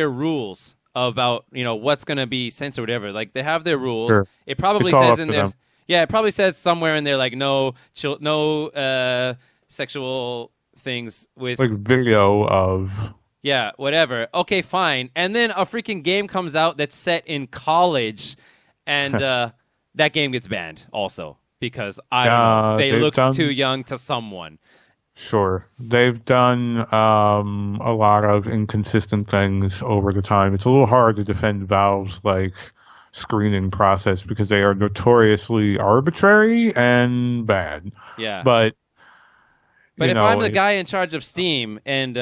rules about what's going to be censored or whatever. Like they have their rules. Sure. It probably It's all says up in to there. them. Yeah, it probably says somewhere in there like no sexual things with Like video of. yeah, whatever. Okay, fine. And then a freaking game comes out that's set in college, and that game gets banned also because I don't know, they look too young to someone. Sure. They've done a lot of inconsistent things over the time. It's a little hard to defend Valve's screening process because they are notoriously arbitrary and bad. Yeah. But if I'm the guy in charge of Steam and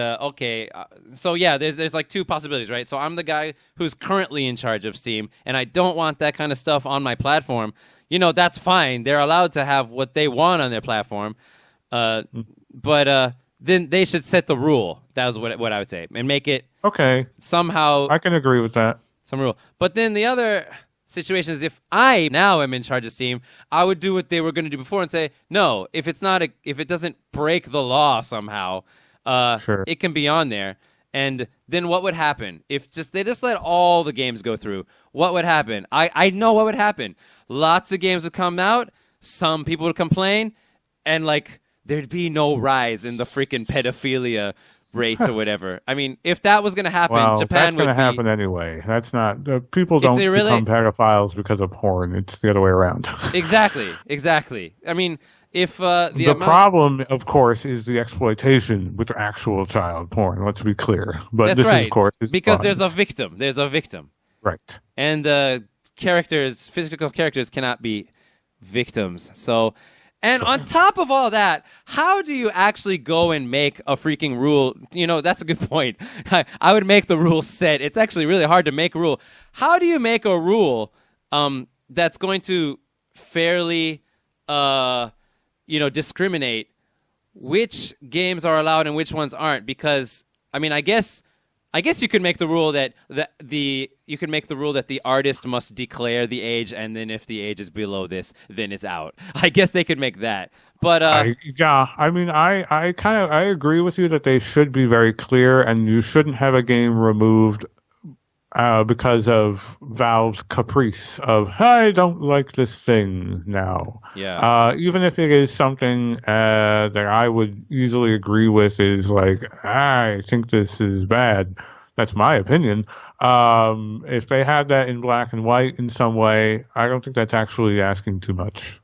so yeah, there's like two possibilities, right? So I'm the guy who's currently in charge of Steam and I don't want that kind of stuff on my platform. That's fine. They're allowed to have what they want on their platform. But then they should set the rule. That was what I would say, and make it somehow. I can agree with that. Some rule. But then the other situation is if I now am in charge of Steam, I would do what they were going to do before and say, no, if it doesn't break the law somehow, sure. It can be on there. And then what would happen if they just let all the games go through? What would happen? I know what would happen. Lots of games would come out. Some people would complain, and there'd be no rise in the freaking pedophilia rates or whatever. I mean, if that was going to happen, Japan that's going to happen anyway. That's not people don't become pedophiles because of porn. It's the other way around. Exactly. I mean, if the problem, of course, is the exploitation with actual child porn. Let's be clear. But that's this right. is, of course, because there's a victim. There's a victim. Right. And physical characters cannot be victims. So. And on top of all that, how do you actually go and make a freaking rule? That's a good point. I would make the rule set. It's actually really hard to make a rule. How do you make a rule that's going to fairly, discriminate which games are allowed and which ones aren't? Because, I mean, I guess you could make the rule that the artist must declare the age, and then if the age is below this, then it's out. I guess they could make that. But I agree with you that they should be very clear, and you shouldn't have a game removed because of Valve's caprice of I don't like this thing now. Yeah. Even if it is something that I would easily agree with, is I think this is bad. That's my opinion. If they had that in black and white in some way, I don't think that's actually asking too much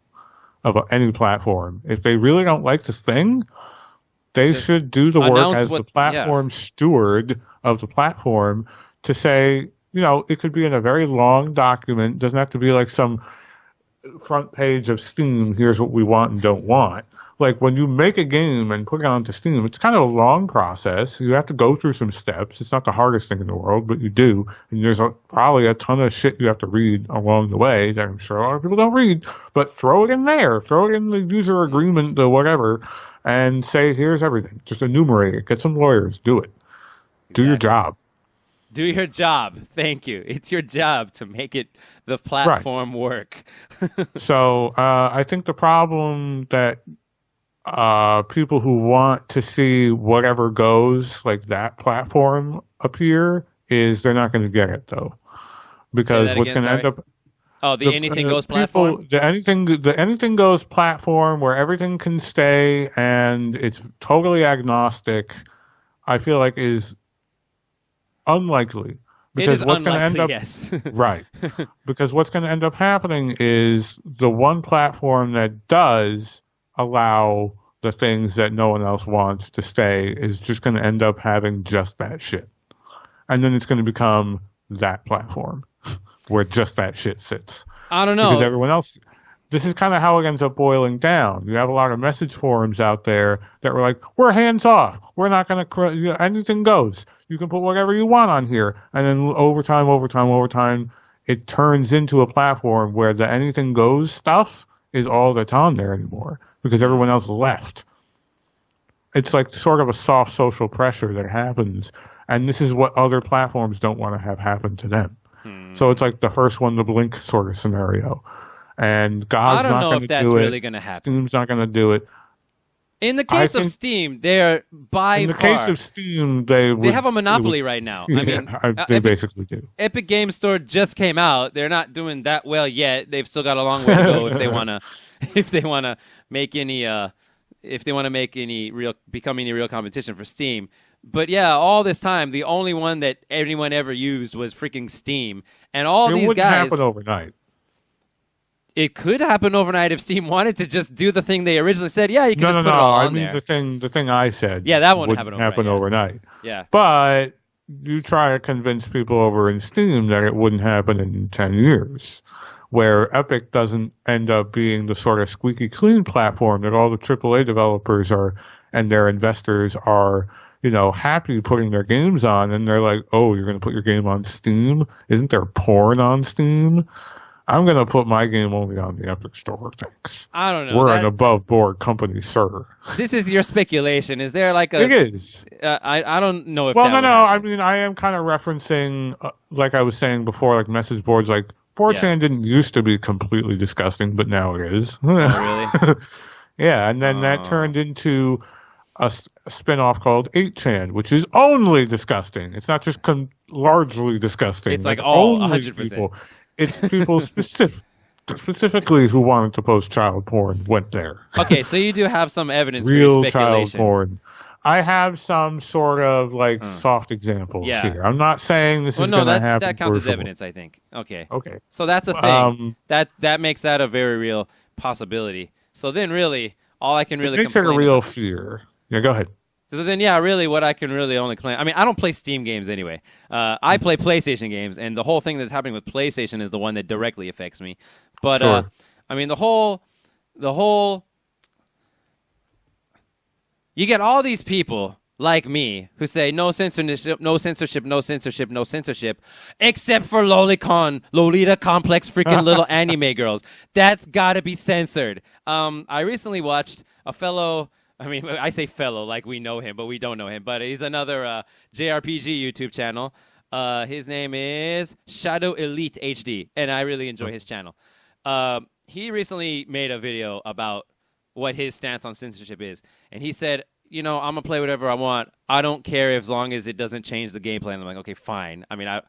of any platform. If they really don't like this thing, they should do the work as the platform steward of the platform to say, it could be in a very long document. It doesn't have to be like some front page of Steam, here's what we want and don't want. Like when you make a game and put it onto Steam, it's kind of a long process. You have to go through some steps. It's not the hardest thing in the world, but you do. And there's probably a ton of shit you have to read along the way that I'm sure a lot of people don't read. But throw it in there. Throw it in the user agreement, the whatever, and say, here's everything. Just enumerate it. Get some lawyers. Do it. Exactly. Do your job. Do your job. Thank you. It's your job to make the platform work. So I think the problem that people who want to see whatever goes, like that platform appear, is they're not going to get it, though. Because what's going to end up... Oh, the anything goes platform? The anything goes platform where everything can stay and it's totally agnostic, I feel like is unlikely. Because what's going to end up, yes. Right. Because what's going to end up happening is the one platform that does allow the things that no one else wants to stay is just going to end up having just that shit. And then it's going to become that platform where just that shit sits. I don't know. Because everyone else... This is kind of how it ends up boiling down. You have a lot of message forums out there that were like, we're hands off. We're not going to... anything goes. You can put whatever you want on here. And then over time, it turns into a platform where the anything goes stuff is all that's on there anymore because everyone else left. It's like sort of a soft social pressure that happens. And this is what other platforms don't want to have happen to them. So it's like the first one to blink sort of scenario. and I GOG's don't not know going if to that's do really it. going to happen. Steam's not going to do it. In the case of Steam, they're by in the far. case of Steam, they have a monopoly right now. I mean, they basically do. Epic Game Store just came out. They're not doing that well yet. They've still got a long way to go if they wanna, make any, become any real competition for Steam. But yeah, all this time, the only one that anyone ever used was freaking Steam, and all these guys. It wouldn't happen overnight. It could happen overnight if Steam wanted to just do the thing they originally said. Yeah, you can just put it all on there. The thing I said. Yeah, that wouldn't happen overnight. Yeah. But you try to convince people over in Steam that it wouldn't happen in 10 years, where Epic doesn't end up being the sort of squeaky clean platform that all the AAA developers are and their investors are, happy putting their games on, and they're like, oh, you're going to put your game on Steam? Isn't there porn on Steam? I'm going to put my game only on the Epic Store, thanks. I don't know. We're an above-board company, sir. This is your speculation. Is there like a... It is. I don't know if Well, no. I mean, I am kind of referencing, like I was saying before, like message boards. Like, 4chan didn't used to be completely disgusting, but now it is. Oh, really? Yeah, and then that turned into a spin-off called 8chan, which is only disgusting. It's not just largely disgusting. It's like all 100%. People. It's people specifically who wanted to post child porn went there. Okay, so you do have some evidence for real your speculation. Child porn. I have some sort of soft examples here. I'm not saying this is going to happen. That counts as evidence, I think. Okay. Okay. So that's a thing. That makes that a very real possibility. So then, really, all I can really makes it a real fear. Yeah, go ahead. So then, really, what I can really only claim... I mean, I don't play Steam games anyway. I play PlayStation games, and the whole thing that's happening with PlayStation is the one that directly affects me. But, sure. I mean, the whole... You get all these people like me who say no censorship, no censorship, no censorship, no censorship, except for Lolita complex freaking little anime girls. That's got to be censored. I recently watched a fellow... I mean, I say fellow like we know him, but we don't know him. But he's another JRPG YouTube channel. His name is Shadow Elite HD, and I really enjoy his channel. He recently made a video about what his stance on censorship is, and he said, I'm gonna play whatever I want. I don't care as long as it doesn't change the gameplay. And I'm like, okay, fine. I mean,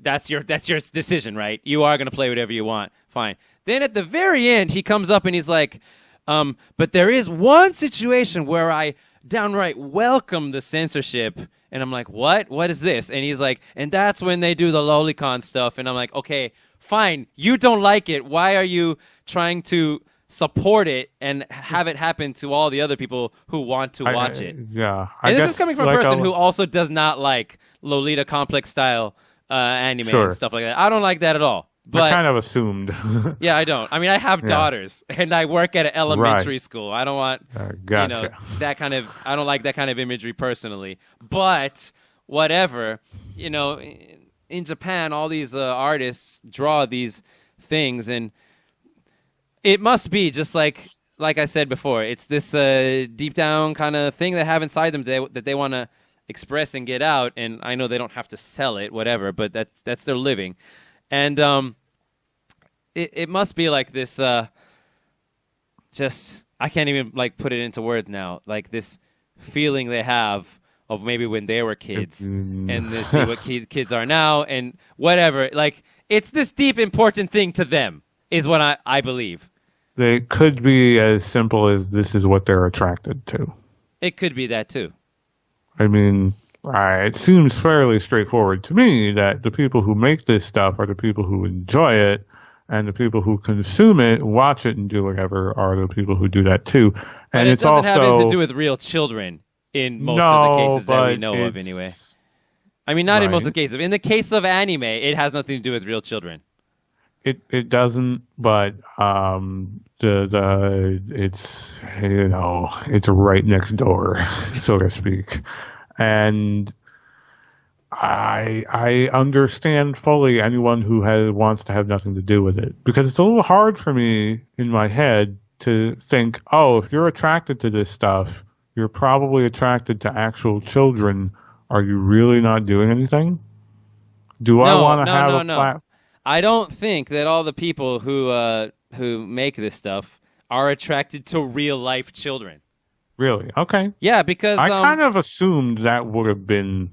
that's your decision, right? You are gonna play whatever you want. Fine. Then at the very end, he comes up and he's like, but there is one situation where I downright welcome the censorship. And I'm like, what? What is this? And he's like, and that's when they do the lolicon stuff. And I'm like, okay, fine. You don't like it. Why are you trying to support it and have it happen to all the other people who want to watch it? Yeah. And this is coming from a person who also does not like Lolita complex style anime and stuff like that. I don't like that at all. But I kind of assumed. Yeah, I don't. I mean, I have daughters, and I work at an elementary school. I don't want, gotcha. that kind of. I don't like that kind of imagery personally. But whatever, in Japan, all these artists draw these things, and it must be just like I said before. It's this deep down kind of thing they have inside them that they want to express and get out. And I know they don't have to sell it, whatever, but that's their living. And it must be like this, just, I can't even, put it into words now, like this feeling they have of maybe when they were kids, and they see what kids are now, and whatever. Like, it's this deep, important thing to them, is what I believe. They could be as simple as this is what they're attracted to. It could be that, too. I mean... it seems fairly straightforward to me that the people who make this stuff are the people who enjoy it, and the people who consume it, watch it, and do whatever are the people who do that too. But and it it's doesn't have also anything to do with real children in most of the cases that we know of, anyway. I mean, not in most of the cases. In the case of anime, it has nothing to do with real children. It doesn't, but it's it's right next door, so to speak. And I understand fully anyone who wants to have nothing to do with it, because it's a little hard for me in my head to think, oh, if you're attracted to this stuff, you're probably attracted to actual children. Are you really not doing anything? Do I want to have a platform? I don't think that all the people who make this stuff are attracted to real life children. Really? Okay. Yeah, because I kind of assumed that would have been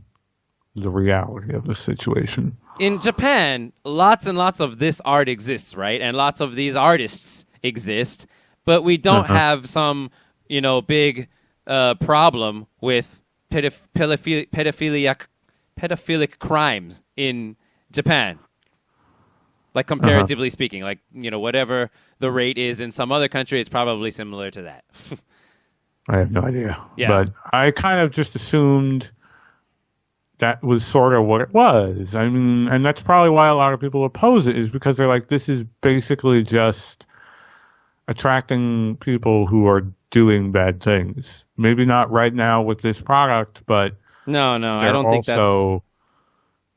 the reality of the situation. In Japan, lots and lots of this art exists, right? And lots of these artists exist, but we don't have some, big problem with pedophilic crimes in Japan. Like comparatively speaking, like, whatever the rate is in some other country, it's probably similar to that. I have no idea. Yeah. But I kind of just assumed that was sort of what it was. I mean, and that's probably why a lot of people oppose it, is because they're like, this is basically just attracting people who are doing bad things. Maybe not right now with this product, but no, I don't think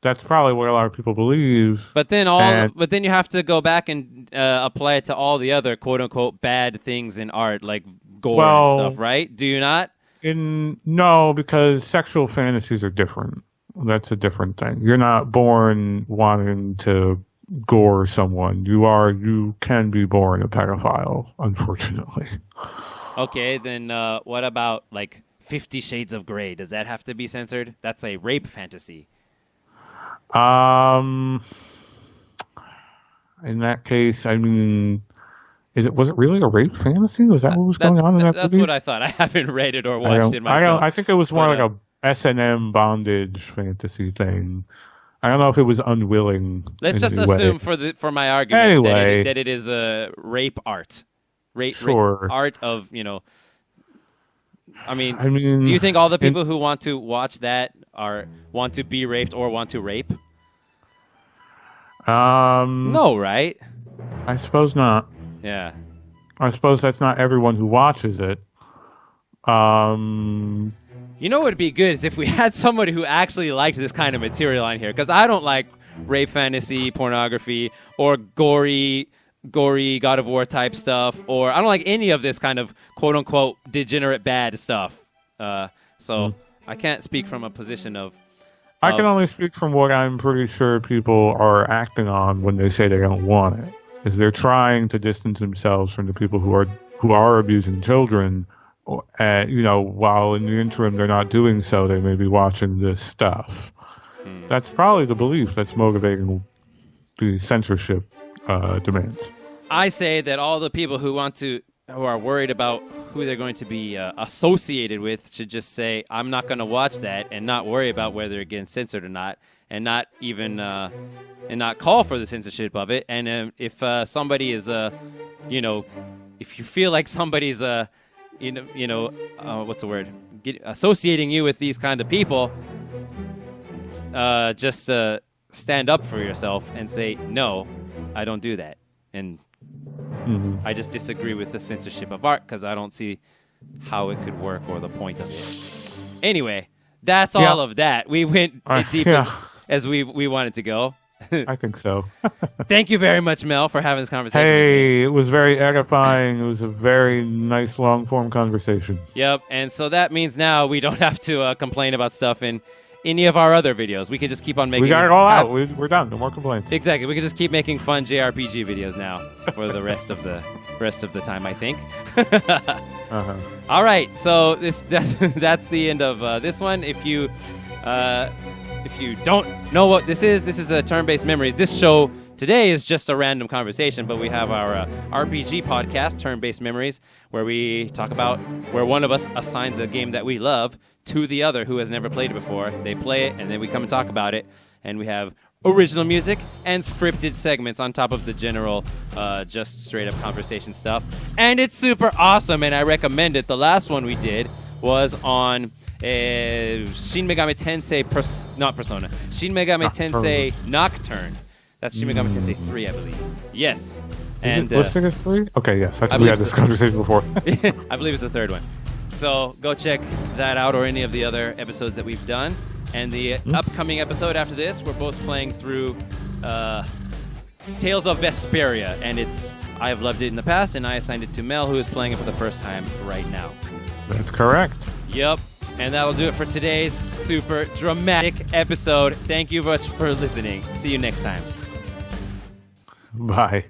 that's probably what a lot of people believe. But then you have to go back and apply it to all the other quote unquote bad things in art, like gore and stuff, right? Do you not? No, because sexual fantasies are different. That's a different thing. You're not born wanting to gore someone. You can be born a pedophile, unfortunately. Okay, then what about like 50 Shades of Grey? Does that have to be censored? That's a rape fantasy. In that case, I mean, was it really a rape fantasy? Was that what was going on in that That's movie? what I thought. I haven't read it or watched it myself. I think it was more like a S&M bondage fantasy thing. I don't know if it was unwilling. Let's just assume for my argument that it is a rape art. Rape art of, I mean, do you think all the people who want to watch that want to be raped or want to rape? No, right? I suppose not. Yeah. I suppose that's not everyone who watches it. What would be good is if we had somebody who actually liked this kind of material on here, because I don't like rape fantasy, pornography, or gory God of War type stuff, or I don't like any of this kind of quote unquote degenerate bad stuff. So I can't speak from a position of. I can only speak from what I'm pretty sure people are acting on when they say they don't want it. Is they're trying to distance themselves from the people who are abusing children, while in the interim they're not doing so, they may be watching this stuff. That's probably the belief that's motivating the censorship demands. I say that all the people who are worried about who they're going to be associated with should just say, I'm not going to watch that, and not worry about whether it gets censored or not, and not even and not call for the censorship of it. And if somebody is if you feel like somebody's what's the word, associating you with these kind of people, just stand up for yourself and say, no, I don't do that. And I just disagree with the censorship of art because I don't see how it could work or the point of it. Anyway, that's all of that. We went deep as we wanted to go. I think so. Thank you very much, Mel, for having this conversation. Hey, it was very edifying. It was a very nice long-form conversation. Yep, and so that means now we don't have to complain about stuff in any of our other videos. We can just keep on making. We got it all out. We're done. No more complaints. Exactly. We can just keep making fun JRPG videos now for the rest of the time, I think. All right. So that's the end of this one. If you don't know what this is a Turn-Based Memories. This show today is just a random conversation, but we have our RPG podcast, Turn-Based Memories, where we talk about where one of us assigns a game that we love to the other who has never played it before. They play it, and then we come and talk about it. And we have original music and scripted segments on top of the general, just straight-up conversation stuff. And it's super awesome, and I recommend it. The last one we did was on Shin Megami Tensei, not Persona, Shin Megami Tensei Nocturne. That's Shin Megami Tensei 3, I believe. Yes. And listing is 3? Okay, yes. I think we had this conversation before. I believe it's the third one. So go check that out or any of the other episodes that we've done. And the upcoming episode after this, we're both playing through Tales of Vesperia. And I have loved it in the past, and I assigned it to Mel, who is playing it for the first time right now. That's correct. Yep. And that'll do it for today's super dramatic episode. Thank you much for listening. See you next time. Bye.